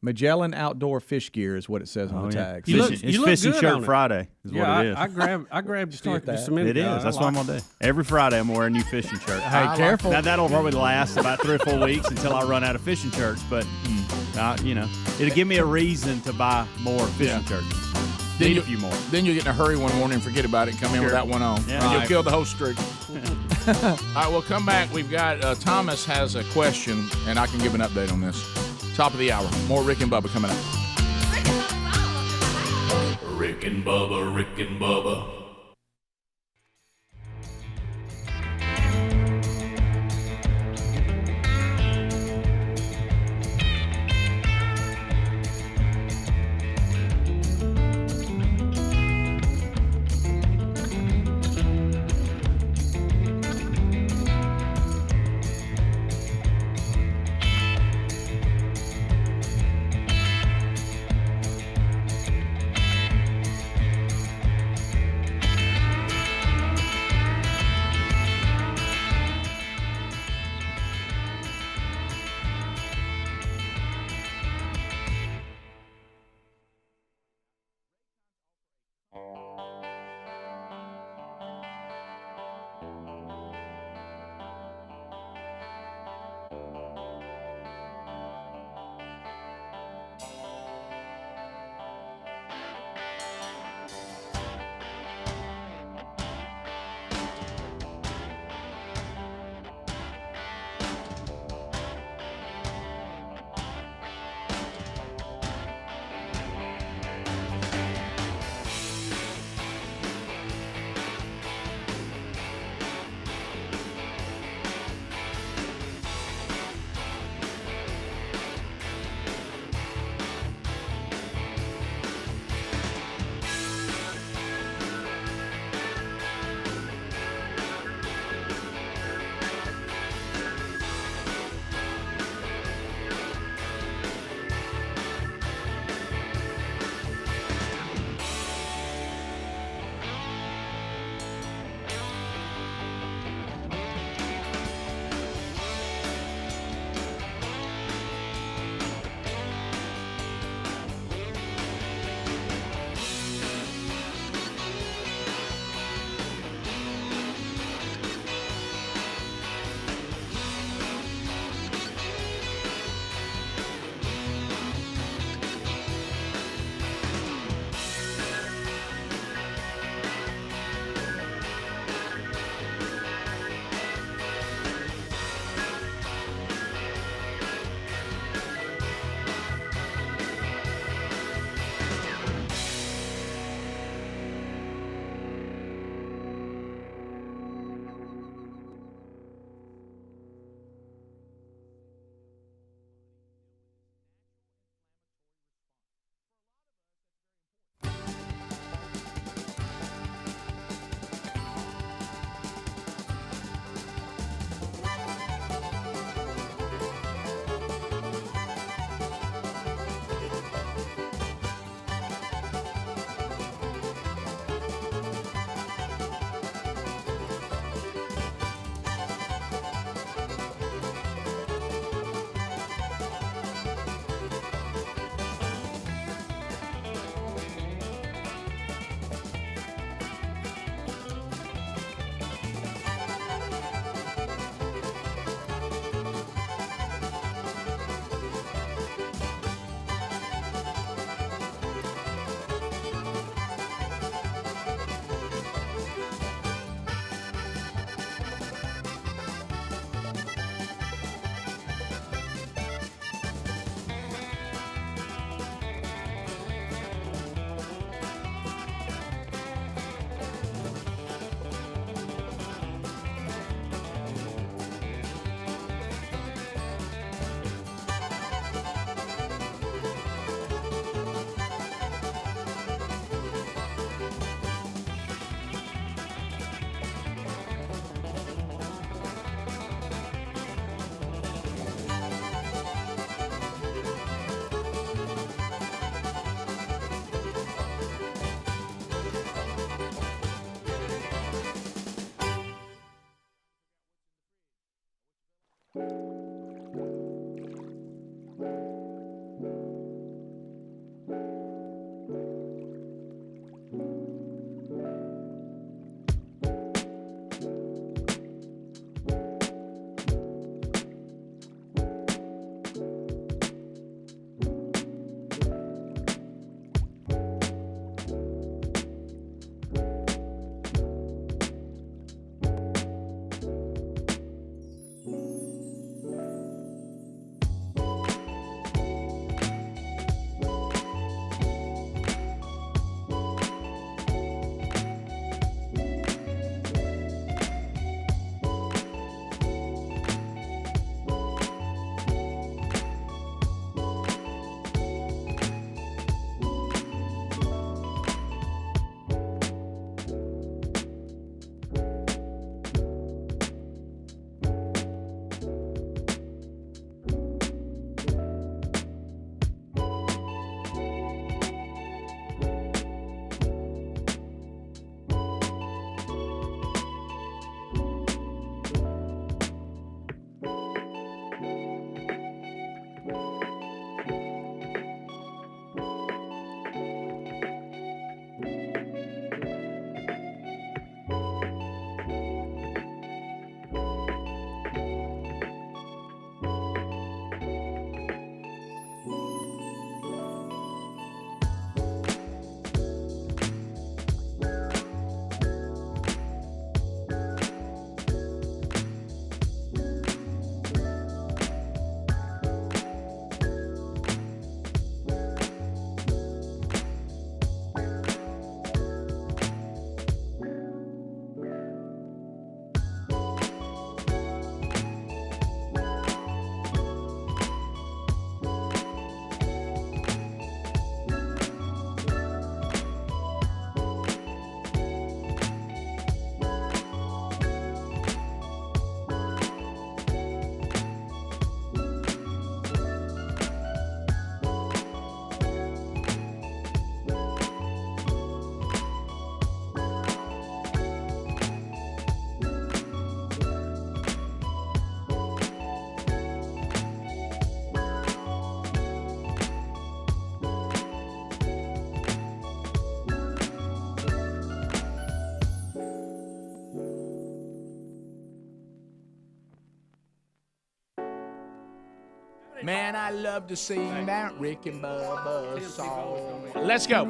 Magellan Outdoor Fish Gear is what it says on the tag. It's Fishing Shirt Friday is what it is. I grabbed Start just a that. minute It ago. is. That's what I'm gonna do. Every Friday I'm gonna wear a new fishing shirt. Hey, careful. Now that'll probably last about 3 or 4 weeks until I run out of fishing shirts. But it'll give me a reason to buy more fishing shirts. Need a few more. Then you'll get in a hurry one morning and forget about it and come in with that one on. Yeah. And you'll Right. kill the whole streak. All right, we'll come back. We've got Thomas has a question, and I can give an update on this. Top of the hour. More Rick and Bubba coming up. Rick and Bubba, Rick and Bubba. Man, I love to sing that Rick and Bubba song. Let's go.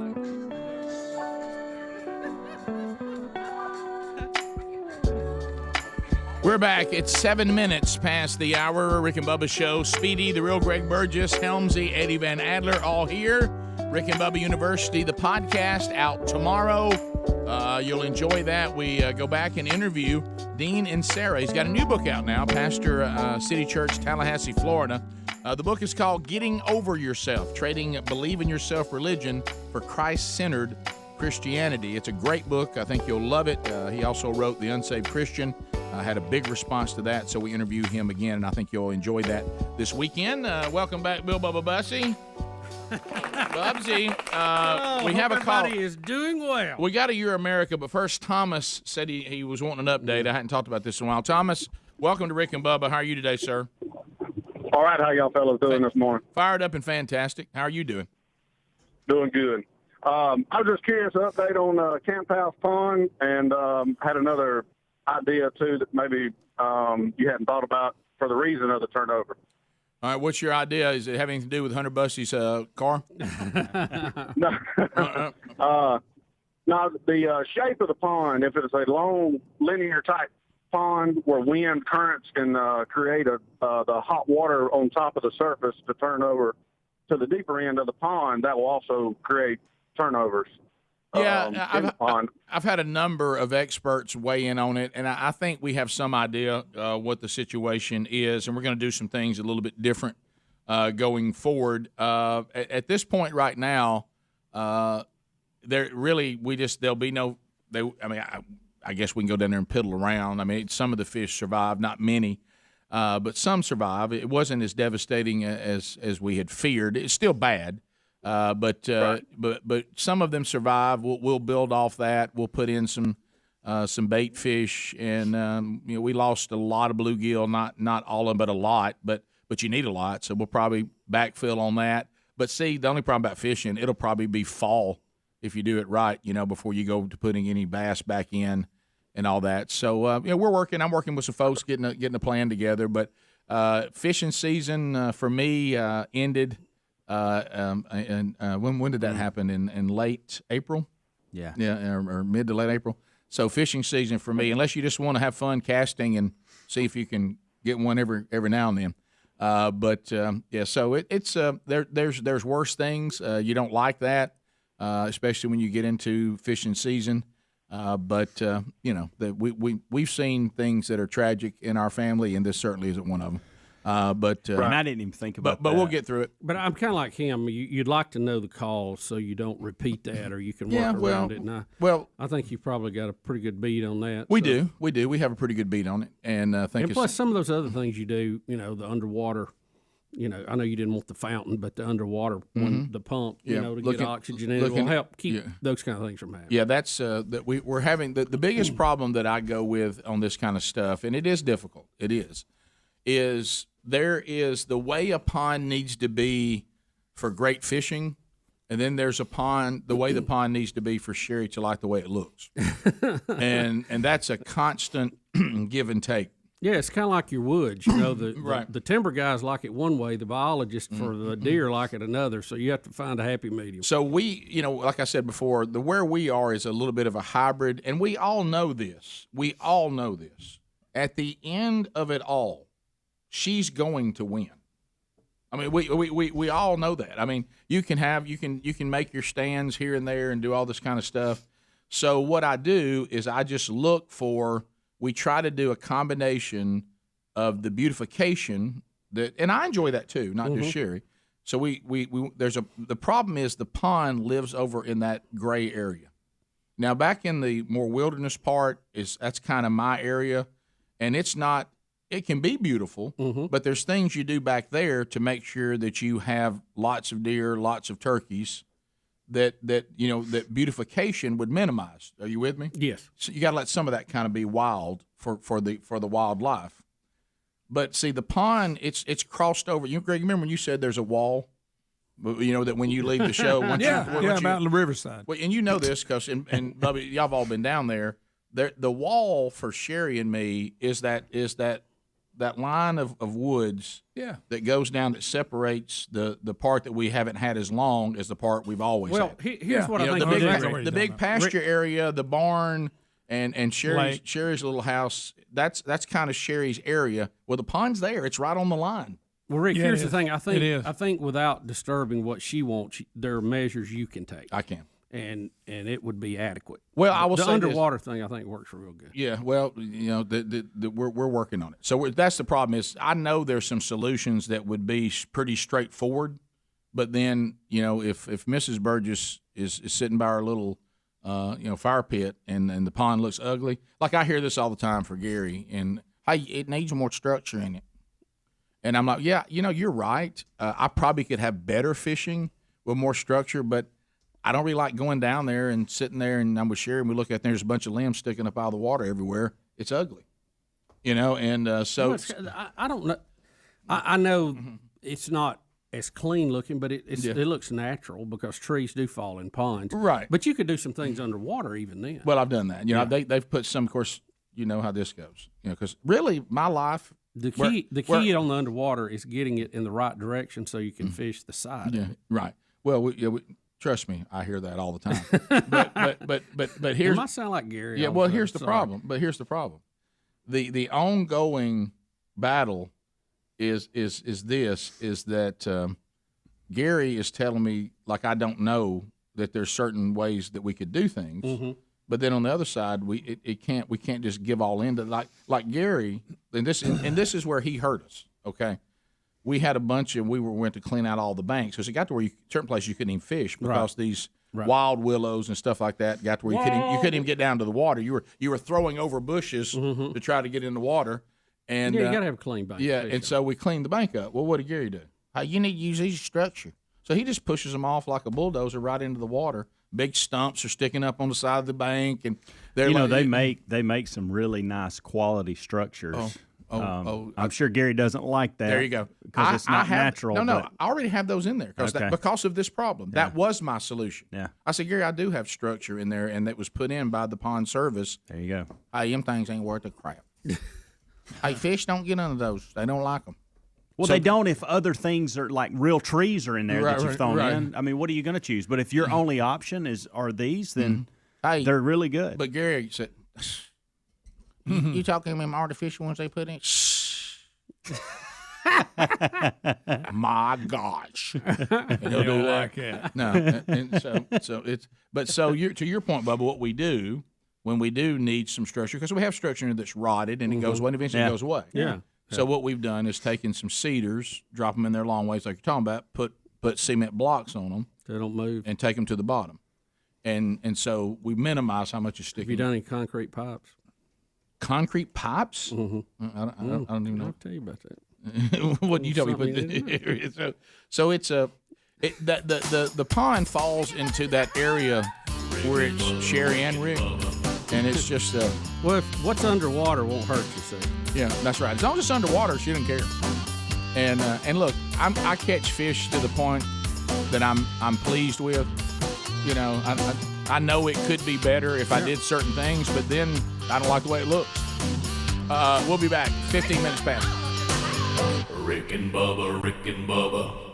We're back. It's 7 minutes past the hour. Rick and Bubba show. Speedy, the real Greg Burgess, Helmsy, Eddie Van Adler, all here. Rick and Bubba University, the podcast, out tomorrow. You'll enjoy that. We go back and interview Dean and Sarah. He's got a new book out now, Pastor, City Church, Tallahassee, Florida. The book is called Getting Over Yourself, Trading Believe in Yourself Religion for Christ-Centered Christianity. It's a great book. I think you'll love it. He also wrote The Unsaved Christian. Had a big response to that, so we interviewed him again, and I think you'll enjoy that this weekend. Welcome back, Bill Bubba Bussy. Bubsy, we have a call. Everybody is doing well. We got a Year America, but first Thomas said he was wanting an update. I hadn't talked about this in a while. Thomas, welcome to Rick and Bubba. How are you today, sir? All right, how y'all fellas doing this morning? Fired up and fantastic. How are you doing? Doing good. I was just curious, an update on Camp House Pond, and had another idea, too, that maybe you hadn't thought about for the reason of the turnover. All right, what's your idea? Is it having to do with Hunter Bussey's car? No, the shape of the pond, if it's a long, linear-type pond where wind currents can create the hot water on top of the surface to turn over to the deeper end of the pond, that will also create turnovers. Yeah, I've had a number of experts weigh in on it, and I think we have some idea what the situation is, and we're going to do some things a little bit different going forward. At this point right now, there'll be no. I guess we can go down there and piddle around. I mean, some of the fish survived, not many, but some survived. It wasn't as devastating as we had feared. It's still bad. But some of them survive. We'll build off that. We'll put in some bait fish, and we lost a lot of bluegill. Not all of them, but a lot. But you need a lot, so we'll probably backfill on that. But see, the only problem about fishing, it'll probably be fall if you do it right. Before you go to putting any bass back in and all that. So we're working. I'm working with some folks getting a plan together. But fishing season for me ended. When did that happen? In late April? Yeah, or mid to late April. So fishing season for me, unless you just want to have fun casting and see if you can get one every now and then. So it's there's worse things. You don't like that, especially when you get into fishing season. We've seen things that are tragic in our family, and this certainly isn't one of them. And I didn't even think about that. But we'll get through it. But I'm kind of like him. You'd like to know the cause so you don't repeat that, or you can work around it. And I think you probably got a pretty good beat on that. We do. We have a pretty good beat on it, and plus some of those other things you do. The underwater. I know you didn't want the fountain, but the underwater one, the pump. To get oxygen in, it will help keep those kind of things from happening. Yeah, that's that we're having the biggest problem that I go with on this kind of stuff, and it is difficult. It is is the way a pond needs to be for great fishing, and then there's the way the pond needs to be for Sherry to like the way it looks. and that's a constant give and take. Yeah, it's kind of like your woods. You know, the timber guys like it one way, the biologists for the deer like it another. So you have to find a happy medium. So we, like I said before, where we are is a little bit of a hybrid, and we all know this. At the end of it all, she's going to win. I mean, we all know that. I mean, you can make your stands here and there and do all this kind of stuff. So what I do is I just look for. We try to do a combination of the beautification and I enjoy that too, not just Sherry. So the problem is the pond lives over in that gray area. Now back in the more wilderness part that's kind of my area, and it can be beautiful, but there's things you do back there to make sure that you have lots of deer, lots of turkeys. That beautification would minimize. Are you with me? Yes. So you got to let some of that kind of be wild for the wildlife. But see, the pond, it's crossed over. Greg, remember when you said there's a wall? That when you leave the show, out in the riverside. Well, and you know this because and Bubba, y'all have all been down there. The wall for Sherry and me is that line of woods that goes down that separates the part that we haven't had as long as the part we've always had. Well, here's what I think. The big pasture area, the barn, and Sherry's little house, that's kind of Sherry's area. Well, the pond's there. It's right on the line. Well, Rick, here's the thing. I think without disturbing what she wants, there are measures you can take. I can. And it would be adequate. Well, I will say the underwater thing I think works real good. Yeah, well, we're working on it. So that's the problem is I know there's some solutions that would be pretty straightforward, but then if Mrs. Burgess is sitting by her little fire pit and the pond looks ugly, like I hear this all the time for Gary, and hey, it needs more structure in it, and I'm like, yeah, you're right. I probably could have better fishing with more structure, but I don't really like going down there and sitting there, and I'm with Sherry, and we look at there's a bunch of limbs sticking up out of the water everywhere. It's ugly, and so I don't know. I know it's not as clean looking, but it looks natural because trees do fall in ponds. Right. But you could do some things underwater even then. Well, I've done that. They've put some. Of course, you know how this goes. Because really, my life. The key on the underwater is getting it in the right direction so you can fish the side. Yeah. Right. Well, trust me, I hear that all the time. but here's. It might sound like Gary. Yeah. Well, here's the problem. But here's the problem. The ongoing battle is that Gary is telling me like I don't know that there's certain ways that we could do things. But then on the other side, we can't just give all in to like Gary. And this is where he hurt us. Okay. We had a bunch, and we went to clean out all the banks because it got to where certain places you couldn't even fish because these wild willows and stuff like that got to where you couldn't even get down to the water. You were throwing over bushes to try to get in the water, and you got to have a clean bank. Yeah, and so we cleaned the bank up. Well, what did Gary do? You need to use these structure. So he just pushes them off like a bulldozer right into the water. Big stumps are sticking up on the side of the bank, and they're they make some really nice quality structures. I'm sure Gary doesn't like that. There you go. Because it's not natural. No, I already have those in there because of this problem. Yeah. That was my solution. Yeah. I said, Gary, I do have structure in there, and that was put in by the pond service. There you go. Hey, them things ain't worth a crap. Hey, fish don't get under those. They don't like them. Well, they don't if other things are like real trees are in there that you've thrown in. I mean, what are you going to choose? But if your only option are these, then they're really good. But Gary said, you talking about them artificial ones they put in? My gosh. He'll do like that. No. And so it's to your point, Bubba, what we do when we do need some structure, because we have structure in there that's rotted and it goes away and eventually it goes away. Yeah. So what we've done is taken some cedars, drop them in there long ways like you're talking about, put cement blocks on them. They don't move. And take them to the bottom. And so we minimize how much is sticking. Have you done any concrete pipes? Concrete pipes? Mm-hmm. I don't even know. I'll tell you about that. What you tell me? So it's the pond falls into that area where it's Sherry and Rick, and it's just well, if what's underwater won't hurt you, see. Yeah, that's right. As long as it's underwater, she doesn't care. And look, I catch fish to the point that I'm pleased with. You know, I know it could be better if I did certain things, but then I don't like the way it looks. We'll be back. 15 minutes past. Rick and Bubba, Rick and Bubba.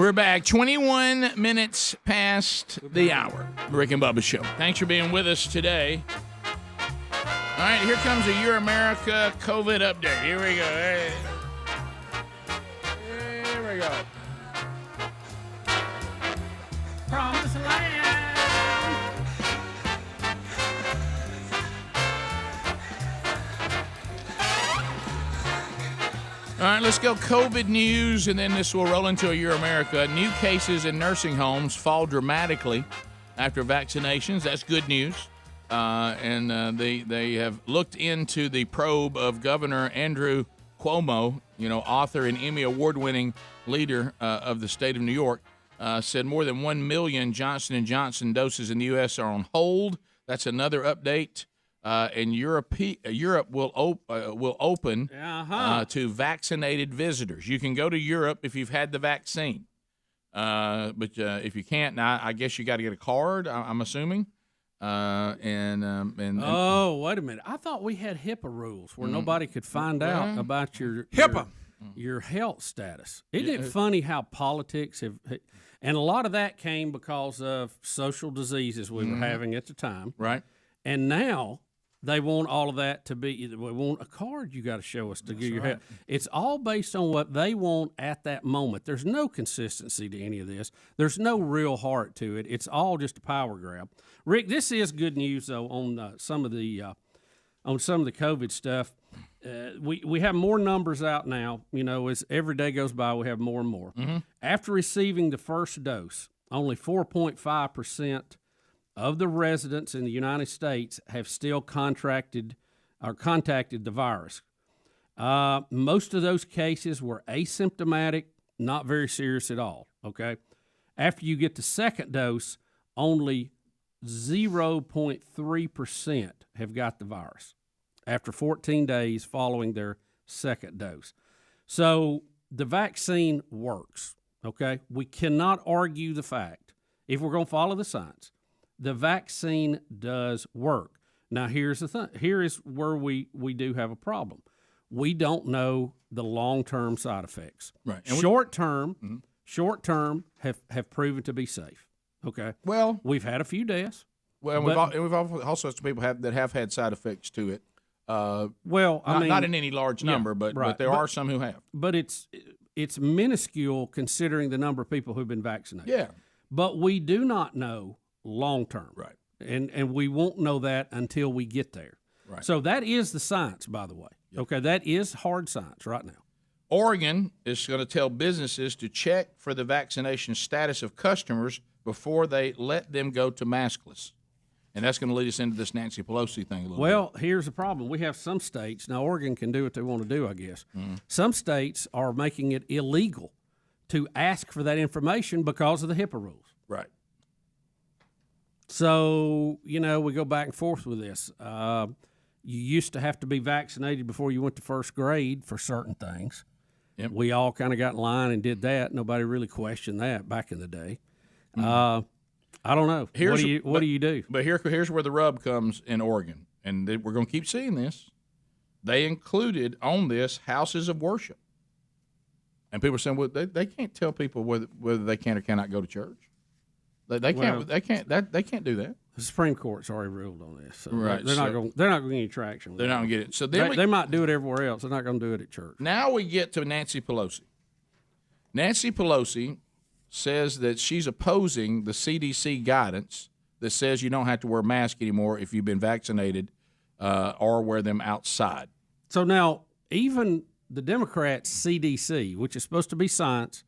We're back 21 minutes past the hour. Rick and Bubba Show. Thanks for being with us today. All right, here comes a Your America COVID update. Here we go. Hey. Here we go. Promised land. All right, let's go COVID news, and then this will roll into a Your America. New cases in nursing homes fall dramatically after vaccinations. That's good news. And they have looked into the probe of Governor Andrew Cuomo, author and Emmy Award-winning leader of the state of New York, said more than 1 million Johnson & Johnson doses in the U.S. are on hold. That's another update. And Europe will open to vaccinated visitors. You can go to Europe if you've had the vaccine, but if you can't, now I guess you got to get a card. I'm assuming. Oh, wait a minute! I thought we had HIPAA rules where nobody could find out about your HIPAA. Your health status. Isn't it funny how politics have, and a lot of that came because of social diseases we were having at the time, right? And now they want all of that to be. We want a card you got to show us to give your health. It's all based on what they want at that moment. There's no consistency to any of this. There's no real heart to it. It's all just a power grab. Rick, this is good news though on some of the COVID stuff. We have more numbers out now. As every day goes by, we have more and more. After receiving the first dose, only 4.5% of the residents in the United States have still contacted the virus. Most of those cases were asymptomatic, not very serious at all. Okay, after you get the second dose, only 0.3% have got the virus after 14 days following their second dose. So the vaccine works. Okay, we cannot argue the fact, if we're going to follow the science, the vaccine does work. Now, here's the thing. Here is where we do have a problem. We don't know the long-term side effects. Right. Short-term have proven to be safe. Okay. Well, we've had a few deaths. Well, we've also had some people that have had side effects to it. Not in any large number, but there are some who have. But it's minuscule considering the number of people who've been vaccinated. Yeah. But we do not know long term. Right. And we won't know that until we get there. Right. So that is the science, by the way. Yep. Okay, that is hard science right now. Oregon is going to tell businesses to check for the vaccination status of customers before they let them go to maskless. And that's going to lead us into this Nancy Pelosi thing a little bit. Well, here's the problem. We have some states, now Oregon can do what they want to do, I guess. Some states are making it illegal to ask for that information because of the HIPAA rules. Right. So, we go back and forth with this. You used to have to be vaccinated before you went to first grade for certain things. Yep. We all kind of got in line and did that. Nobody really questioned that back in the day. I don't know. What do you do? But here's where the rub comes in Oregon, and we're going to keep seeing this. They included on this houses of worship, and people are saying, well, they can't tell people whether they can or cannot go to church. They can't do that. The Supreme Court's already ruled on this, so right? They're not going to get any traction. They're not going to get it. So then they might do it everywhere else. They're not going to do it at church. Now we get to Nancy Pelosi. Nancy Pelosi says that she's opposing the CDC guidance that says you don't have to wear a mask anymore if you've been vaccinated or wear them outside. So now even the Democrats' CDC, which is supposed to be science,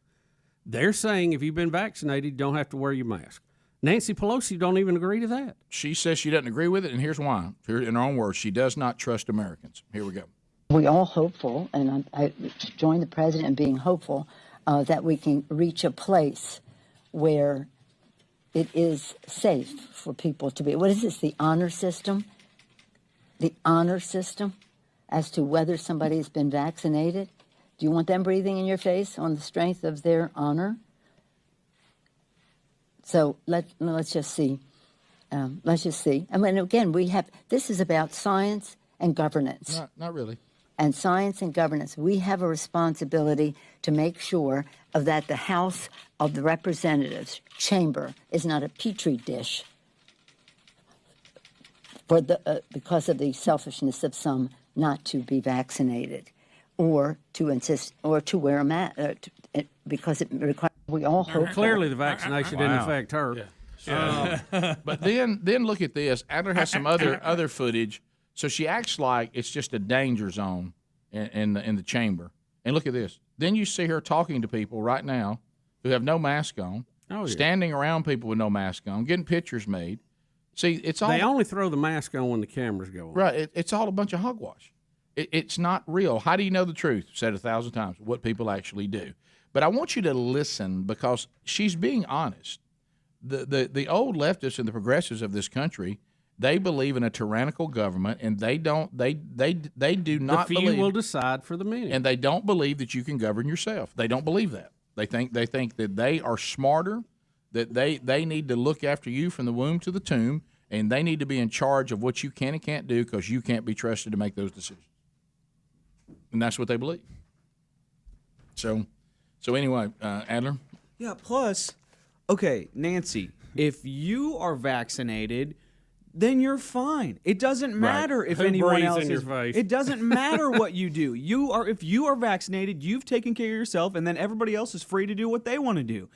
they're saying if you've been vaccinated, you don't have to wear your mask. Nancy Pelosi don't even agree to that. She says she doesn't agree with it, and here's why. Here, in her own words, she does not trust Americans. Here we go. We're all hopeful, and I join the president in being hopeful that we can reach a place where it is safe for people to be. What is this, the honor system? The honor system as to whether somebody's been vaccinated? Do you want them breathing in your face on the strength of their honor? So let's just see. Let's just see. I mean, again, this is about science and governance. Not really. and science and governance, we have a responsibility to make sure that the House of the Representatives chamber is not a petri dish for because of the selfishness of some not to be vaccinated, or to insist, or to wear a mask, because it requires. We all hope. Clearly, the vaccination didn't affect her. But then look at this. Adler has some other footage. So she acts like it's just a danger zone in the chamber. And look at this. Then you see her talking to people right now who have no mask on, standing around people with no mask on, getting pictures made. See, it's all. They only throw the mask on when the cameras go on. Right. It's all a bunch of hogwash. It's not real. How do you know the truth? Said 1,000 times. What people actually do. But I want you to listen because she's being honest. The old leftists and the progressives of this country, they believe in a tyrannical government, and they do not the few believe will decide for the many, and they don't believe that you can govern yourself. They don't believe that. They think that they are smarter, that they need to look after you from the womb to the tomb, and they need to be in charge of what you can and can't do because you can't be trusted to make those decisions. And that's what they believe. So anyway, Adler. Yeah. Plus, okay, Nancy, if you are vaccinated, then you're fine. It doesn't matter if Who anyone breathes else in your is. face? It doesn't matter what you do. If you are vaccinated, you've taken care of yourself, and then everybody else is free to do what they want to do.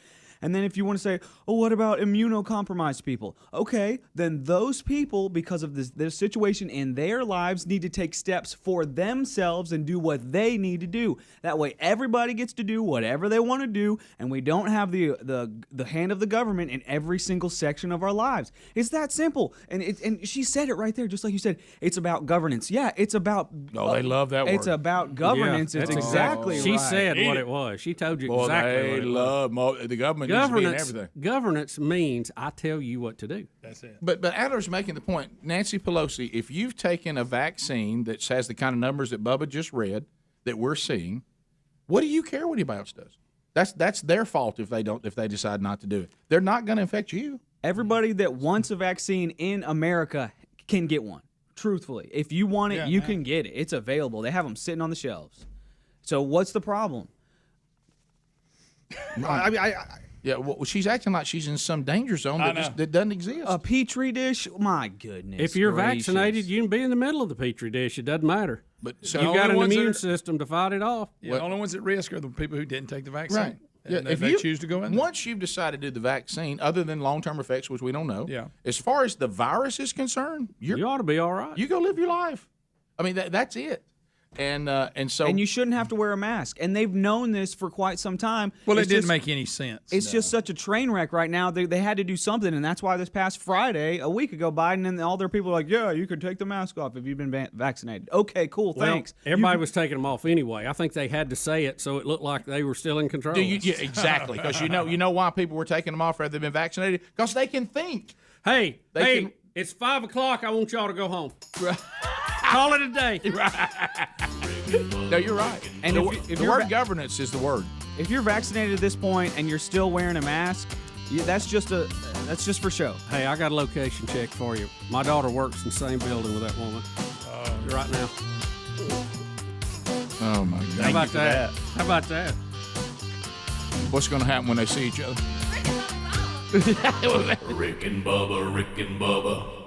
And then if you want to say, oh, what about immunocompromised people? Okay, then those people, because of this situation in their lives, need to take steps for themselves and do what they need to do. That way, everybody gets to do whatever they want to do, and we don't have the hand of the government in every single section of our lives. It's that simple. And she said it right there, just like you said. It's about governance. Yeah, it's about. Oh, they love that word. It's about governance. Yeah, it's exactly right. She said what it was. She told you exactly what it was. The government. Governance means I tell you what to do. That's it. But Adler's making the point. Nancy Pelosi, if you've taken a vaccine that has the kind of numbers that Bubba just read, that we're seeing, what do you care what anybody else does? That's their fault if they decide not to do it. They're not going to infect you. Everybody that wants a vaccine in America can get one. Truthfully, if you want it, you can get it. It's available. They have them sitting on the shelves. So what's the problem? Yeah, well, she's acting like she's in some danger zone that doesn't exist. A petri dish? My goodness. If you're gracious. vaccinated, you can be in the middle of the petri dish. It doesn't matter. But you've got an immune system to fight it off. Yeah, the only ones at risk are the people who didn't take the vaccine. Right. And if they choose to go in there. Once you've decided to do the vaccine, other than long-term effects, which we don't know, as far as the virus is concerned, you ought to be all right. You go live your life. I mean, that's it. And you shouldn't have to wear a mask. And they've known this for quite some time. Well, it didn't make any sense. It's just such a train wreck right now. They had to do something, and that's why this past Friday, a week ago, Biden and all their people are like, yeah, you can take the mask off if you've been vaccinated. Okay, cool, thanks. Everybody was taking them off anyway. I think they had to say it so it looked like they were still in control. Exactly, because you know why people were taking them off rather than been vaccinated? Because they can think. Hey, it's 5 o'clock. I want y'all to go home. Call it a day. No, you're right. And the word governance is the word. If you're vaccinated at this point and you're still wearing a mask, that's just for show. Hey, I got a location check for you. My daughter works in the same building with that woman right now. Oh my God! How about that? How about that? What's going to happen when they see each other? Rick and Bubba, Rick and Bubba.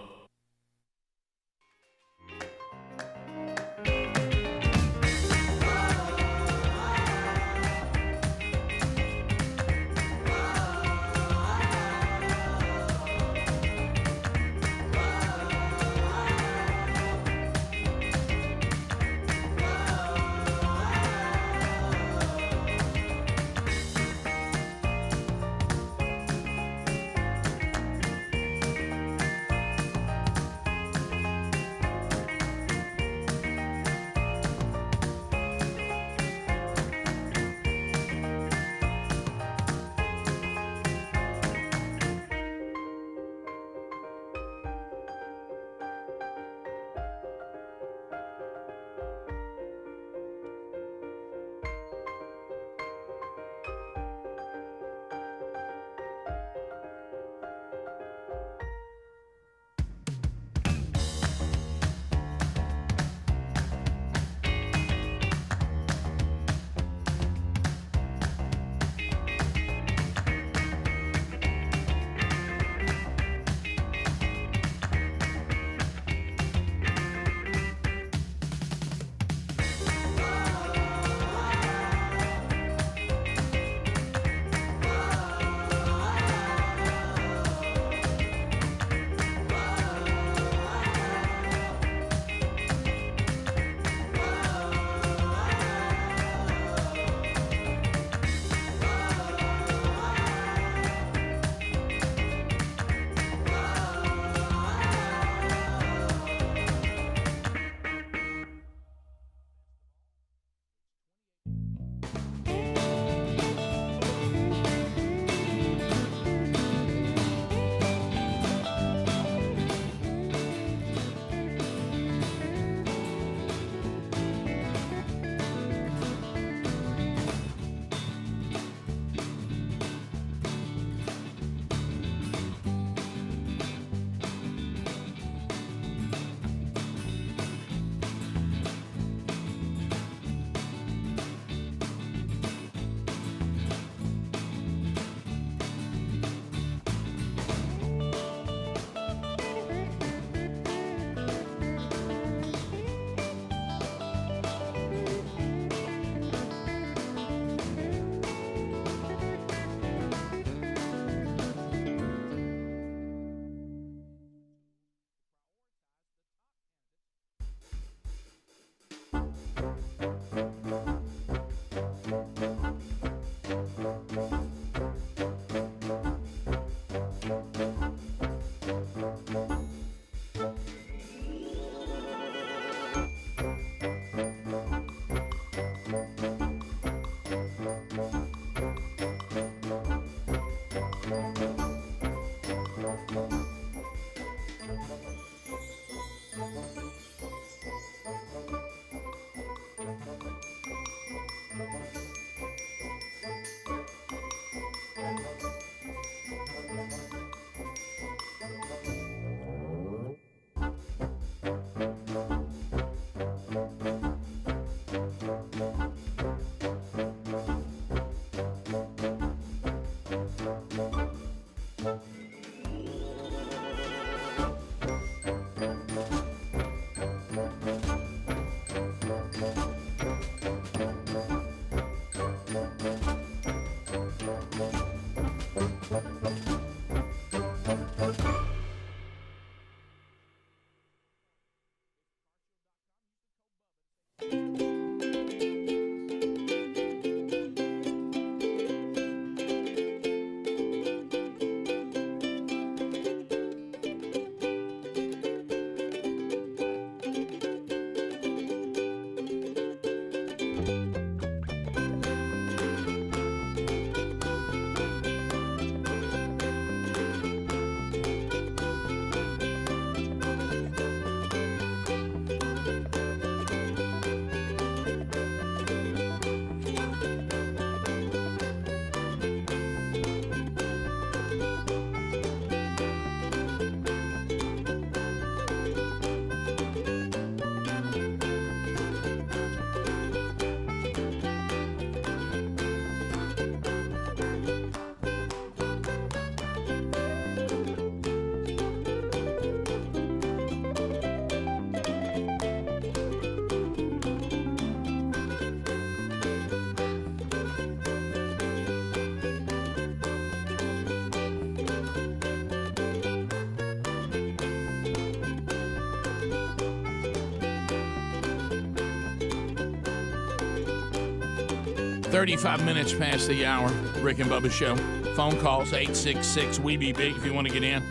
35 minutes past the hour. Rick and Bubba Show. Phone calls 866-WE-BE-BIG if you want to get in.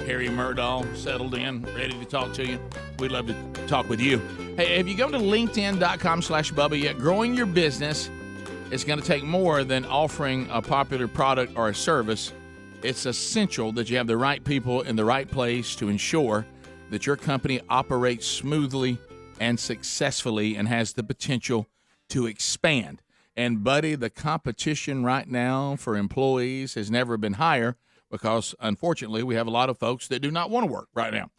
Harry Murdahl settled in, ready to talk to you. We'd love to talk with you. Hey, have you gone to linkedin.com/Bubba yet? Growing your business is going to take more than offering a popular product or a service. It's essential that you have the right people in the right place to ensure that your company operates smoothly and successfully and has the potential to expand. And, buddy, the competition right now for employees has never been higher because, unfortunately, we have a lot of folks that do not want to work right now.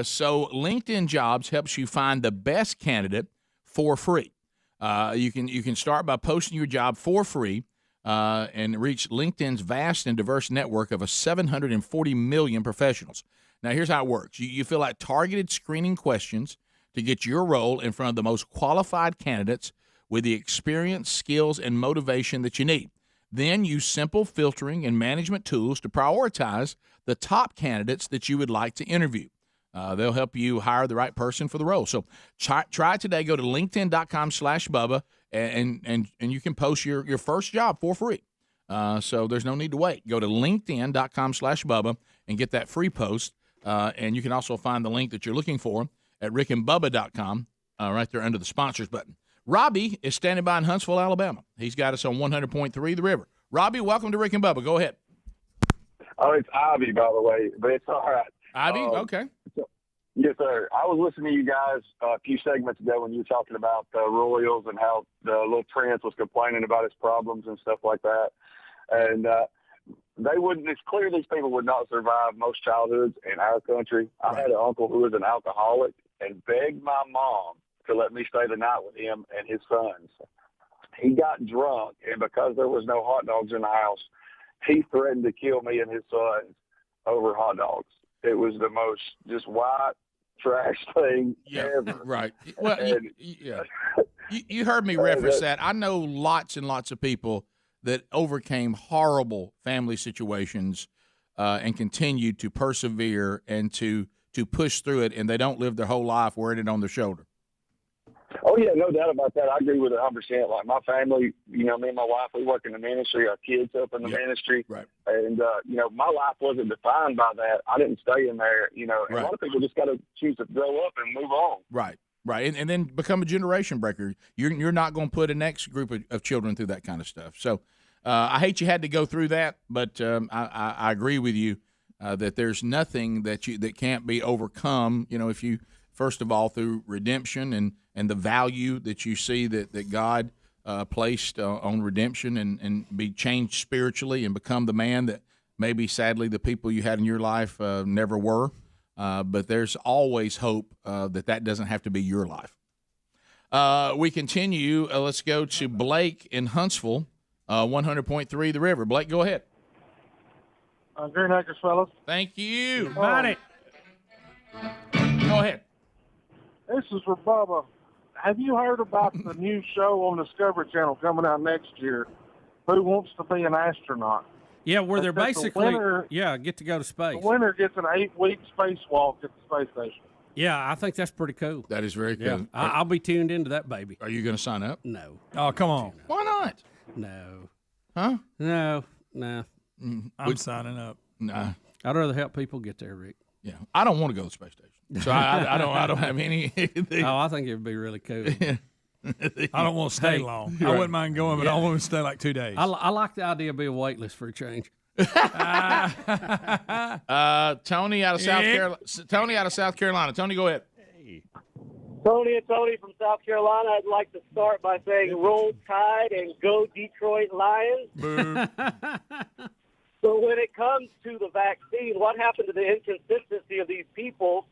So LinkedIn Jobs helps you find the best candidate for free. You can start by posting your job for free and reach LinkedIn's vast and diverse network of 740 million professionals. Now, here's how it works. You fill out targeted screening questions to get your role in front of the most qualified candidates with the experience, skills, and motivation that you need. Then use simple filtering and management tools to prioritize the top candidates that you would like to interview. They'll help you hire the right person for the role. So try it today. Go to linkedin.com/Bubba, and you can post your first job for free. So there's no need to wait. Go to linkedin.com/Bubba and get that free post. And you can also find the link that you're looking for at rickandbubba.com right there under the sponsors button. Robbie is standing by in Huntsville, Alabama. He's got us on 100.3 The River. Robbie, welcome to Rick and Bubba. Go ahead. Oh, it's Ivy, by the way, but it's all right. Ivy? Okay. Yes, sir. I was listening to you guys a few segments ago when you were talking about Royals and how the little Prince was complaining about his problems and stuff like that. And they wouldn't. It's clear these people would not survive most childhoods in our country. I had an uncle who was an alcoholic and begged my mom to let me stay the night with him and his sons. He got drunk, and because there was no hot dogs in the house, he threatened to kill me and his sons over hot dogs. It was the most just white trash thing ever. Right. Well, you heard me reference that. I know lots and lots of people that overcame horrible family situations and continued to persevere and to push through it, and they don't live their whole life wearing it on their shoulder. Oh, yeah, no doubt about that. I agree with it 100%. Like my family, me and my wife, we work in the ministry, our kids up in the ministry. Right. And, my life wasn't defined by that. I didn't stay in there, and a lot of people just got to choose to grow up and move on. Right. Right, and then become a generation breaker. You're not going to put a next group of children through that kind of stuff. So I hate you had to go through that, but I agree with you that there's nothing that can't be overcome. If you first of all through redemption and the value that you see that God placed on redemption and be changed spiritually and become the man that maybe sadly the people you had in your life never were. But there's always hope that doesn't have to be your life. We continue. Let's go to Blake in Huntsville, 100.3 The River. Blake, go ahead. Green Acres, fellas. Thank you. Got it. Go ahead. This is for Bubba. Have you heard about the new show on Discovery Channel coming out next year, Who Wants to Be an Astronaut? Yeah, where they're basically, winner, get to go to space. The winner gets an 8-week spacewalk at the space station. Yeah, I think that's pretty cool. That is very cool. Yeah, I'll be tuned into that baby. Are you going to sign up? No. Oh, come on. Why not? No. Huh? No. I'm signing up. Nah. I'd rather help people get there, Rick. Yeah, I don't want to go to the space station, so I don't have any. Oh, I think it would be really cool. I don't want to stay long. I wouldn't mind going, but I want to stay like 2 days. I like the idea of being weightless for a change. Tony out of South Carolina. Tony out of South Carolina. Tony, go ahead. Tony from South Carolina. I'd like to start by saying roll tide and go Detroit Lions. So when it comes to the vaccine, what happened to the inconsistency of these people?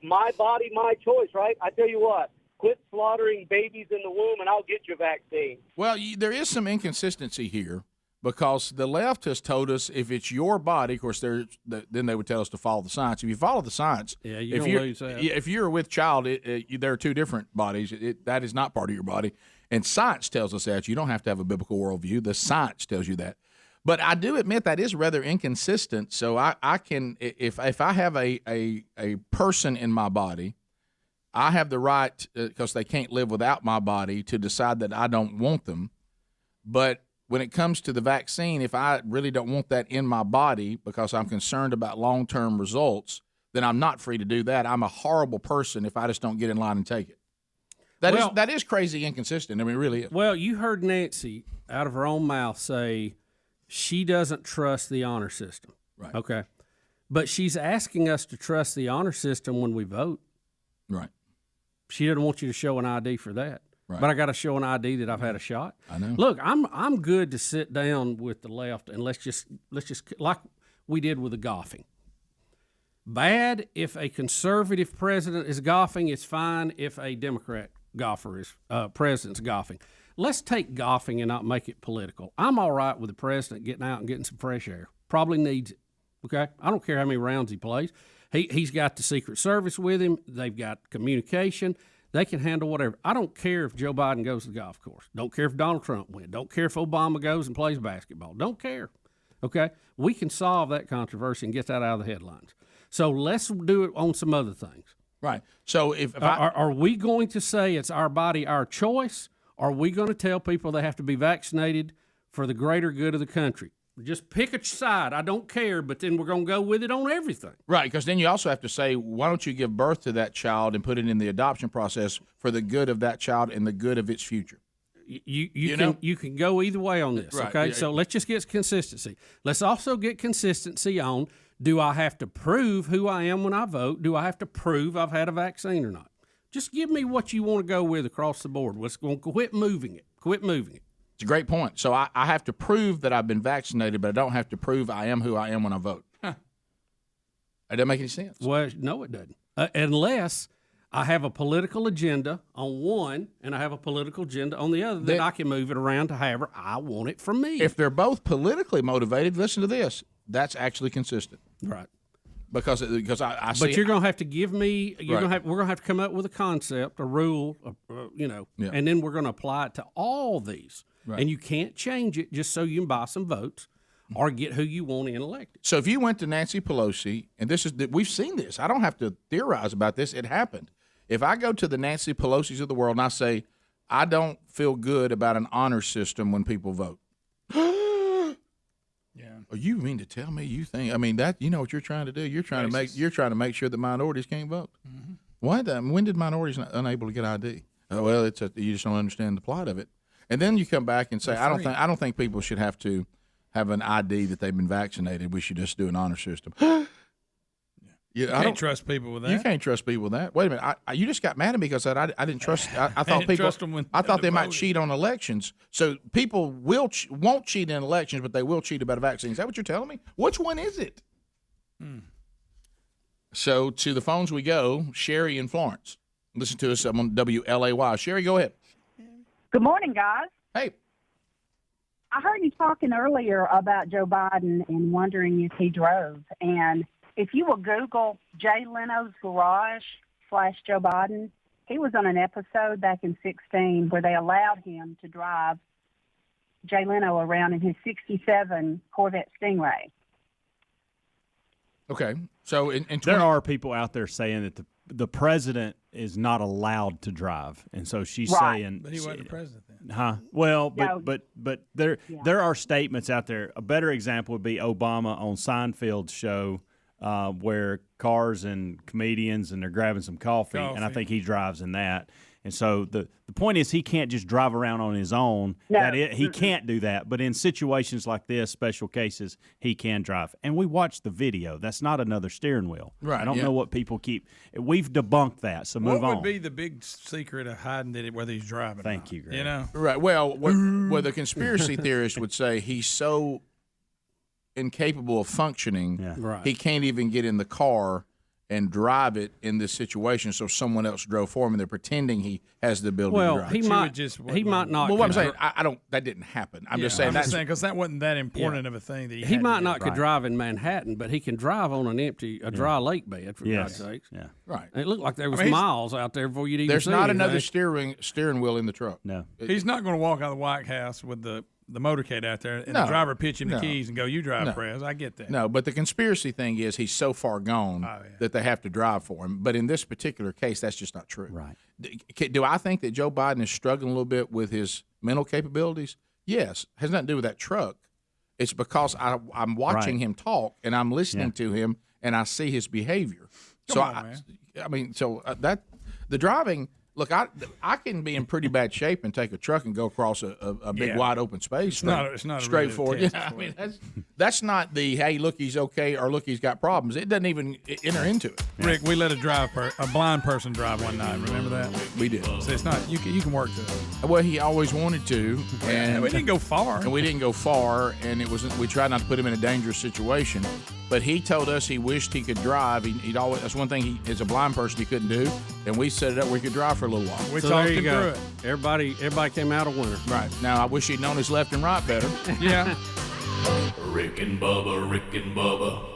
My body, my choice, right? I tell you what, quit slaughtering babies in the womb and I'll get your vaccine. Well, there is some inconsistency here because the left has told us if it's your body, of course, then they would tell us to follow the science. If you follow the science, if you're with child, there are two different bodies. That is not part of your body. And science tells us that. You don't have to have a biblical worldview. The science tells you that. But I do admit that is rather inconsistent. So I can, if I have a person in my body, I have the right, because they can't live without my body, to decide that I don't want them. But when it comes to the vaccine, if I really don't want that in my body because I'm concerned about long-term results, then I'm not free to do that. I'm a horrible person if I just don't get in line and take it. That is crazy inconsistent. I mean, it really is. Well, you heard Nancy out of her own mouth say she doesn't trust the honor system. Right. Okay. But she's asking us to trust the honor system when we vote. Right. She doesn't want you to show an ID for that. Right. But I got to show an ID that I've had a shot. I know. Look, I'm good to sit down with the left and let's just like we did with the golfing. Bad if a conservative president is golfing. It's fine if a Democrat golfer is president's golfing. Let's take golfing and not make it political. I'm all right with the president getting out and getting some fresh air. Probably needs it. Okay, I don't care how many rounds he plays. He's got the Secret Service with him. They've got communication. They can handle whatever. I don't care if Joe Biden goes to the golf course. Don't care if Donald Trump wins. Don't care if Obama goes and plays basketball. Don't care. Okay? We can solve that controversy and get that out of the headlines. So let's do it on some other things. Right. So if are we going to say it's our body, our choice? Or are we going to tell people they have to be vaccinated for the greater good of the country? Just pick a side. I don't care, but then we're going to go with it on everything. Right, because then you also have to say, why don't you give birth to that child and put it in the adoption process for the good of that child and the good of its future? You can go either way on this, Right, okay? yeah. So let's just get consistency. Let's also get consistency on, do I have to prove who I am when I vote? Do I have to prove I've had a vaccine or not? Just give me what you want to go with across the board. Let's go quit moving it. Quit moving it. It's a great point. So I have to prove that I've been vaccinated, but I don't have to prove I am who I am when I vote. Huh. That doesn't make any sense. Well, no, it doesn't. Unless I have a political agenda on one and I have a political agenda on the other, then I can move it around to however I want it from me. If they're both politically motivated, listen to this. That's actually consistent. Right. Because I see. But you're going to have to give me. We're Right. going to have to come up with a concept, a rule, and then we're going to apply it to all these. Right. And you can't change it just so you can buy some votes or get who you want in elected. So if you went to Nancy Pelosi, and we've seen this. I don't have to theorize about this. It happened. If I go to the Nancy Pelosi's of the world and I say, I don't feel good about an honor system when people vote. Yeah. Oh, you mean to tell me you think? I mean that you know what you're trying to do. You're trying to make sure that minorities can't vote. Mm-hmm. Why? When did minorities unable to get ID? Well, you just don't understand the plot of it. And then you come back and say, I don't think people should have to have an ID that they've been vaccinated. We should just do an honor system. You can't trust people with that. You can't trust people with that. Wait a minute. you just got mad at me because I didn't trust. I thought didn't people. trust them when I thought they might voted. cheat on elections. So people won't cheat in elections, but they will cheat about a vaccine. Is that what you're telling me? Which one is it? So to the phones we go. Sherry in Florence. Listen to us on WLAY. Sherry, go ahead. Good morning, guys. Hey. I heard you talking earlier about Joe Biden and wondering if he drove. And if you will Google Jay Leno's Garage / Joe Biden, he was on an episode back in 2016 where they allowed him to drive Jay Leno around in his 67 Corvette Stingray. Okay. So there are people out there saying that the president is not allowed to drive, and so she's saying. But he wasn't the president then. Huh? Well, No. but there are statements out there. A better example would be Obama on Seinfeld's show, where cars and comedians and they're grabbing some coffee, and I think he drives in that. And so the point is he can't just drive around on his own. No. He can't do that. But in situations like this, special cases, he can drive. And we watched the video. That's not another steering wheel. Right, I don't yeah. know what people keep. We've debunked that. So move on. What would be the big secret of hiding it, whether he's driving? Thank you, Greg. You know. Right. Well, what the conspiracy theorist would say, he's so incapable of functioning, Right. he can't even get in the car and drive it in this situation. So someone else drove for him, and they're pretending he has the ability to Well, drive. he might not. Well, what I'm saying, I don't. That didn't happen. I'm just saying that's because that wasn't that important of a thing. That He might not could drive in Manhattan, but he can drive on a dry lake bed, for Yes. God's sakes. Yeah. right. And it looked like there was I mean, miles out there before you'd even There's see not anything. another steering wheel in the truck. No. He's not going to walk out of the White House with the motorcade out there and No. the driver pitch him the No. keys and go, "You drive, No. Prez." I get that. No, but the conspiracy thing is he's so far gone that they have to drive for him. But in this particular case, that's just not true. Right. Do I think that Joe Biden is struggling a little bit with his mental capabilities? Yes, has nothing to do with that truck. It's because I'm watching him talk and I'm listening to him and I see his behavior. That the driving. Look, I can be in pretty bad shape and take a truck and go across a big wide open space. It's not straightforward. Really I mean, that's not the hey, look, he's okay or look, he's got problems. It doesn't even enter into it. Rick, we let a blind person drive one night. Remember that? We did. So it's not you can work to it. Well, he always wanted to, and we didn't go far. And we didn't go far, and it wasn't. We tried not to put him in a dangerous situation. But he told us he wished he could drive. He'd always. That's one thing as a blind person he couldn't do, and we set it up where he could drive for a little while. We talked him through it. Everybody now out a winner. Right. Now I wish he'd known his left and right better. Yeah. Rick and Bubba, Rick and Bubba.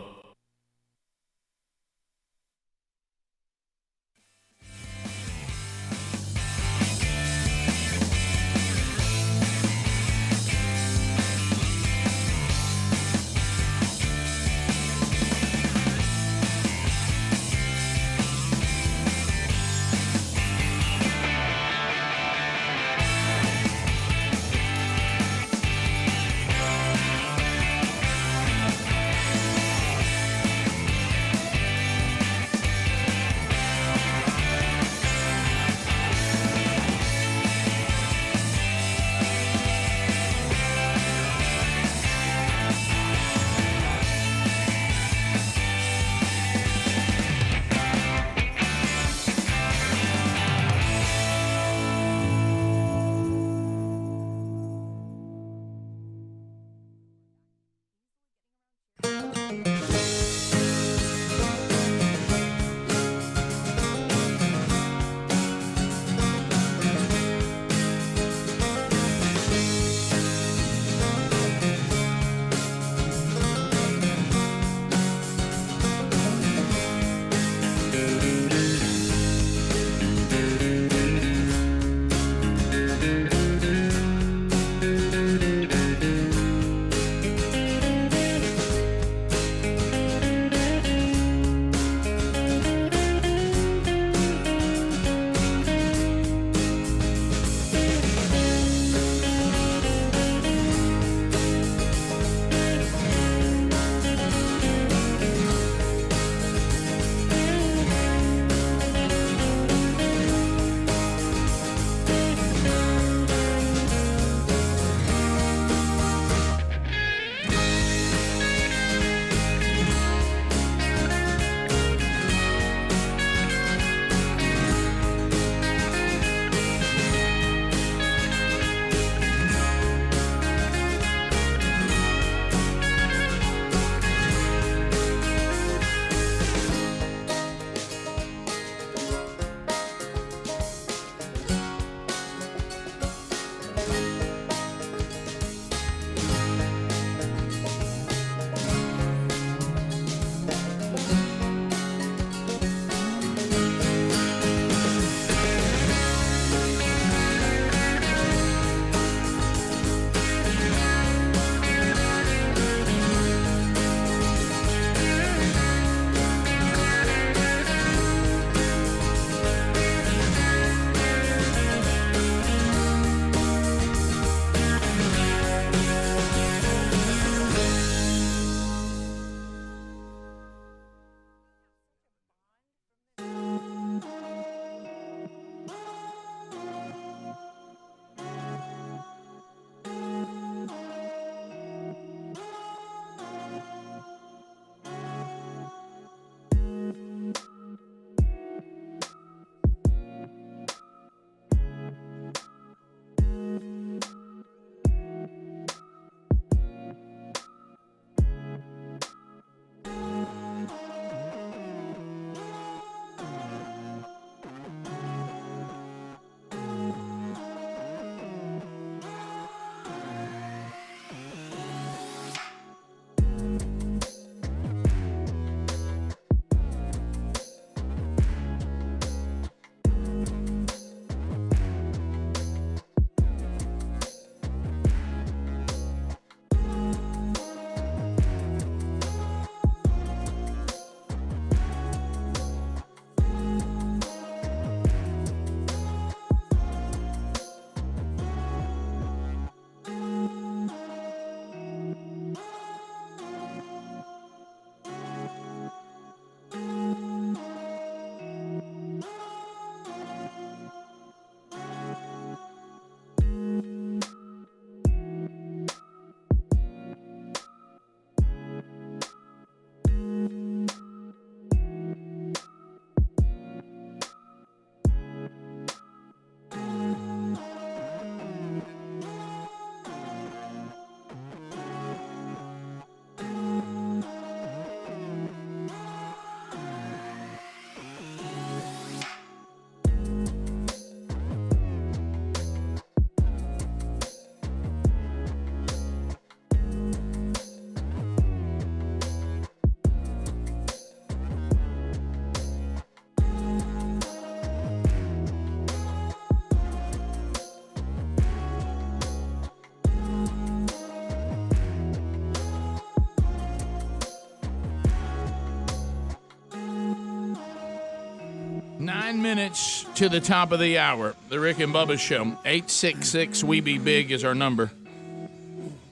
9 minutes to the top of the hour. The Rick and Bubba Show. 866-WE-BE-BIG is our number.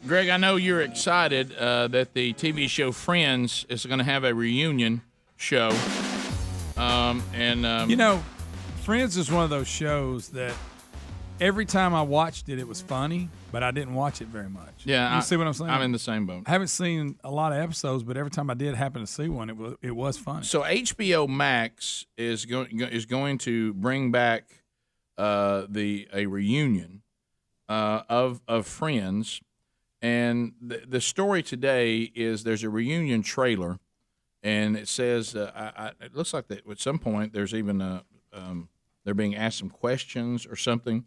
Greg, I know you're excited that the TV show Friends is going to have a reunion show. Friends is one of those shows that every time I watched it, it was funny, but I didn't watch it very much. Yeah, you see what I'm saying? I'm in the same boat. I haven't seen a lot of episodes, but every time I did happen to see one, it was funny. So HBO Max is going to bring back a reunion of Friends, and the story today is there's a reunion trailer, and it says it looks like that at some point there's even they're being asked some questions or something,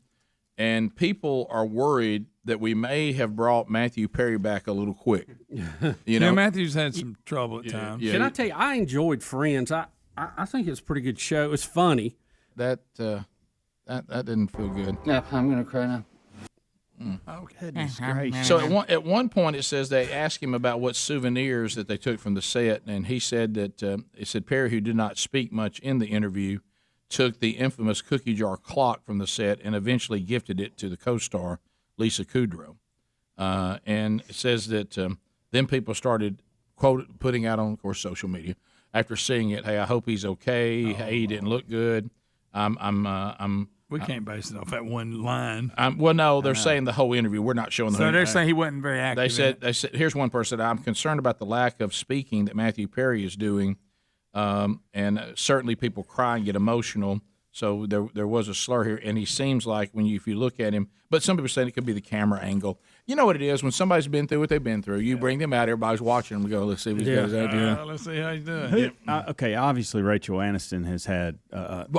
and people are worried that we may have brought Matthew Perry back a little quick. Matthew's had some trouble at times. Can I tell you, I enjoyed Friends. I think it's a pretty good show. It's funny. That didn't feel good. Yeah, I'm going to cry now. Oh, goodness gracious. So at one point it says they asked him about what souvenirs that they took from the set, and he said that Perry, who did not speak much in the interview, took the infamous cookie jar clock from the set and eventually gifted it to the co-star Lisa Kudrow. And it says that then people started putting out on, of course, social media after seeing it. Hey, I hope he's okay. Hey, he didn't look good. We can't base it off that one line. Well, no, they're saying the whole interview. We're not showing the whole So they're saying he wasn't very active. They said, here's one person. I'm concerned about the lack of speaking that Matthew Perry is doing, and certainly people cry and get emotional. So there was a slur here, and he seems like if you look at him, but some people are saying it could be the camera angle. You know what it is when somebody's been through what they've been through. You bring them out, everybody's watching them. We go, let's see what he's got his idea. Let's see how he's doing. Okay, obviously Rachel Aniston has had.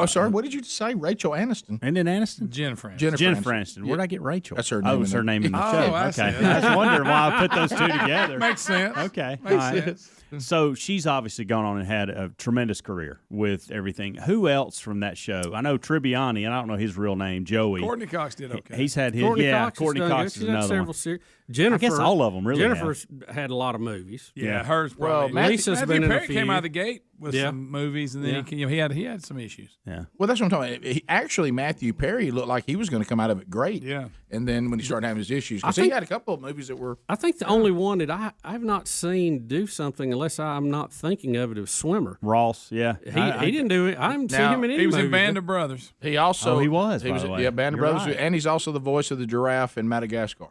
Sorry, what did you say? Rachel Aniston? And then Aniston? Jennifer Aniston. Jennifer Aniston. Where'd I get Rachel? That's her name. Oh, it's her name in the show. I Okay, see. I was wondering why I put those two together. Makes sense. Okay, Makes all right. sense. So she's obviously gone on and had a tremendous career with everything. Who else from that show? I know Tribbiani, and I don't know his real name, Joey. Courtney Cox did okay. He's had his. Courtney Cox Courtney has done Cox good. is She's had another several one. series. Jennifer, I guess all of them really. Jennifer's had a lot of movies. Yeah, hers Well, probably. Lisa's Matthew been in a Perry few. came out of the gate with Yeah. some movies, and then he had some issues. Yeah. Well, that's what I'm talking about. Matthew Perry looked like he was going to come out of it great. Yeah. And then when he started having his issues, because he had a couple of movies that were. I think the only one that I've not seen do something unless I'm not thinking of it is Swimmer. Ross, yeah. He didn't do it. I haven't seen him in any He was in movies. Band of Brothers. He also. He was, by the way. Yeah, Band of You're Brothers. right. And he's also the voice of the giraffe in Madagascar.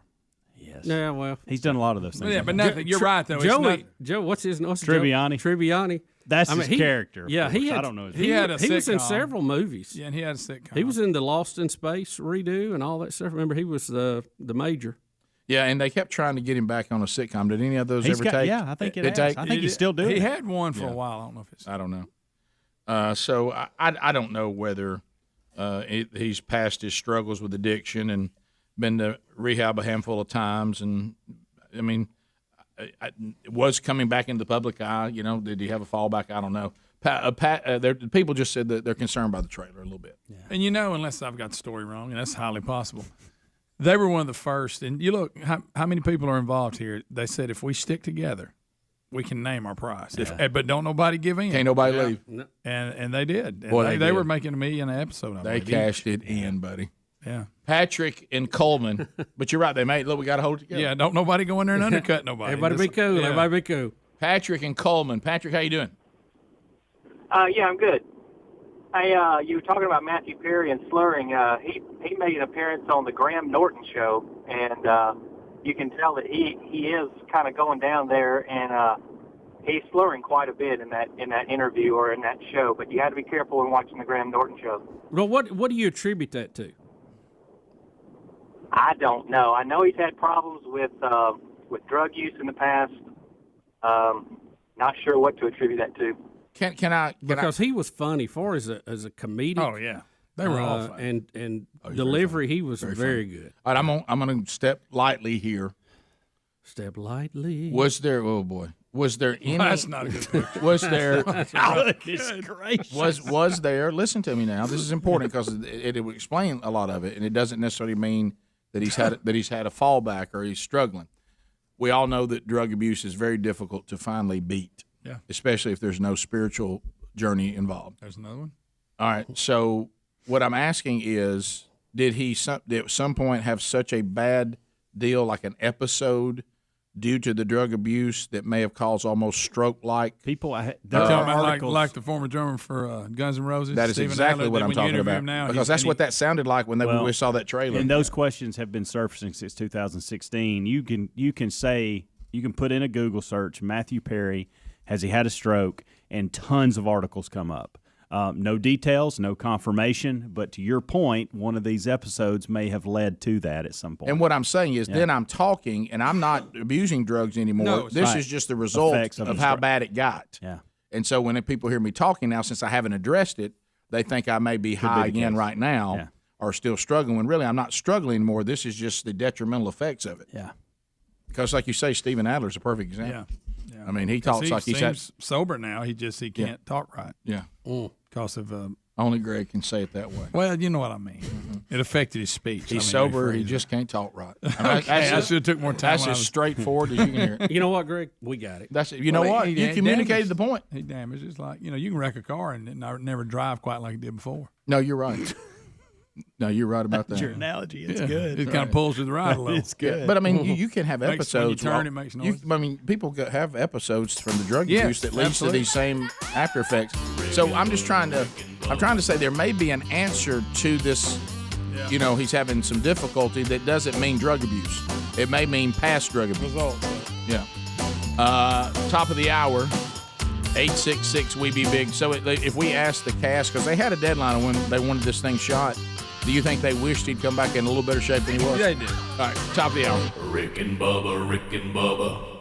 Yes. Yeah, well, He's done a lot of those things. Yeah, but nothing. You're right though. Joe, what's his name? Tribbiani. Tribbiani. That's his character. of Yeah, he course. had. I don't know. He had a was in sitcom. several movies. Yeah, and he had a sitcom. He was in the Lost in Space redo and all that stuff. Remember, he was the major. Yeah, and they kept trying to get him back on a sitcom. Did any of those He's ever got- take? yeah, I think it Did has. take? I think he's still doing He it. had one for Yeah. a while. I don't know if it's. I don't know. So I don't know whether he's past his struggles with addiction and been to rehab a handful of times, and I mean, was coming back into the public eye. You know, did he have a fallback? I don't know. People just said that they're concerned by the trailer a little bit. Yeah. And unless I've got the story wrong, and that's highly possible, they were one of the first. And you look, how many people are involved here? They said if we stick together, we can name our prize. But don't nobody give in. Can't nobody leave. No. And they did. And Boy, they they were did. making $1 million an episode. I They believe. cashed it in, buddy. Yeah. Patrick and Coleman. But you're right. They made. Look, we got to hold it together. Yeah. Don't nobody go in there and undercut nobody. Everybody be cool. Yeah. Everybody be cool. Patrick and Coleman. Patrick, how you doing? Yeah, I'm good. You were talking about Matthew Perry and slurring. He made an appearance on the Graham Norton show, and you can tell that he is kind of going down there, and he's slurring quite a bit in that interview or in that show. But you got to be careful when watching the Graham Norton show. Well, what do you attribute that to? I don't know. I know he's had problems with drug use in the past. Not sure what to attribute that to. Can I? Because he was funny as a comedic. Oh yeah, they were all funny. And delivery, he was very good. All right, I'm going to step lightly here. Step lightly. Was there? Oh boy. Was there any? That's not a good picture. Was there? Goodness gracious. Was there? Listen to me now. This is important because it would explain a lot of it, and it doesn't necessarily mean that he's had a fallback or he's struggling. We all know that drug abuse is very difficult to finally beat. Yeah. Especially if there's no spiritual journey involved. There's another one. All right. So what I'm asking is, did he at some point have such a bad deal, like an episode, due to the drug abuse that may have caused almost stroke-like? They're talking about like the former drummer for Guns N' Roses. That is Stephen exactly Adler, what I'm when you talking interview about. him now, Because that's what that sounded like when we saw that trailer. And those questions have been surfacing since 2016. You can put in a Google search, Matthew Perry, has he had a stroke, and tons of articles come up. No details, no confirmation, but to your point, one of these episodes may have led to that at some point. And what I'm saying is, then I'm talking, and I'm not abusing drugs anymore. No, this right. is just the result Effects of of how the bad it got. Yeah. And so when people hear me talking now, since I haven't addressed it, they think I may be high again right now or still struggling, when really I'm not struggling anymore. This is just the detrimental effects of it. Yeah. Because like you say, Stephen Adler's a perfect example. Yeah. I mean, he talks like he's seems sober now. He can't talk right. Yeah. Because of only Greg can say it that way. Well, you know what I mean. It affected his speech. He's sober. He just can't talk right. Okay, I should have took more time. That's as straightforward as you can hear it. You know what, Greg? We got it. That's you know what? You communicated the point. He damaged. It's like, you can wreck a car and never drive quite like it did before. No, you're right. No, you're right about that. Your analogy, it's Yeah. good. It kind of pulls to the right a little. It's good. But I mean, you can have Makes- when you episodes. turn, it makes noise. I mean, people have episodes from the drug Yes, abuse that leads absolutely. to these same after effects. So I'm trying to say there may be an answer to this. You know, he's having some difficulty that doesn't mean drug abuse. It may mean past drug abuse. Yeah. Top of the hour. 866 We Be Big. So if we ask the cast, because they had a deadline on when they wanted this thing shot, do you think they wished he'd come back in a little better shape than he was? They did. All right, top of the hour. Rick and Bubba, Rick and Bubba.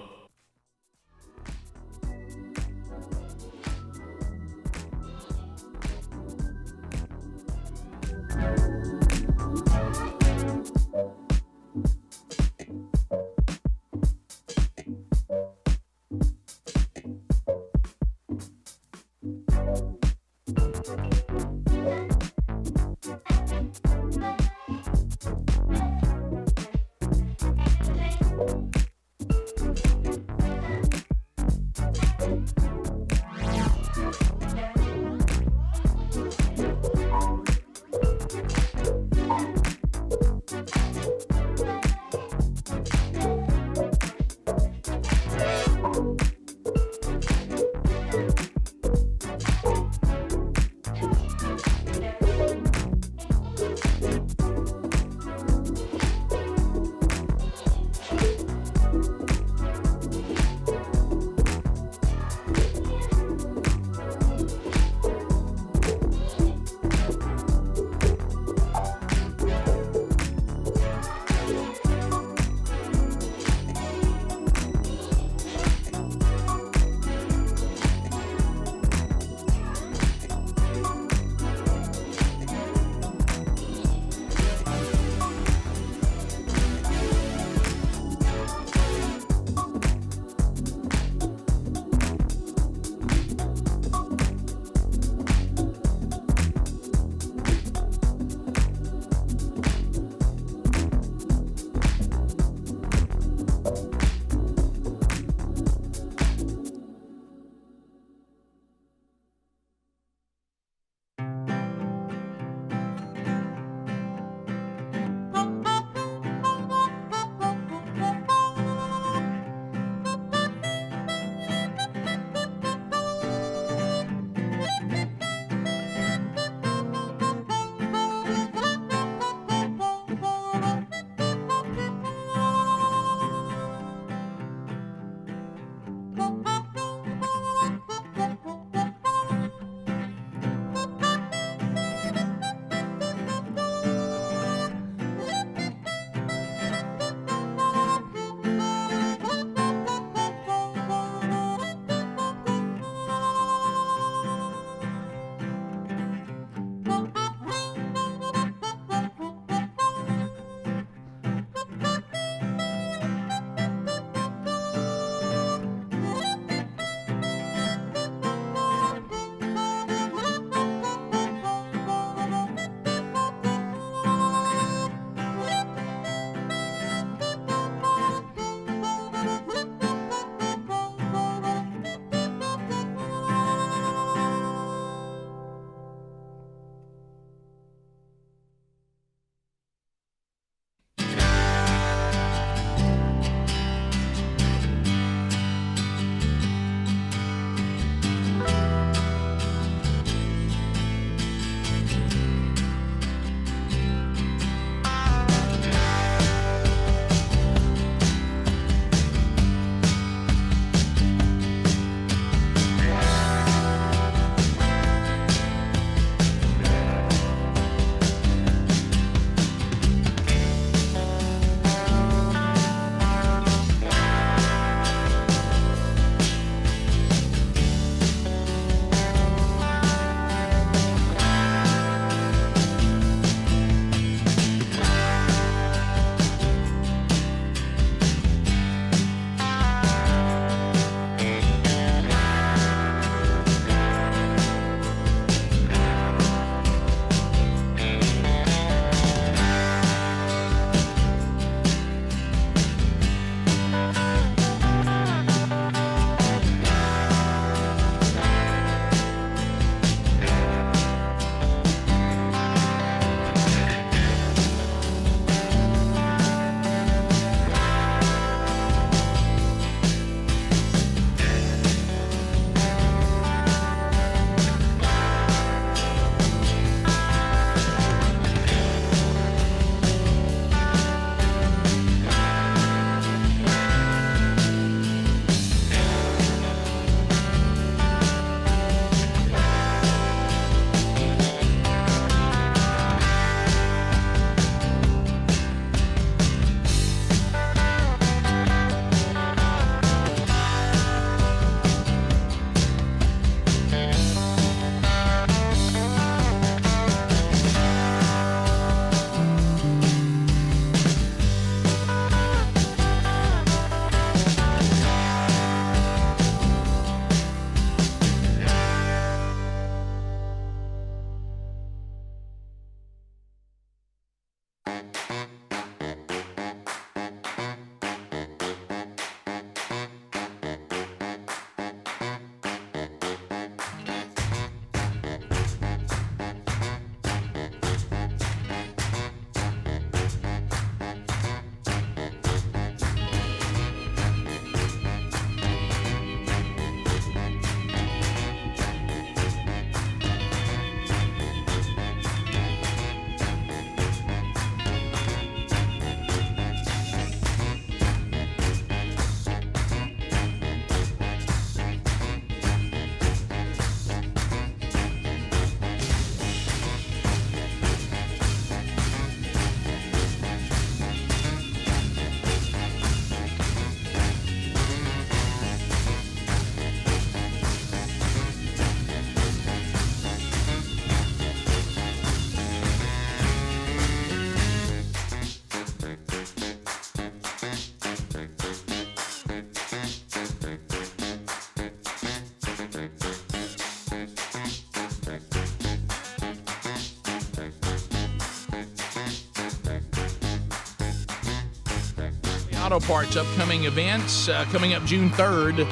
Auto Parts upcoming events coming up June 3rd.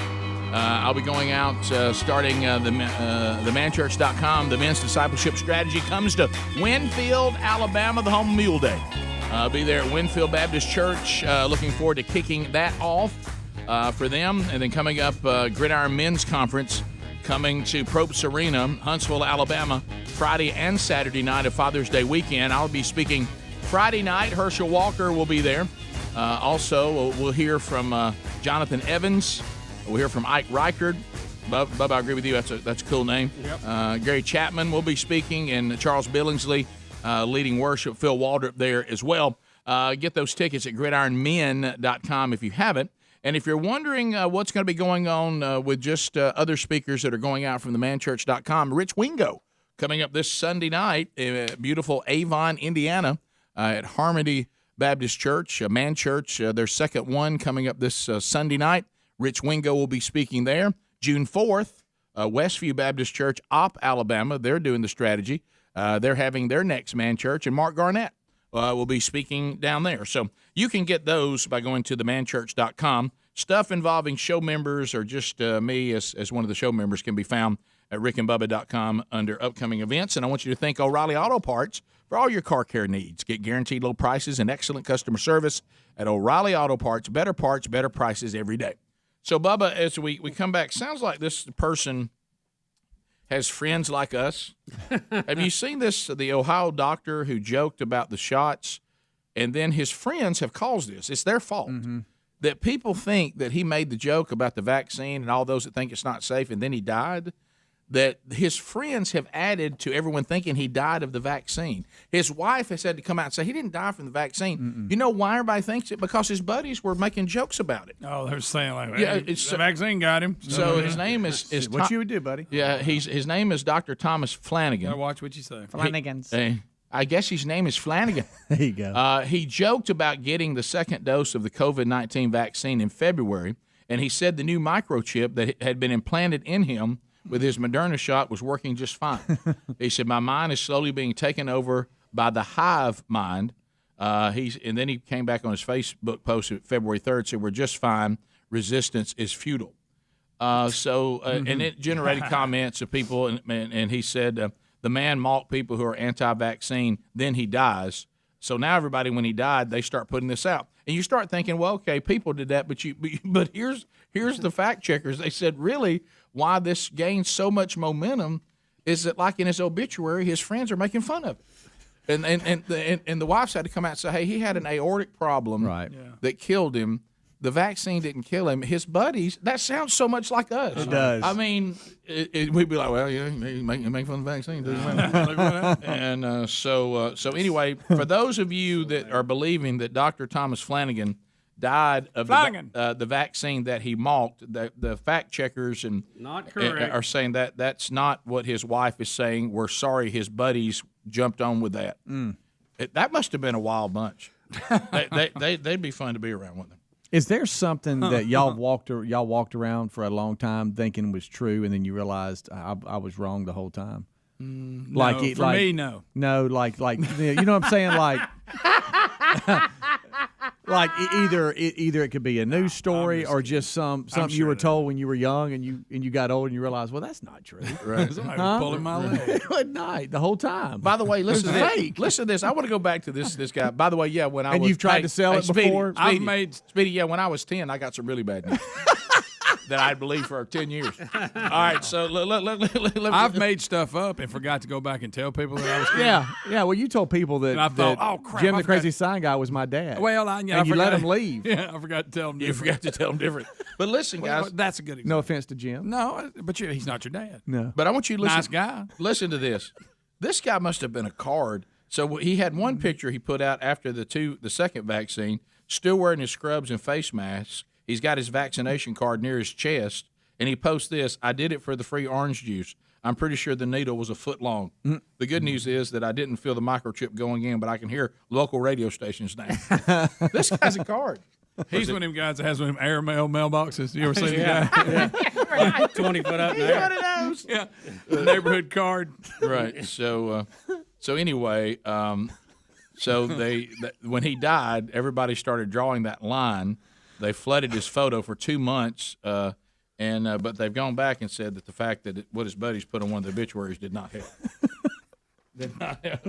I'll be going out starting themanchurch.com. The men's discipleship strategy comes to Winfield, Alabama, the home of Mule Day. I'll be there at Winfield Baptist Church. Looking forward to kicking that off for them. And then coming up, Gridiron Men's Conference coming to Probst Arena, Huntsville, Alabama, Friday and Saturday night of Father's Day weekend. I'll be speaking Friday night. Herschel Walker will be there. Also, we'll hear from Jonathan Evans. We'll hear from Ike Reichard. Bubba, I agree with you. That's a cool name. Yep. Gary Chapman will be speaking, and Charles Billingsley leading worship. Phil Waldrop there as well. Get those tickets at gridironmen.com if you haven't. And if you're wondering what's going to be going on with just other speakers that are going out from themanchurch.com, Rich Wingo coming up this Sunday night in beautiful Avon, Indiana at Harmony Baptist Church, Man Church, their second one coming up this Sunday night. Rich Wingo will be speaking there. June 4th, Westview Baptist Church, Opp, Alabama. They're doing the strategy. They're having their next Man Church, and Mark Garnett will be speaking down there. So you can get those by going to themanchurch.com. Stuff involving show members or just me as one of the show members can be found at rickandbubba.com under upcoming events. And I want you to thank O'Reilly Auto Parts for all your car care needs. Get guaranteed low prices and excellent customer service at O'Reilly Auto Parts. Better prices every day. So, Bubba, as we come back, sounds like this person has friends like us. Have you seen this, the Ohio doctor who joked about the shots, and then his friends have caused this? It's their fault. Mm-hmm. That people think that he made the joke about the vaccine and all those that think it's not safe, and then he died. That his friends have added to everyone thinking he died of the vaccine. His wife has had to come out and say he didn't die from the vaccine. Mm-mm. You know why everybody thinks it? Because his buddies were making jokes about it. Oh, they're saying like, hey, the vaccine got him. So his name is what you would do, buddy. Yeah, his name is Dr. Thomas Flanagan. Gotta watch what you say. Flanagan's. I guess his name is Flanagan. There you go. He joked about getting the second dose of the COVID-19 vaccine in February, and he said the new microchip that had been implanted in him with his Moderna shot was working just fine. He said, my mind is slowly being taken over by the hive mind. And then he came back on his Facebook post February 3rd, said, we're just fine. Resistance is futile. And it generated comments of people, and he said, the man mocked people who are anti-vaccine, then he dies. So now everybody, when he died, they start putting this out. And you start thinking, well, okay, people did that, but here's the fact checkers. They said, really, why this gained so much momentum is that, like in his obituary, his friends are making fun of it. And the wives had to come out and say, hey, he had an aortic problem that killed him. The vaccine didn't kill him. His buddies, that sounds so much like us. It does. I mean, we'd be like, well, yeah, he make fun of the vaccine. And so anyway, for those of you that are believing that Dr. Thomas Flanagan died of the vaccine that he mocked, the fact checkers are saying that that's not what his wife is saying. We're sorry his buddies jumped on with that. That must have been a wild bunch. They'd be fun to be around with them. Is there something that y'all walked around for a long time thinking was true, and then you realized I was wrong the whole time? No, me, no. No, like you know what I'm saying? Like either it could be a news story or just something you were told when you were young and you got old and you realized, well, that's not true. Right. Somebody was pulling my leg. At night, the whole time. By the way, listen to this. I want to go back to this guy. By the way, yeah, and you've tried to sell it before? Speedy, yeah, when I was 10, I got some really bad news. That I'd believed for 10 years. All right, so I've made stuff up and forgot to go back and tell people that I was kidding. Yeah. Well, you told people that, I thought, oh, crap, Jim the Crazy Sign Guy was my dad. Well, and you let him leave. Yeah, I forgot to tell him. You forgot to tell him different. But listen, guys, that's a good example. No offense to Jim. No, but he's not your dad. No. But I want you to listen. Nice guy. Listen to this. This guy must have been a card. So he had one picture he put out after the second vaccine, still wearing his scrubs and face masks. He's got his vaccination card near his chest. And he posts this, I did it for the free orange juice. I'm pretty sure the needle was a foot long. The good news is that I didn't feel the microchip going in, but I can hear local radio stations now. This guy's a card. He's one of them guys that has one of them airmail mailboxes. You ever seen the Yeah, guy? 20 foot up He's there. one of those. Yeah, the neighborhood card. Right. So anyway, so when he died, everybody started drawing that line. They flooded his photo for 2 months, but they've gone back and said that the fact that what his buddies put on one of the obituaries did not help. Did not help.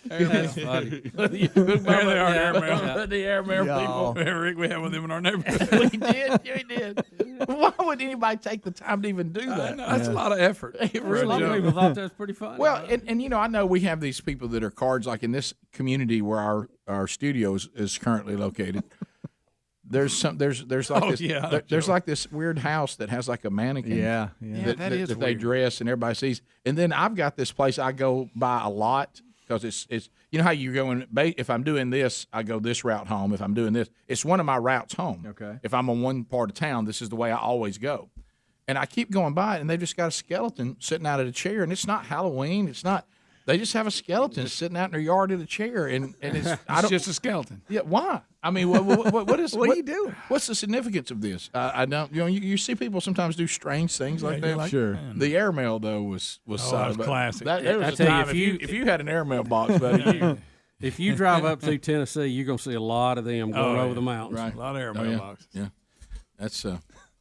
That's funny. There they are, airmail. The airmail people. Rick, we have one of them in our neighborhood. We did. Why would anybody take the time to even do that? That's a lot of effort. It A really lot of is. people thought that was pretty funny. Well, and I know we have these people that are cards, like in this community where our studio is currently located. There's like there's like this weird house that has like a mannequin. Yeah. That they dress and everybody sees. And then I've got this place I go by a lot because it's you know how you're going. If I'm doing this, I go this route home. If I'm doing this, it's one of my routes home. Okay. If I'm on one part of town, this is the way I always go. And I keep going by it, and they've just got a skeleton sitting out at a chair, and it's not Halloween. It's not. They just have a skeleton sitting out in their yard at a chair, and it's It's just a skeleton. Yeah, why? I mean, what is What are you doing? What's the significance of this? I don't. You see people sometimes do strange things like that. Like, Sure. The airmail though was that was classic. There was I a tell you, time if you had an airmail box, buddy, If you drive up through Tennessee, you're going to see a lot of them going over the mountains. right? A lot of airmail yeah. boxes. Yeah, that's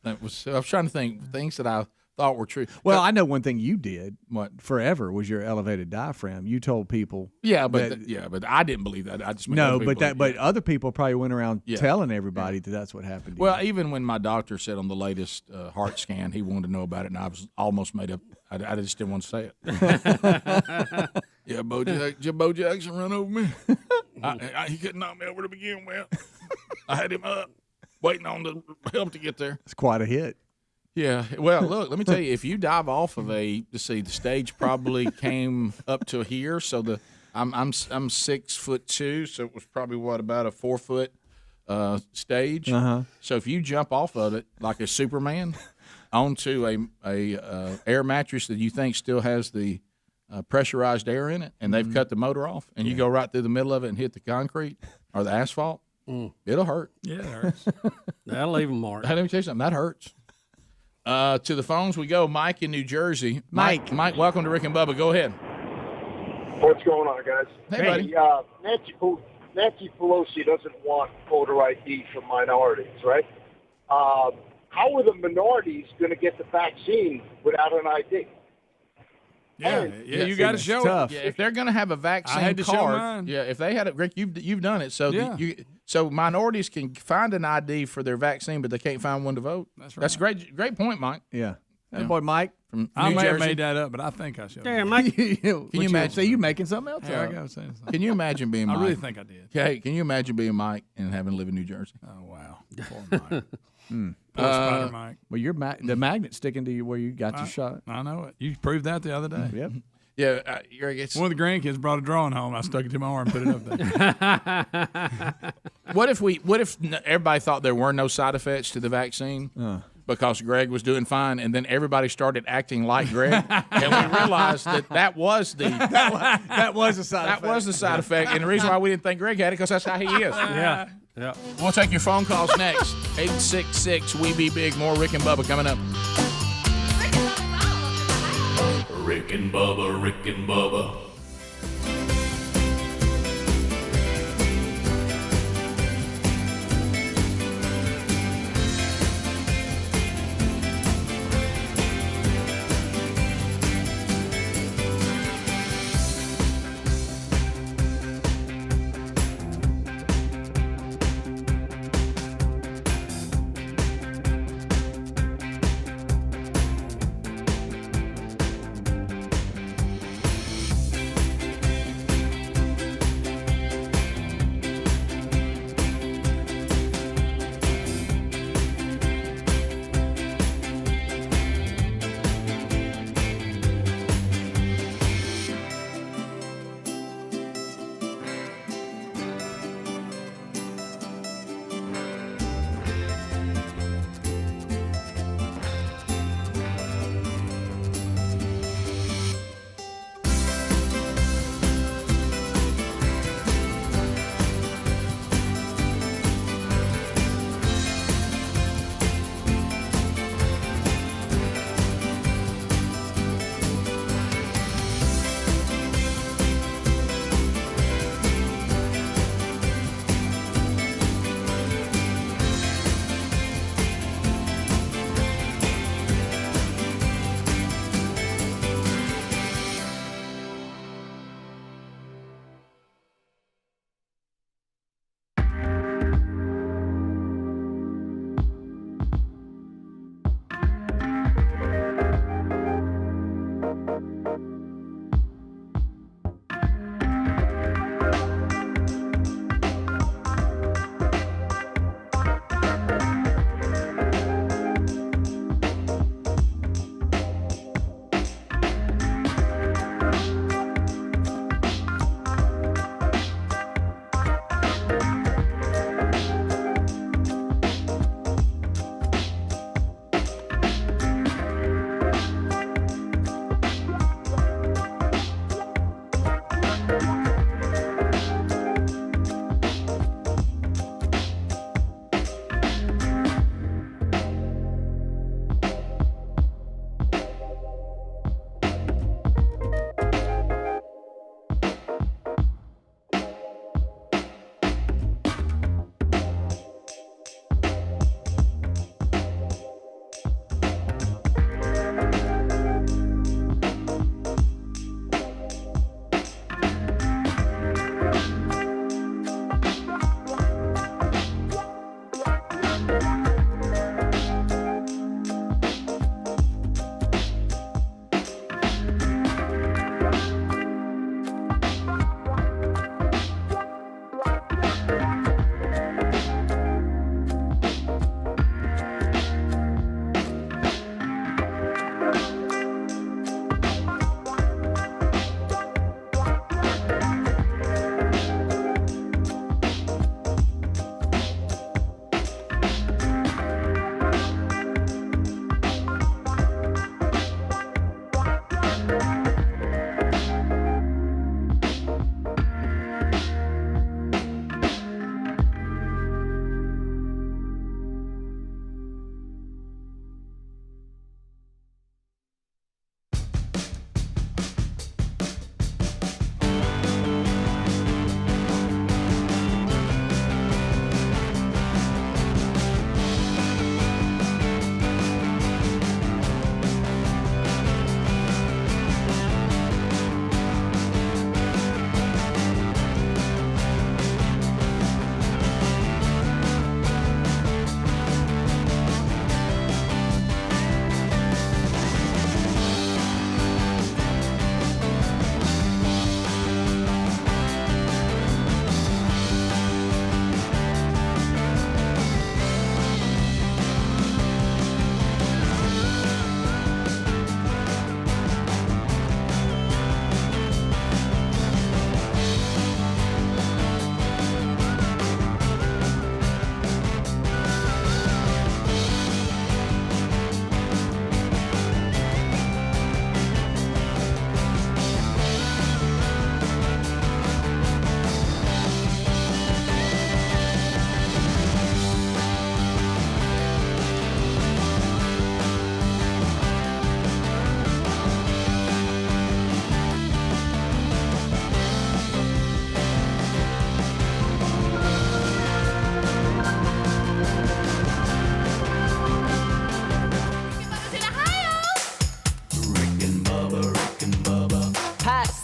that was. I was trying to think things that I thought were true. Well, I know one thing you did. What? Forever was your elevated diaphragm. You told people. Yeah, but that- but I didn't believe that. I just made No, other but people- but other people probably went around Yeah. telling everybody that that's what happened. To Well, you. even when my doctor said on the latest heart scan he wanted to know about it, and I was almost made up. I just didn't want to say it. Yeah, Bo Jackson run over me. He couldn't knock me over to begin with. I had him up, waiting on the help to get there. It's quite a hit. Yeah. Well, look, let me tell you, if you dive off of the stage probably came up to here. So I'm 6'2", so it was probably about a 4 foot stage. Uh-huh. So if you jump off of it like a Superman onto a air mattress that you think still has the pressurized air in it, and they've cut the motor off, and you go right through the middle of it and hit the concrete or the asphalt, it'll hurt. Yeah, it hurts. That'll leave them marked. Let me tell you something. That hurts. To the phones we go. Mike in New Jersey. Mike, welcome to Rick and Bubba. Go ahead. What's going on, guys? Hey, buddy. Nancy Pelosi doesn't want voter ID for minorities, right? How are the minorities going to get the vaccine without an ID? Yeah, you got to show it. Yeah, if they're going to have a vaccine I had to show card, mine. yeah, if they had it, Rick, you've done it. So Yeah. so minorities can find an ID for their vaccine, but they can't find one to vote. That's right. That's a great point, Mike. Yeah. That boy Mike from I New may have Jersey. made that up, but I think I should. Yeah, Mike. Can you imagine? Say you making something else Here I up? go. saying something. Can you imagine being Mike? I really think I did. Okay, can you imagine being Mike and having to live in New Jersey? Oh wow, poor Mike. Poor Uh, Spider Mike. Well, the magnet's sticking to you where you got your shot. I know it. You proved that the other day. Yep. Yeah, it's One of the grandkids brought a drawing home. I stuck it to my arm and put it up there. What if everybody thought there were no side effects to the vaccine because Greg was doing fine, and then everybody started acting like Greg, and we realized that was the that was the side effect. That was the side effect, and the reason why we didn't think Greg had it because that's how he is. Yeah. Yeah. We'll take your phone calls next. 866 We Be Big. More Rick and Bubba coming up. Rick and Bubba, Rick and Bubba.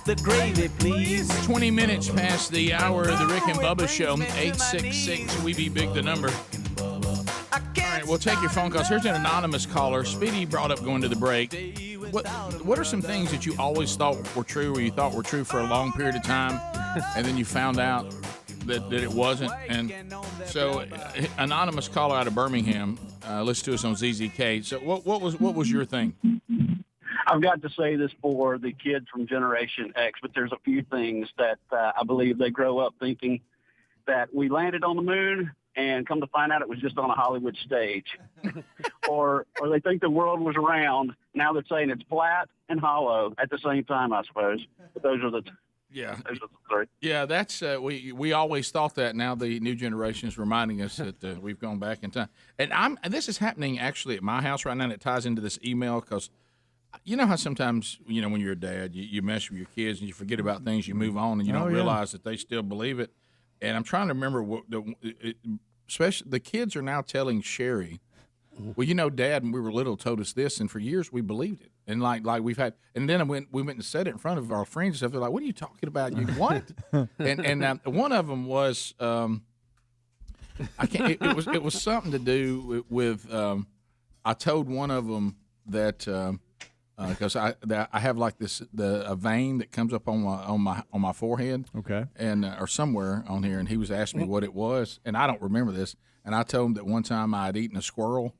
the gravy, please. 20 minutes past the hour of the Rick and Bubba Show. 866-WE-BE-BIG, the number. All right, we'll take your phone calls. Here's an anonymous caller. Speedy brought up going to the break. What are some things that you always thought were true, or you thought were true for a long period of time, and then you found out that it wasn't? And so, anonymous caller out of Birmingham, listen to us on ZZK. So, what was your thing? I've got to say this for the kids from Generation X, but there's a few things that I believe they grow up thinking that we landed on the moon, and come to find out it was just on a Hollywood stage. or they think the world was round. Now they're saying it's flat and hollow at the same time, I suppose. But those are the three. Yeah, that's we always thought that. Now the new generation is reminding us that we've gone back in time. And this is happening actually at my house right now, and it ties into this email because you know how sometimes, when you're a dad, you mess with your kids and you forget about things, you move on, and you don't realize that they still believe it. And I'm trying to remember especially the kids are now telling Sherry, well, Dad, when we were little, told us this, and for years we believed it. And like we've had, and then we went and said it in front of our friends and stuff. They're like, "What are you talking about? You what?" and one of them was, I can't. It was something to do with. I told one of them that. Because I have like a vein that comes up on my forehead, okay, and or somewhere on here, and he was asking me what it was, and I don't remember this, and I told him that one time I had eaten a squirrel,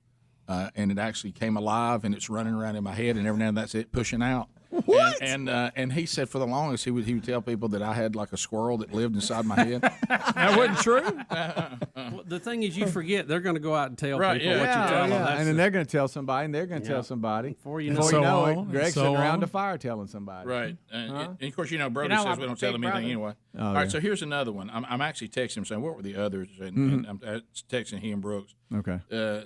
and it actually came alive, and it's running around in my head, and every now and then that's it pushing out. What? And he said for the longest he would tell people that I had like a squirrel that lived inside my head. That wasn't true. Well, the thing is, you forget they're going to go out and tell people what you tell tell them. And then they're going to tell somebody, and they're going to tell somebody. Before you know it, Greg's sitting around the fire telling somebody. Right. And of course, Brody says we don't tell them anything anyway. Oh, all right, so here's another one. I'm actually texting him saying, what were the others? And I'm texting he and Brooks. Okay.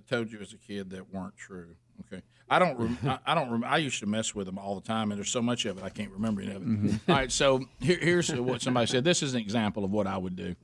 Told you as a kid that weren't true. Okay. I don't remember. I used to mess with them all the time, and there's so much of it I can't remember any of it. All right, so here's what somebody said. This is an example of what I would do.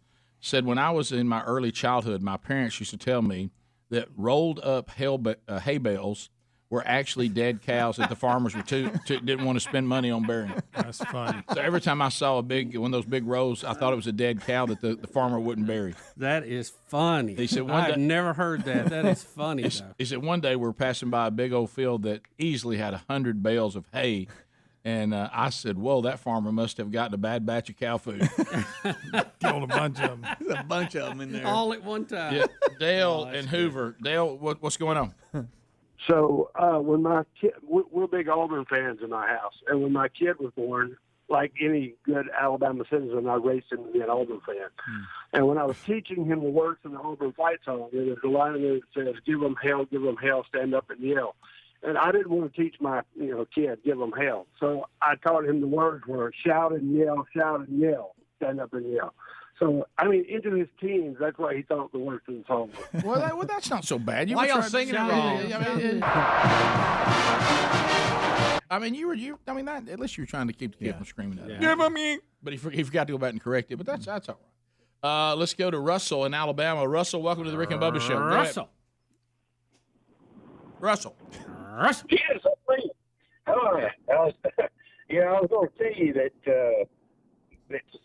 Said when I was in my early childhood, my parents used to tell me that rolled up hay bales were actually dead cows that the farmers were didn't want to spend money on burying. That's funny. So every time I saw one of those big rows, I thought it was a dead cow that the farmer wouldn't bury. That is funny. He said I've never heard that. That is funny. He said one day we were passing by a big old field that easily had 100 bales of hay. And I said, whoa, that farmer must have gotten a bad batch of cow food. Killed a bunch of them. There's a bunch of them in there. All at one time. Yeah. Dale and Hoover. Dale, what's going on? So when my kid, we're big Auburn fans in my house, and when my kid was born, like any good Alabama citizen, I raced him to be an Auburn fan. And when I was teaching him the words in the Auburn fight song, there's a line in there that says, give them hell, stand up and yell. And I didn't want to teach my kid, give them hell. So I taught him the words were shout and yell, stand up and yell. So, into his teens, that's why he thought the words of the song were. Well, that's not so bad. Why y'all singing it wrong? At least you were trying to keep the kid from screaming at him. Give him me. But he forgot to go back and correct it. But that's all right. Let's go to Russell in Alabama. Russell, welcome to the Rick and Bubba Show. Russell. Yes, that's me. Hi. I was going to tell you that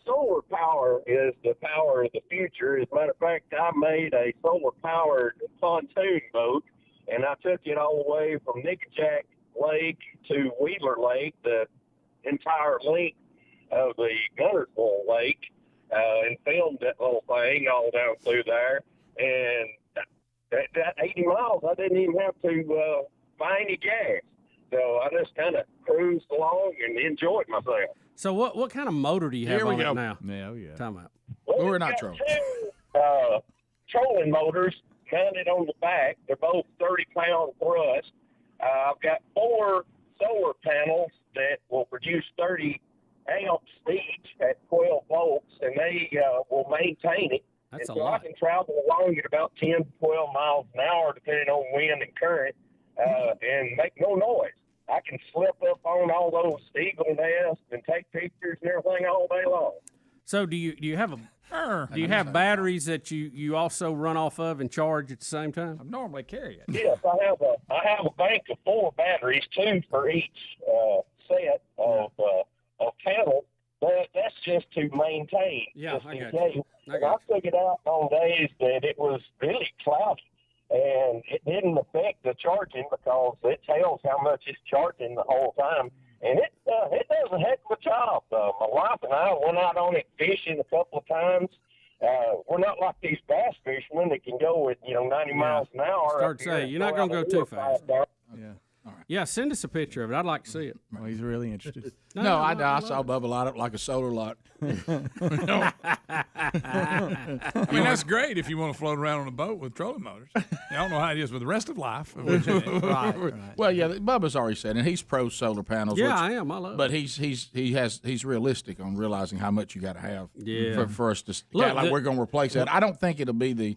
solar power is the power of the future. As a matter of fact, I made a solar-powered pontoon boat, and I took it all the way from Nickajack Lake to Wheeler Lake, the entire length of the Gunnersville Lake, and filmed that little thing all down through there. And that 80 miles, I didn't even have to buy any gas. So I just kind of cruised along and enjoyed myself. So what kind of motor do you have on it now? Yeah. Time out. Well, we're not trolling. Two trolling motors mounted on the back. They're both 30-pound thrust. I've got 4 solar panels that will produce 30 amps each at 12 volts, and they will maintain it. That's and a so lot. I can travel along at about 10 to 12 miles an hour, depending on wind and current, and make no noise. I can slip up on all those eagle nests and take pictures and everything all day long. So do you have batteries that you also run off of and charge at the same time? I normally carry it. Yes, I have a bank of 4 batteries, 2 for each set of of cattle, that's just to maintain. Yeah, just I in got case. you. And I took it out on days that it was really cloudy, and it didn't affect the charging because it tells how much it's charging the whole time. And it does a heck of a job. My wife and I went out on it fishing a couple of times. We're not like these bass fishermen that can go at 90 miles an hour. Start up here saying and you're not go going to out go the too woods fast. like that. Yeah. Yeah, send us a picture of it. I'd like to see it. Well, he's really interested. No, I saw Bubba light up like a solar light. I mean, that's great if you want to float around on a boat with trolling motors. I don't know how it is with the rest of life. Right. Well, yeah, Bubba's already said, and he's pro solar panels. Yeah, I am. I love it. But he's realistic on realizing how much you got to have for us to we're going to replace that. I don't think it'll be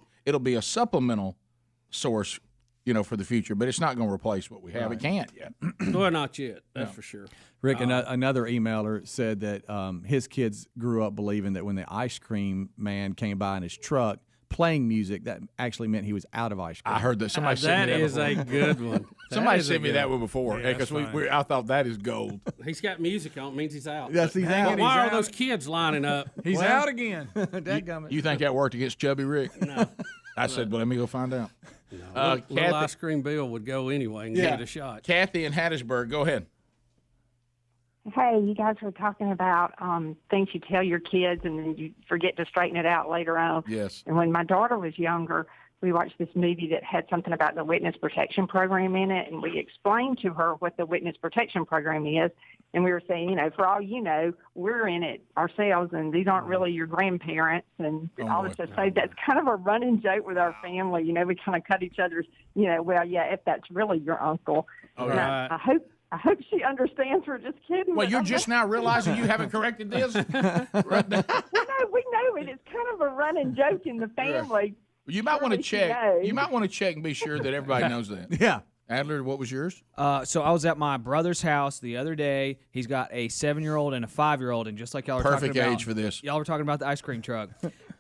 a supplemental source, for the future, but it's not going to replace what we have. Right. It can't yet. Well, not yet. That's for sure. Rick, another emailer said that his kids grew up believing that when the ice cream man came by in his truck playing music, that actually meant he was out of ice cream. I heard that somebody sent me that is before. a good one. Somebody sent me that one before Yeah, because that's I thought that is gold. He's got music on. It means he's out. Yes, he's out. Why are He's those out. kids lining up? He's out again. You think that worked against Chubby Rick? No. I said, well, let me go find out. Little ice cream Bill would go anyway and give it a shot. Kathy in Hattiesburg, go ahead. Hey, you guys were talking about things you tell your kids and then you forget to straighten it out later on. Yes. And when my daughter was younger, we watched this movie that had something about the witness protection program in it, and we explained to her what the witness protection program is. And we were saying, for all you know, we're in it ourselves, and these aren't really your grandparents, and all this stuff. So that's kind of a running joke with our family. We kind of cut each other's, well, yeah, if that's really your uncle. Oh, And right. I hope she understands we're just kidding. Well, but you're I'm just now realizing you haven't corrected this? we know it. It's kind of a running joke in the family. You might want to Surely she check. knows. You might want to check and be sure that everybody knows that. Yeah. Adler, what was yours? So I was at my brother's house the other day. He's got a 7-year-old and a 5-year-old, and just like y'all were Perfect talking about, age for this. Y'all were talking about the ice cream truck.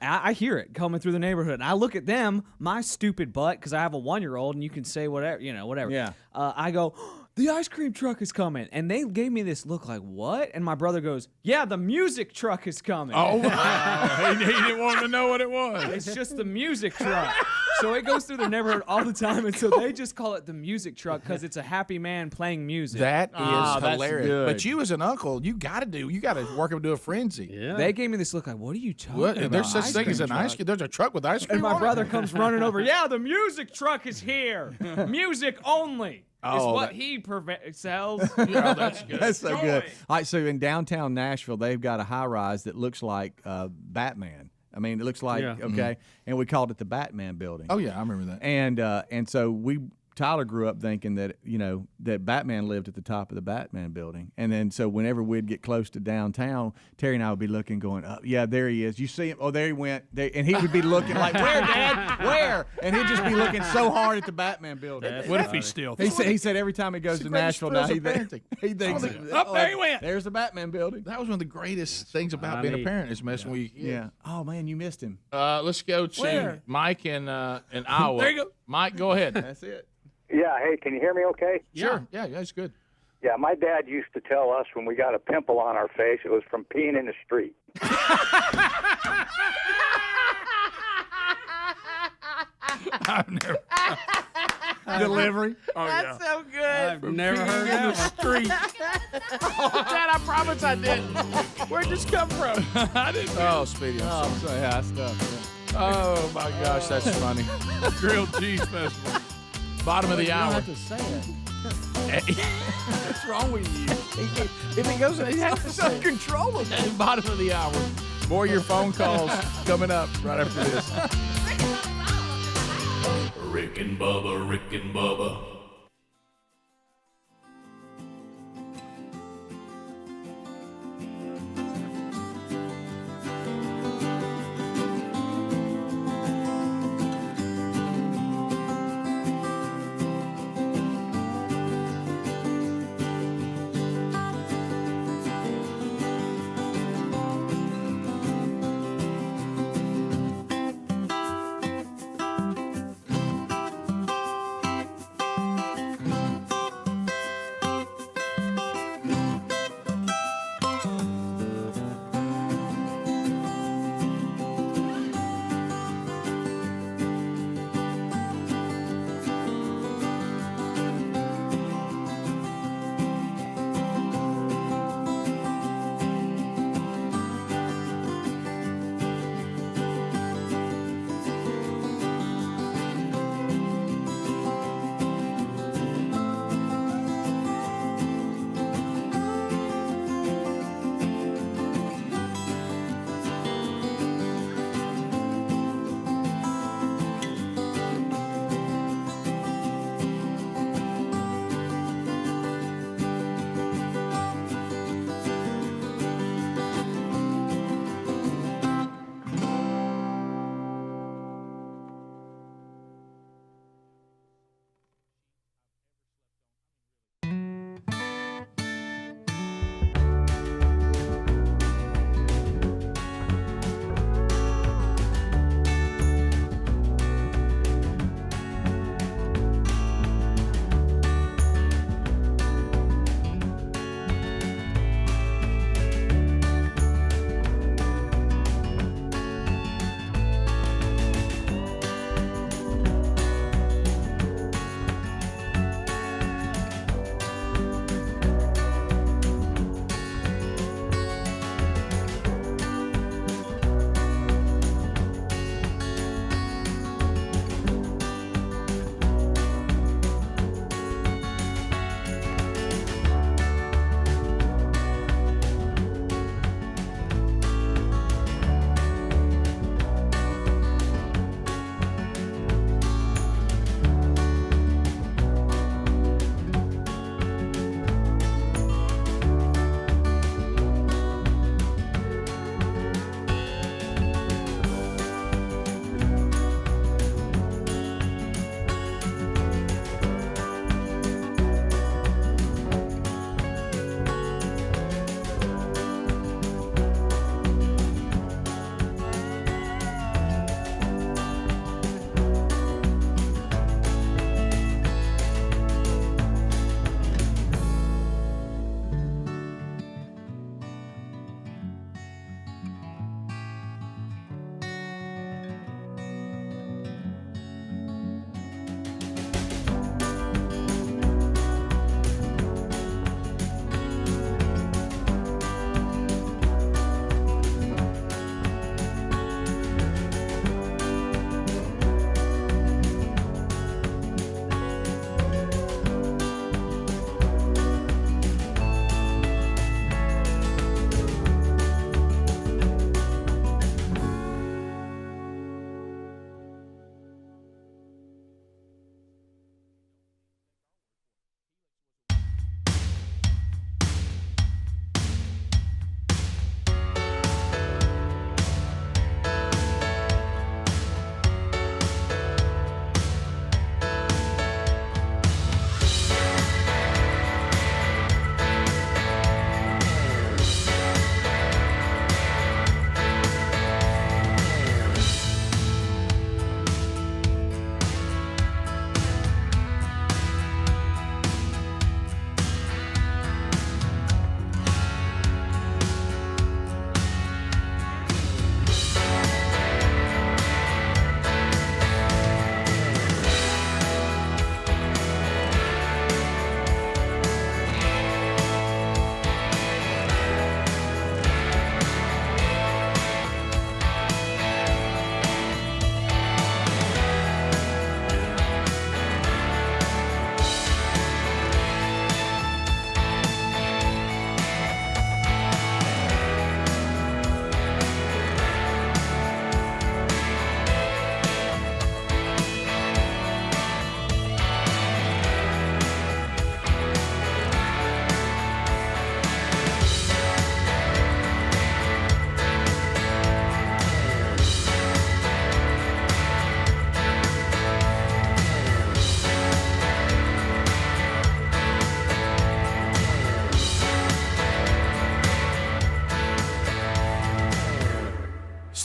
I hear it coming through the neighborhood, and I look at them, my stupid butt, because I have a 1-year-old, and you can say whatever, whatever. Yeah. I go, the ice cream truck is coming, and they gave me this look like, what? And my brother goes, yeah, the music truck is coming. Oh, wow. he didn't want to know what it was. It's just the music truck. So it goes through the neighborhood all the time, and so they just call it the music truck because it's a happy man playing music. That is hilarious. good. But you as an uncle, you got to work him to a frenzy. Yeah. They gave me this look like, what are you talking What? about? There's such Ice thing as cream an ice truck. cream. There's a truck with ice cream. And my on it? brother comes running over. Yeah, the music truck is here. Music only is Oh, what that- he sells. Oh, that's good. That's so Joy. good. All right, so in downtown Nashville, they've got a high rise that looks like Batman. I mean, it looks like okay, and we called it the Batman Building. Oh yeah, I remember that. And so Tyler grew up thinking that that Batman lived at the top of the Batman Building, and then so whenever we'd get close to downtown, Terry and I would be looking, going, yeah, there he is. You see him? Oh, there he went. And he would be looking like, where, Dad? Where? And he'd just be looking so hard at the Batman Building. What if he's still? He said every time he goes to Nashville now, he thinks Up there he went. There's the Batman Building. That was one of the greatest things about being a parent is messing with you. Yeah. Oh man, you missed him. Let's go to Where? Mike in Iowa. There you go. Mike, go ahead. That's it. Yeah, hey, can you hear me okay? Sure. Yeah, it's good. Yeah, my dad used to tell us when we got a pimple on our face, it was from peeing in the street. I've never. Delivery. Oh, yeah. so good. I've never heard that one. Street. Dad, I promise I didn't. Where'd this come from? I didn't. Oh, Speedy. I'm sorry. Yeah, stuff. Oh, my gosh, that's funny. Grilled cheese festival. Bottom of the You hour. don't have to say it. What's wrong with you? If he goes, he has to say uncontrollable. Bottom of the hour. More of your phone calls coming up right after this. Rick and Bubba, Rick and Bubba.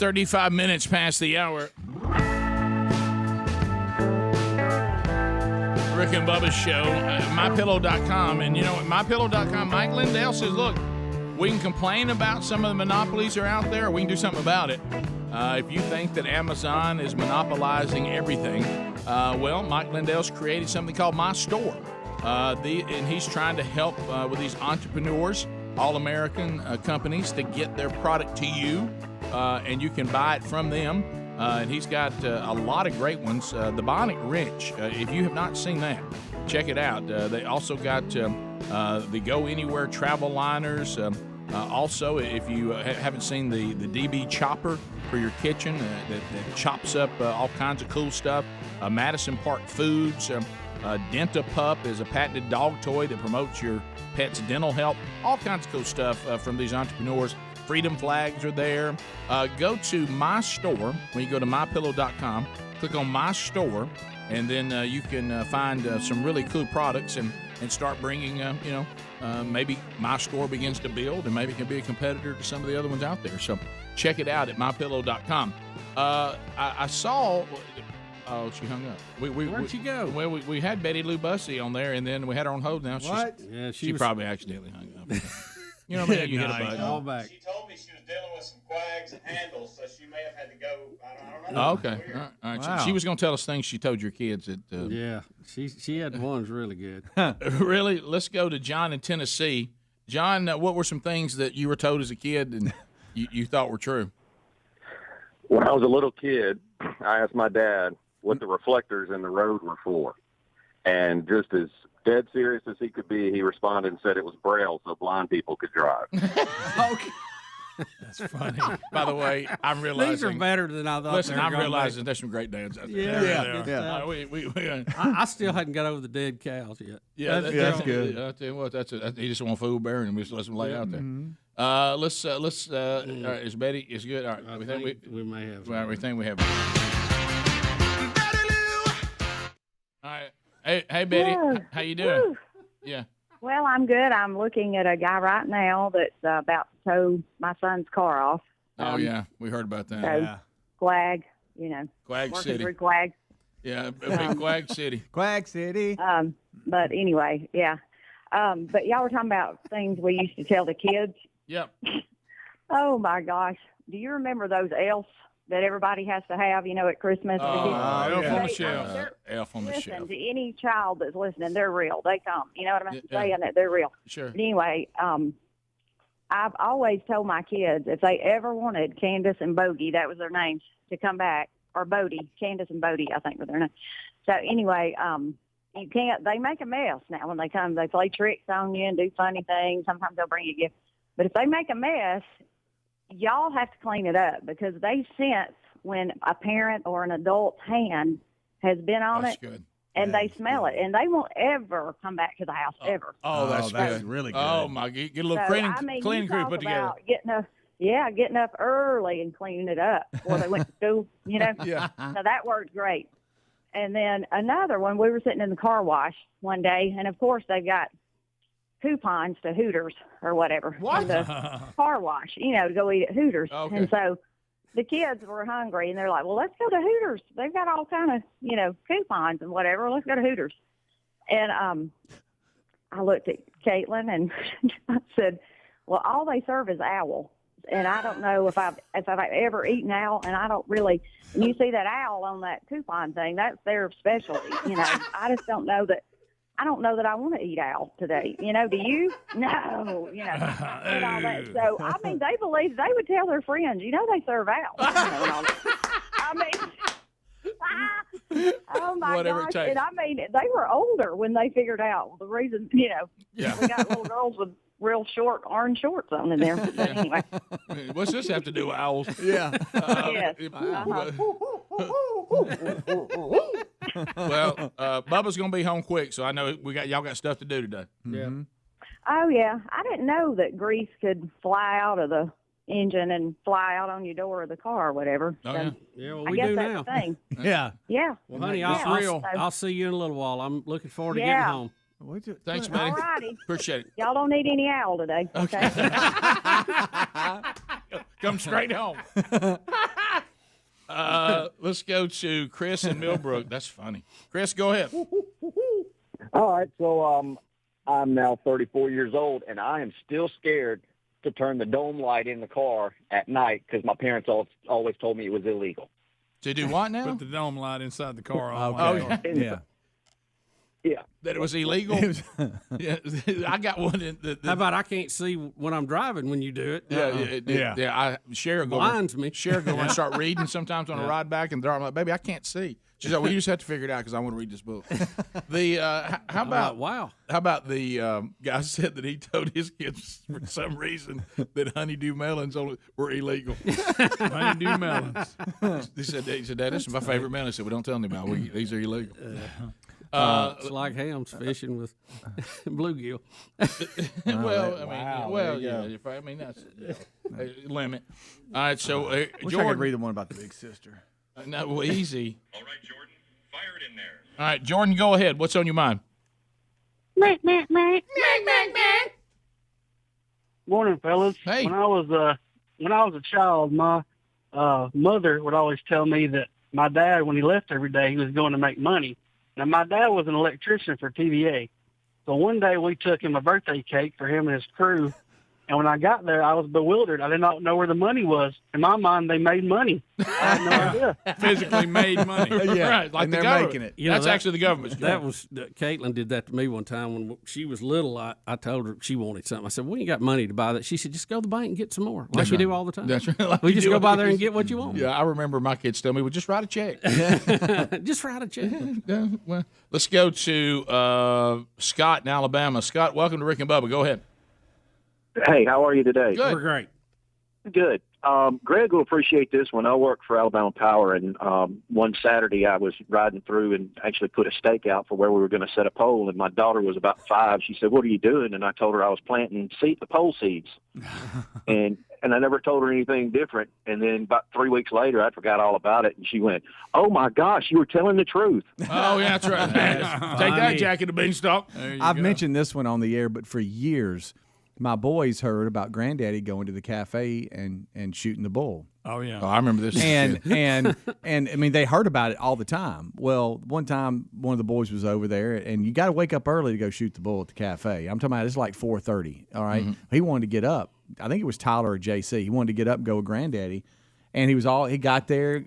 35 minutes past the hour. Rick and Bubba's show, MyPillow.com. And, at MyPillow.com, Mike Lindell says, look, we can complain about some of the monopolies that are out there, or we can do something about it. If you think that Amazon is monopolizing everything, Mike Lindell's created something called My Store. And he's trying to help with these entrepreneurs, all-American companies, to get their product to you, and you can buy it from them. And he's got a lot of great ones. The Bionic Wrench, if you have not seen that, check it out. They also got the Go Anywhere travel liners. Also, if you haven't seen the DB Chopper for your kitchen that chops up all kinds of cool stuff. Madison Park Foods. Dentapup is a patented dog toy that promotes your pet's dental health. All kinds of cool stuff from these entrepreneurs. Freedom flags are there. Go to My Store. When you go to MyPillow.com, click on My Store, and then you can find some really cool products and start bringing, maybe My Store begins to build, and maybe it can be a competitor to some of the other ones out there. So check it out at MyPillow.com. I saw... Oh, she hung up. Where'd she go? Well, we had Betty Lou Bussey on there, and then we had her on hold. Now she probably accidentally hung up. You know what I mean? You hit a button. All back. She told me she was dealing with some quags and handles, so she may have had to go. I don't know. Oh, okay. All right. Wow. She was going to tell us things she told your kids. Yeah, she had ones really good. Really? Let's go to John in Tennessee. John, what were some things that you were told as a kid and you thought were true? When I was a little kid, I asked my dad what the reflectors in the road were for. And just as dead serious as he could be, he responded and said it was Braille so blind people could drive. Okay. That's funny. By the way, I'm realizing these are better than I thought. Listen, I'm realizing there's some great dads out there. Yeah. I still hadn't got over the dead cows yet. Yeah, that's good. I tell you what, he just want food bearing and we just let them lay out there. Let's. All right, is Betty? Is good. All right, I think we may have. Well, we think we have. All right. Hey, Betty. Yeah. How you doing? Woo. Yeah. Well, I'm good. I'm looking at a guy right now that's about to tow my son's car off. Oh yeah, we heard about that. So, Quag, Quag working City. through Quag. Yeah, big Quag City. Quag City. But anyway, yeah. But y'all were talking about things we used to tell the kids. Yep. Oh my gosh, do you remember those elves that everybody has to have, at Christmas? Elf on the Shelf. Elf on the Listen, Shelf. to any child that's listening, they're real. They come. You know what I'm Yeah. saying? That they're real. Sure. But anyway, I've always told my kids if they ever wanted Candace and Bogey, that was their names, to come back, or Bodie, Candace and Bodie, I think were their names. So anyway, you can't. They make a mess now when they come. They play tricks on you and do funny things. Sometimes they'll bring you gifts. But if they make a mess, y'all have to clean it up because they sense when a parent or an adult's hand has been on That's it. good. And they smell it, and they won't ever come back to the house ever. Oh, that's good. Really good. Oh my, get a little cleaning crew put together. Getting up early and cleaning it up before they went to school. Yeah. So that worked great. And then another one, we were sitting in the car wash one day, and of course they've got coupons to Hooters or whatever. What? In the car wash, to go eat at Hooters. Okay. And so the kids were hungry, and they're like, well, let's go to Hooters. They've got all kind of, coupons and whatever. Let's go to Hooters. And I looked at Caitlin, and I said, well, all they serve is owl. And I don't know if I've ever eaten owl, and I don't really. And you see that owl on that coupon thing, that's their specialty. I just don't know that. I don't know that I want to eat owl today. Do you? No. And all that. So they believe they would tell their friends. They serve owl. Oh my Whatever it gosh! takes. And they were older when they figured out the reason. We got little girls with real short orange shorts on in there. But anyway. What's this have to do with owls? Yeah. Yes. Well, Bubba's gonna be home quick, so I know y'all got stuff to do today. Yeah. Oh yeah, I didn't know that grease could fly out of the engine and fly out on your door of the car or whatever. Oh, So yeah. Yeah, well, I we guess do that's now. the thing. Yeah. Yeah. Well, honey, Yeah. I'll see you in a little while. I'm looking forward to Yeah. getting home. Thanks, man. All righty. Appreciate it. Y'all don't need any owl today. Okay. Come straight home. Let's go to Chris in Millbrook. That's funny. Chris, go ahead. All right, so I'm now 34 years old, and I am still scared to turn the dome light in the car at night because my parents always told me it was illegal. To do what now? Put the dome light inside the car. Yeah. Yeah. That it was illegal? Yeah, I got one. How about I can't see when I'm driving when you do it? Yeah. Cher go Blinds me. Cher go and start reading sometimes on a ride back, and I'm like, baby, I can't see. She said, well, you just have to figure it out because I want to read this book. How about wow? How about the guy said that he told his kids for some reason that honeydew melons were illegal. Honeydew melons. He said, Dad, this is my favorite melon. I said, well, don't tell anybody. These are illegal. It's like hams fishing with bluegill. That's limit. All right, so Wish Jordan, I could read the one about the big sister. No, well, easy. All right, Jordan, fire it in there. All right, Jordan, go ahead. What's on your mind? Morning, fellas. Hey. When I was a child, my mother would always tell me that my dad, when he left every day, he was going to make money. Now, my dad was an electrician for TVA. So one day we took him a birthday cake for him and his crew. And when I got there, I was bewildered. I did not know where the money was. In my mind, they made money. I had no idea. Physically made money. Right, like and the they're government. making it. You know, That's actually the government's That job. was Caitlin did that to me one time when she was little. I told her she wanted something. I said, "We ain't got money to buy that." She said, "Just go to the bank and get some more, like That's you right. do all the time." That's right. Like We you just do go all by the there and time. get what you want. Yeah, I remember my kids telling me, well, just write a check. Just write a check. Yeah, well, let's go to Scott in Alabama. Scott, welcome to Rick and Bubba. Go ahead. Hey, how are you today? Good. We're great. Good. Greg will appreciate this one. I work for Alabama Power, and one Saturday I was riding through and actually put a stake out for where we were going to set a pole, and my daughter was about 5. She said, "What are you doing?" And I told her I was planting pole seeds. and I never told her anything different. And then about 3 weeks later, I forgot all about it, and she went, "Oh, my gosh, you were telling the truth." Oh, yeah, that's right. Take that, Jackie the Beanstalk. I've mentioned this one on the air, but for years, my boys heard about Granddaddy going to the cafe and shooting the bull. Oh yeah. Oh, I remember this. And I mean, they heard about it all the time. Well, one time, one of the boys was over there, and you got to wake up early to go shoot the bull at the cafe. I'm talking about it's like 4:30. All right? He wanted to get up. I think it was Tyler or JC. He wanted to get up and go with Granddaddy, and he got there,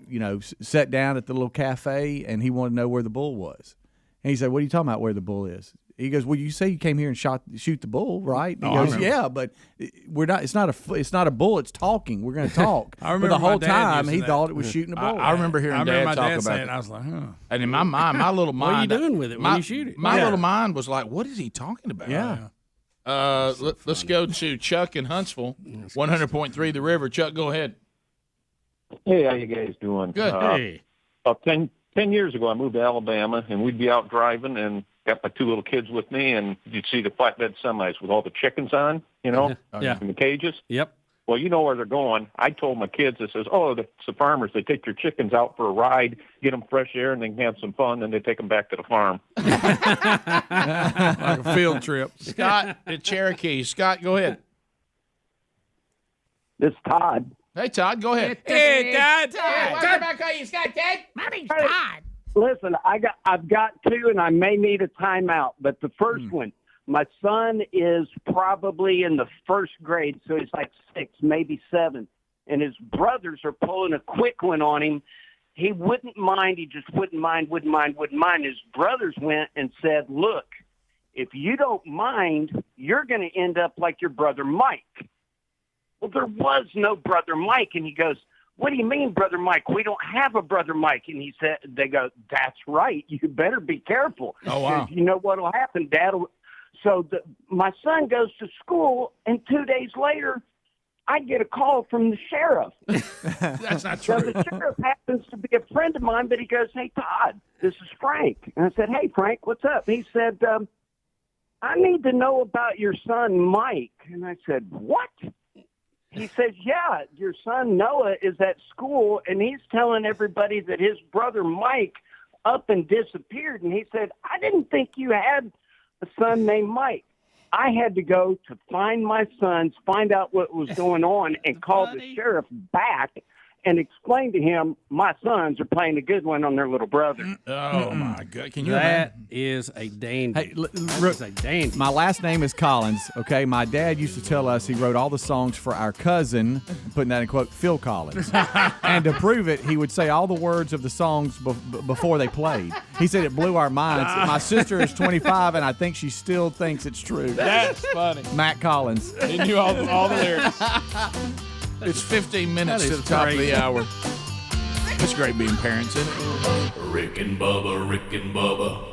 sat down at the little cafe, and he wanted to know where the bull was. And he said, "What are you talking about? Where the bull is?" He goes, "Well, you say you came here and shoot the bull, right?" And he goes, "Yeah, but we're not. It's not a bull. It's talking. We're going to talk." I remember but the my whole dad time using he that. thought it was shooting a bull. I remember hearing Dad my talk dad about saying it. it. I was like, huh. And in my mind, my little mind. What are you doing with it when you shoot it? My little mind was like, what is he talking about? Yeah. Let's go to Chuck in Huntsville, 100.3 The River. Chuck, go ahead. Hey, how you guys doing? Good. Hey. About 10 years ago, I moved to Alabama, and we'd be out driving, and got my 2 little kids with me, and you'd see the flatbed semis with all the chickens on, Yeah. in the cages. Yep. Well, you know where they're going. I told my kids, I says, it's the farmers. They take their chickens out for a ride, get them fresh air, and they can have some fun, and they take them back to the farm. Like a field trip. Scott at Cherokee. Scott, go ahead. This is Todd. Hey, Todd, go ahead. Hey, Dad. Welcome back on you, Scott, Ted. My name's Todd. Listen, I've got 2, and I may need a timeout. But the first one, my son is probably in the 1st grade, so he's like 6, maybe 7, and his brothers are pulling a quick one on him. He wouldn't mind. He just wouldn't mind. His brothers went and said, "Look, if you don't mind, you're going to end up like your brother Mike." Well, there was no brother Mike, and he goes, "What do you mean, Brother Mike? We don't have a Brother Mike." And they go, "That's right. You better be careful. Oh, wow. You know what will happen, Dad?" So my son goes to school, and 2 days later, I get a call from the sheriff. That's not So true. the sheriff happens to be a friend of mine, but he goes, "Hey, Todd, this is Frank." And I said, "Hey, Frank, what's up?" He said, "I need to know about your son, Mike." And I said, "What?" He says, "Yeah, your son Noah is at school, and he's telling everybody that his brother Mike up and disappeared." And he said, "I didn't think you had a son named Mike." I had to go to find my sons, find out what was going on, and call the sheriff back. and explain to him my sons are playing a good one on their little brother. Oh my God! Can you That imagine? is a dandy. Hey, That is a dandy. My last name is Collins. Okay, my dad used to tell us he wrote all the songs for our cousin, putting that in quote, Phil Collins, and to prove it, he would say all the words of the songs before they played. He said it blew our minds. My sister is 25, and I think she still thinks it's true. That's funny. Matt Collins. He knew all the lyrics. It's 15 minutes to the top of the hour. It's great being parents, isn't it? Rick and Bubba, Rick and Bubba.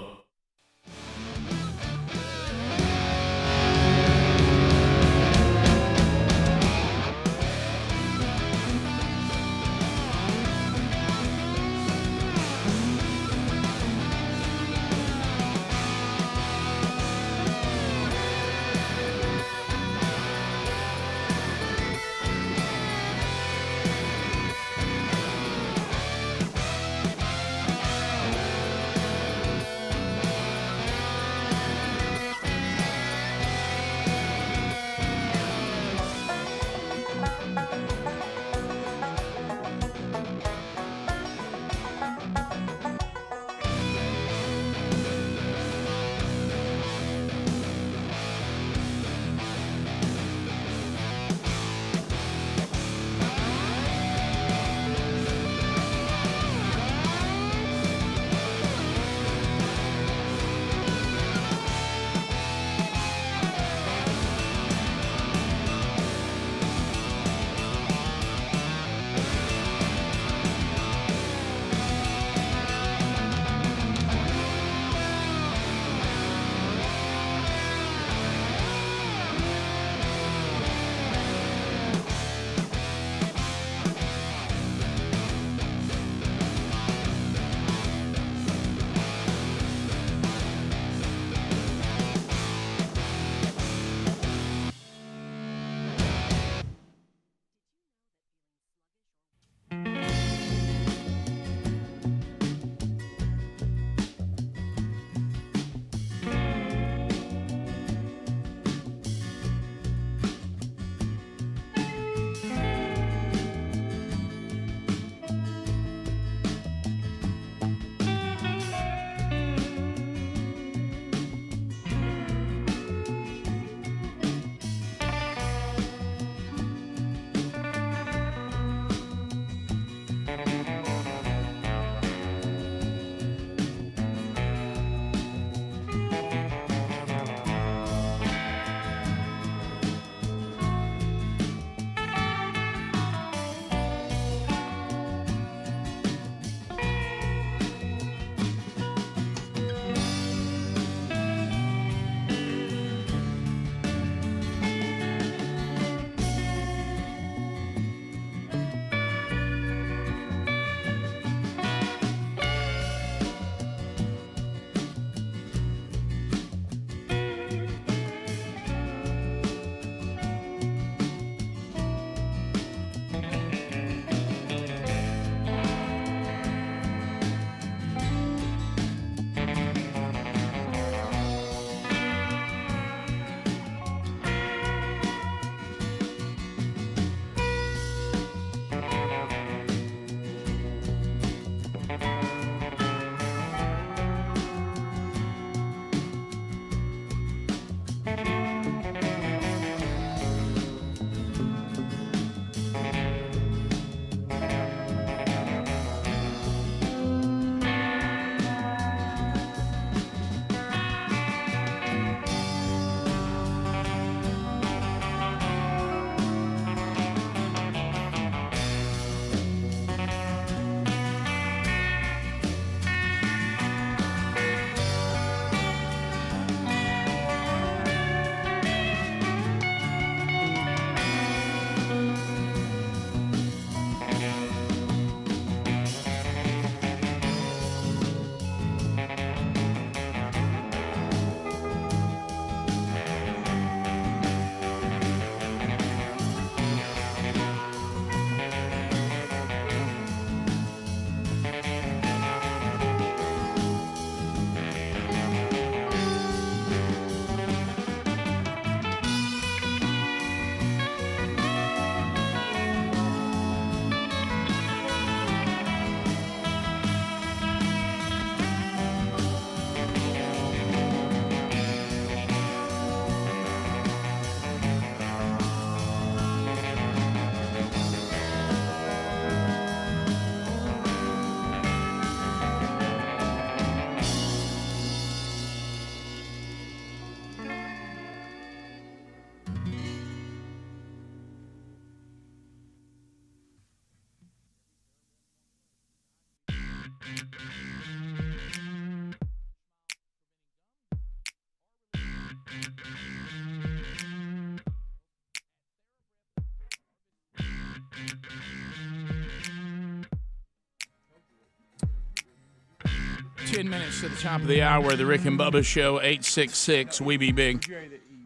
10 minutes to the top of the hour. The Rick and Bubba Show, 866 We Be Big.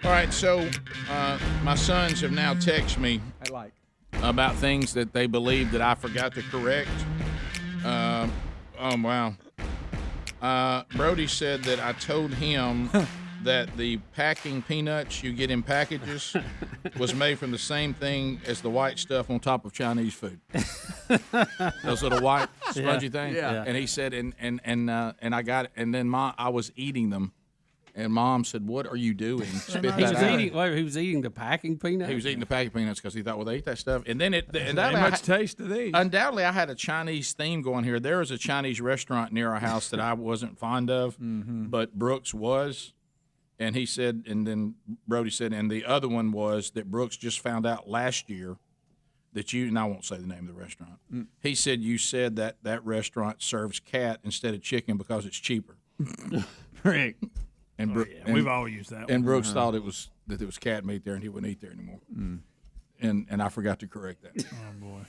All right, so my sons have now texted me about things that they believe that I forgot to correct. Oh, wow. Brody said that I told him that the packing peanuts you get in packages was made from the same thing as the white stuff on top of Chinese food. Those little white spongy things. Yeah. And he said, and I got it, and then I was eating them, and Mom said, "What are you doing?" Spit that out. He was eating the packing peanuts. He was eating the packing peanuts because he thought, well, they ate that stuff, and then much taste to these. Undoubtedly, I had a Chinese theme going here. There was a Chinese restaurant near our house that I wasn't fond of, but Brooks was. And he said, and then Brody said, and the other one was that Brooks just found out last year that you, and I won't say the name of the restaurant. He said you said that restaurant serves cat instead of chicken because it's cheaper. Rick. And, we've all used that one. And Brooks thought it was cat meat there, and he wouldn't eat there anymore. And I forgot to correct that. Oh boy.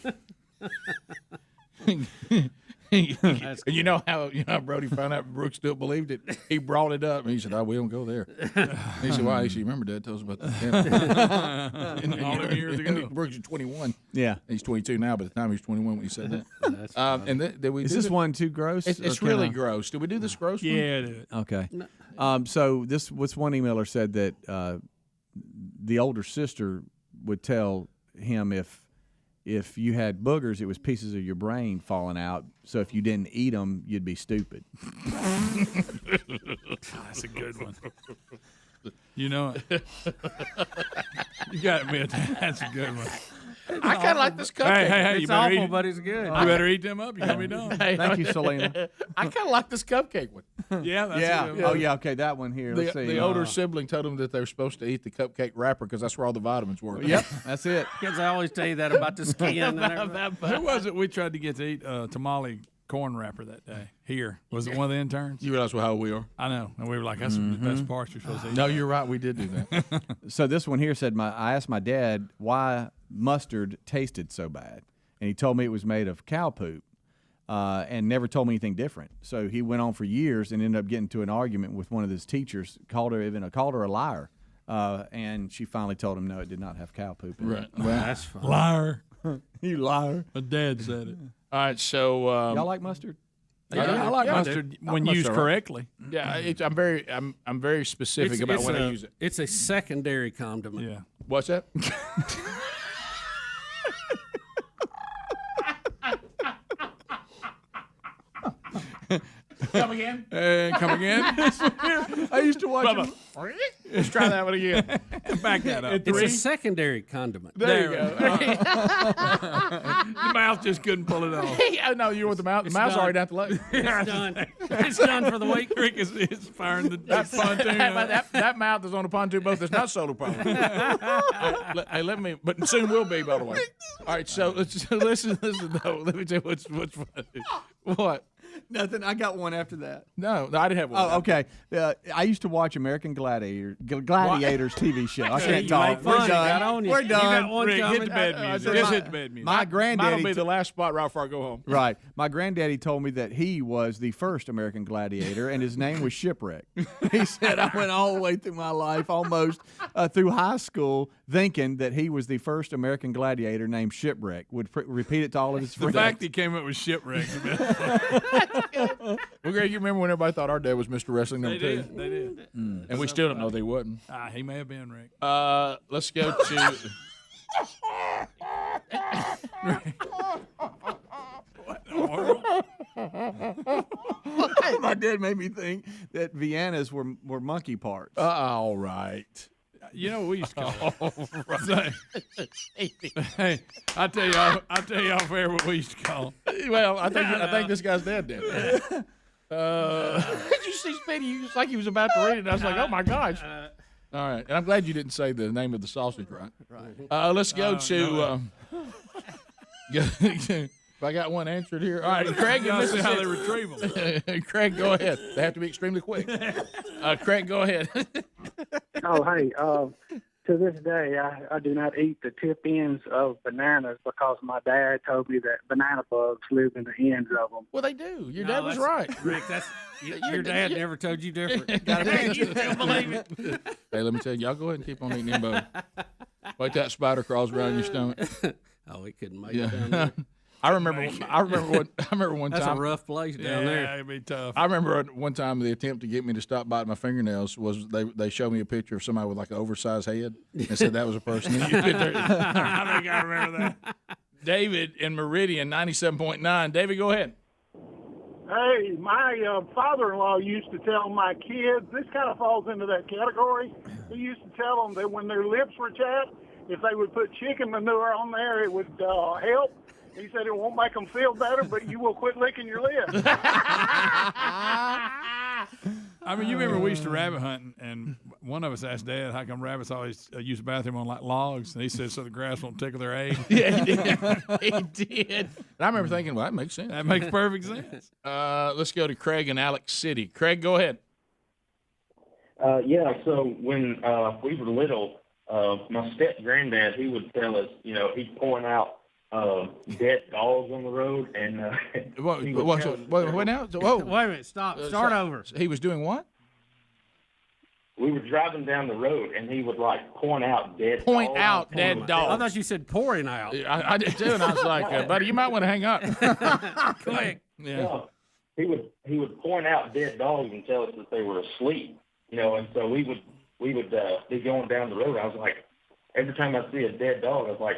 You know how Brody found out Brooks still believed it? He brought it up, and he said, "Oh, we don't go there." He said, "Why?" He said, "Remember, Dad told us about that." and all them years ago. Brooks is 21. Yeah, he's 22 now. By the time he was 21 when he said that. And did we? Is this one too gross? It's really gross. Did we do this gross one? Yeah, do it. Okay. So what's one emailer said that the older sister would tell him if you had boogers, it was pieces of your brain falling out. So if you didn't eat them, you'd be stupid. That's a good one. You know it. You got to admit that's a good one. I kind of like this cupcake. Hey, It's awful, but it's good. You better eat them up. You're going to be done. Thank you, Selena. I kind of like this cupcake one. Yeah, that's Yeah. a good one. Oh, yeah. Okay, that one here. Let's see. The older sibling told them that they were supposed to eat the cupcake wrapper because that's where all the vitamins were. Yep, that's it. Kids, I always tell you that about the skin. and everything. Who was it we tried to get to eat tamale corn wrapper that day? Here. Was it one of the interns? You realize how we are? I know. And we were like, that's the best part you're supposed to eat. No, you're right. We did do that. So this one here said, I asked my dad why mustard tasted so bad, and he told me it was made of cow poop, and never told me anything different. So he went on for years and ended up getting into an argument with one of his teachers, called her a liar, and she finally told him no, it did not have cow poop in it. Well, That's fun. Liar. You liar. My dad said it. All right, so Y'all like mustard? I like mustard when used correctly. Yeah, I'm very specific about when I use it. It's a secondary condiment. Yeah. What's that? Come again? Come again? I used to watch Bubba. Let's try that one again. Back that up. It's a secondary condiment. There you go. The mouth just couldn't pull it off. Oh, no, you want the mouth? The mouth's done. already down the leg. It's done. It's done for the week. Rick is firing that pontoon. that mouth is on a pontoon boat. That's not solar powered. Hey, let me. But soon will be, by the way. All right, so listen. No, let me tell you what's funny. What? Nothing. I got one after that. No, I didn't have one. Oh, okay. I used to watch American Gladiators TV show. I can't you talk. make fun. We're done. Got on you. We're You done. got one Rick, hit coming. the bed music. Just hit the bed music. My granddaddy. That'll be the last spot right before I go home. Right. My granddaddy told me that he was the first American gladiator, and his name was Shipwreck. He said I went all the way through my life, almost through high school, thinking that he was the first American gladiator named Shipwreck. Would repeat it to all of his The friends. fact he came up with shipwreck. Well, Greg, you remember when everybody thought our dad was Mr. Wrestling number 2? They did. And we still don't know they wasn't. He may have been, Rick. Let's go to. My dad made me think that Viennas were monkey parts. All right. You know what we used to call it? Hey, I'll tell you off air what we used to call it. Well, I think this guy's dad did. Did you see Speedy? It's like he was about to read it. I was like, oh my gosh. All right, and I'm glad you didn't say the name of the sausage, right? Right. Let's go to. If I got one answered here. All right, Craig. You see how they retrieve them. Craig, go ahead. They have to be extremely quick. Craig, go ahead. Oh, hey, To this day, I do not eat the tip ends of bananas because my dad told me that banana bugs live in the ends of them. Well, they do. Your dad was right. Rick, your dad never told you different. You still believe it. Hey, let me tell you, y'all go ahead and keep on eating them bugs. Wait till that spider crawls around your stomach. Oh, he couldn't make it down there. I remember one That's time. a rough place down there. Yeah, it'd be tough. I remember one time the attempt to get me to stop biting my fingernails was they showed me a picture of somebody with like an oversized head and said that was a person. I think I remember that. David in Meridian, 97.9. David, go ahead. Hey, my father-in-law used to tell my kids, this kind of falls into that category. He used to tell them that when their lips were chapped, if they would put chicken manure on there, it would help. He said it won't make them feel better, but you will quit licking your lips. I mean, you remember we used to rabbit hunting, and one of us asked Dad, how come rabbits always use the bathroom on like logs? And he said, so the grass won't tickle their egg. Yeah, he did. He did. And I remember thinking, well, that makes sense. That makes perfect sense. Let's go to Craig in Alex City. Craig, go ahead. Yeah, so when we were little, my step-granddad, he would tell us, he'd point out dead dogs on the road, and What now? Whoa. Wait a minute, stop. Start over. He was doing what? We were driving down the road, and he would point out dead Point dogs. out dead dogs. I thought you said pouring out. I did too, and I was like, buddy, you might want to hang up. Quick. Yeah. No, he would point out dead dogs and tell us that they were asleep, and so we would be going down the road. I was like, every time I see a dead dog, I was like,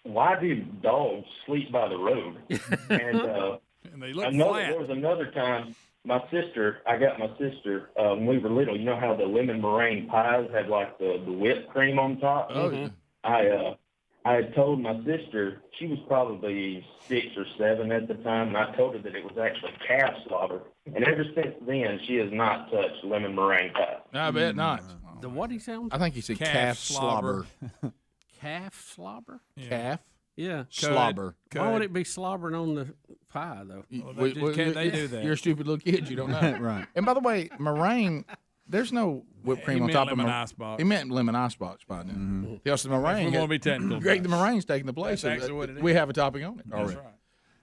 why do dogs sleep by the road? And they look there flat. was another time, I got my sister, when we were little, you know how the lemon meringue pies had like the whipped cream on top? Oh, yeah. I had told my sister, she was probably 6 or 7 at the time, and I told her that it was actually calf slobber. And ever since then, she has not touched lemon meringue pie. I bet not. The what he sound? I think he said calf slobber. Calf slobber? Yeah. Calf? Yeah. Slobber. Why would it be slobbering on the pie, though? They do that. You're a stupid little kid. You don't know. Right. And by the way, meringue, there's no whipped cream He on meant top lemon of icebox. He meant lemon icebox by now. Because the meringue. We won't be technical. Greg, the meringue's taking the place. That's of actually what it We is. have a topic on it. That's already.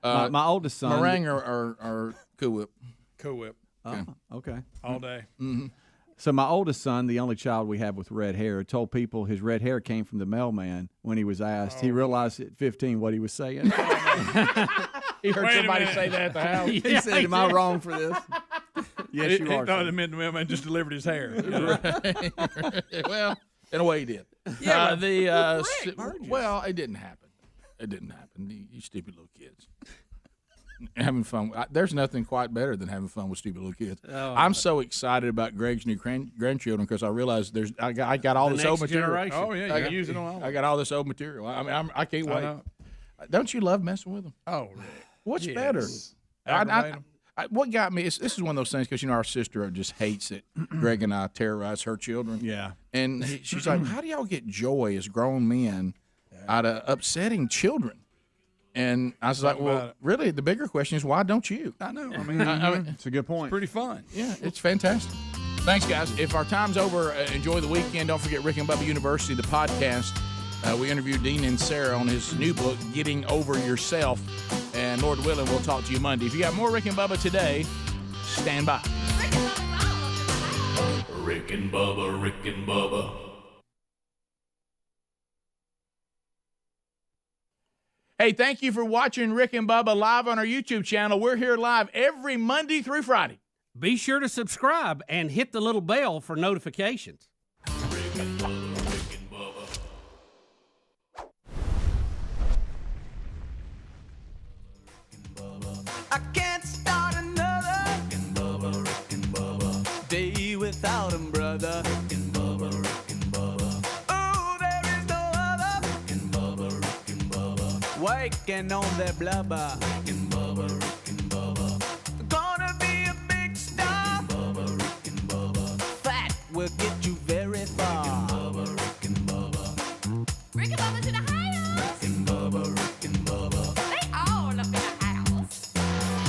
right. My oldest son. Meringue or Cool Whip. Cool Whip. Oh, okay. All day. Mm-hmm. So my oldest son, the only child we have with red hair, told people his red hair came from the mailman when he was asked. He realized at 15 what he was saying. He heard somebody say that at the house. He said, am I wrong for this? Yes, you he are. thought it meant the mailman just delivered his hair. Well, in a way, he did. Yeah, Well, it didn't happen. It didn't happen. You stupid little kids. Having fun. There's nothing quite better than having fun with stupid little kids. Oh, I'm so excited about Greg's new grandchildren because I realized I got all The this old next material. generation. Oh, yeah, you can use it on all. I got all this old material. I mean, I can't wait. know. Don't you love messing with them? Oh, Rick. What's Yes. better? Aggravate 'em. What got me? This is one of those things because our sister just hates it. Greg and I terrorize her children. Yeah. And she's like, "How do y'all get joy as grown men out of upsetting children?" And I was like, Talk "Well, about it. really, the bigger question is why don't you?" I know. I mean, It's a good point. pretty fun. Yeah, it's fantastic. Thanks, guys. If our time's over, enjoy the weekend. Don't forget Rick and Bubba University, the podcast. We interviewed Dean and Sarah on his new book, Getting Over Yourself. And Lord willing, we'll talk to you Monday. If you got more Rick and Bubba today, stand by. Rick and Bubba, Rick and Bubba. Hey, thank you for watching Rick and Bubba live on our YouTube channel. We're here live every Monday through Friday. Be sure to subscribe and hit the little bell for notifications. I can't start another day without him, brother. Oh, there is no other waking on their blubber.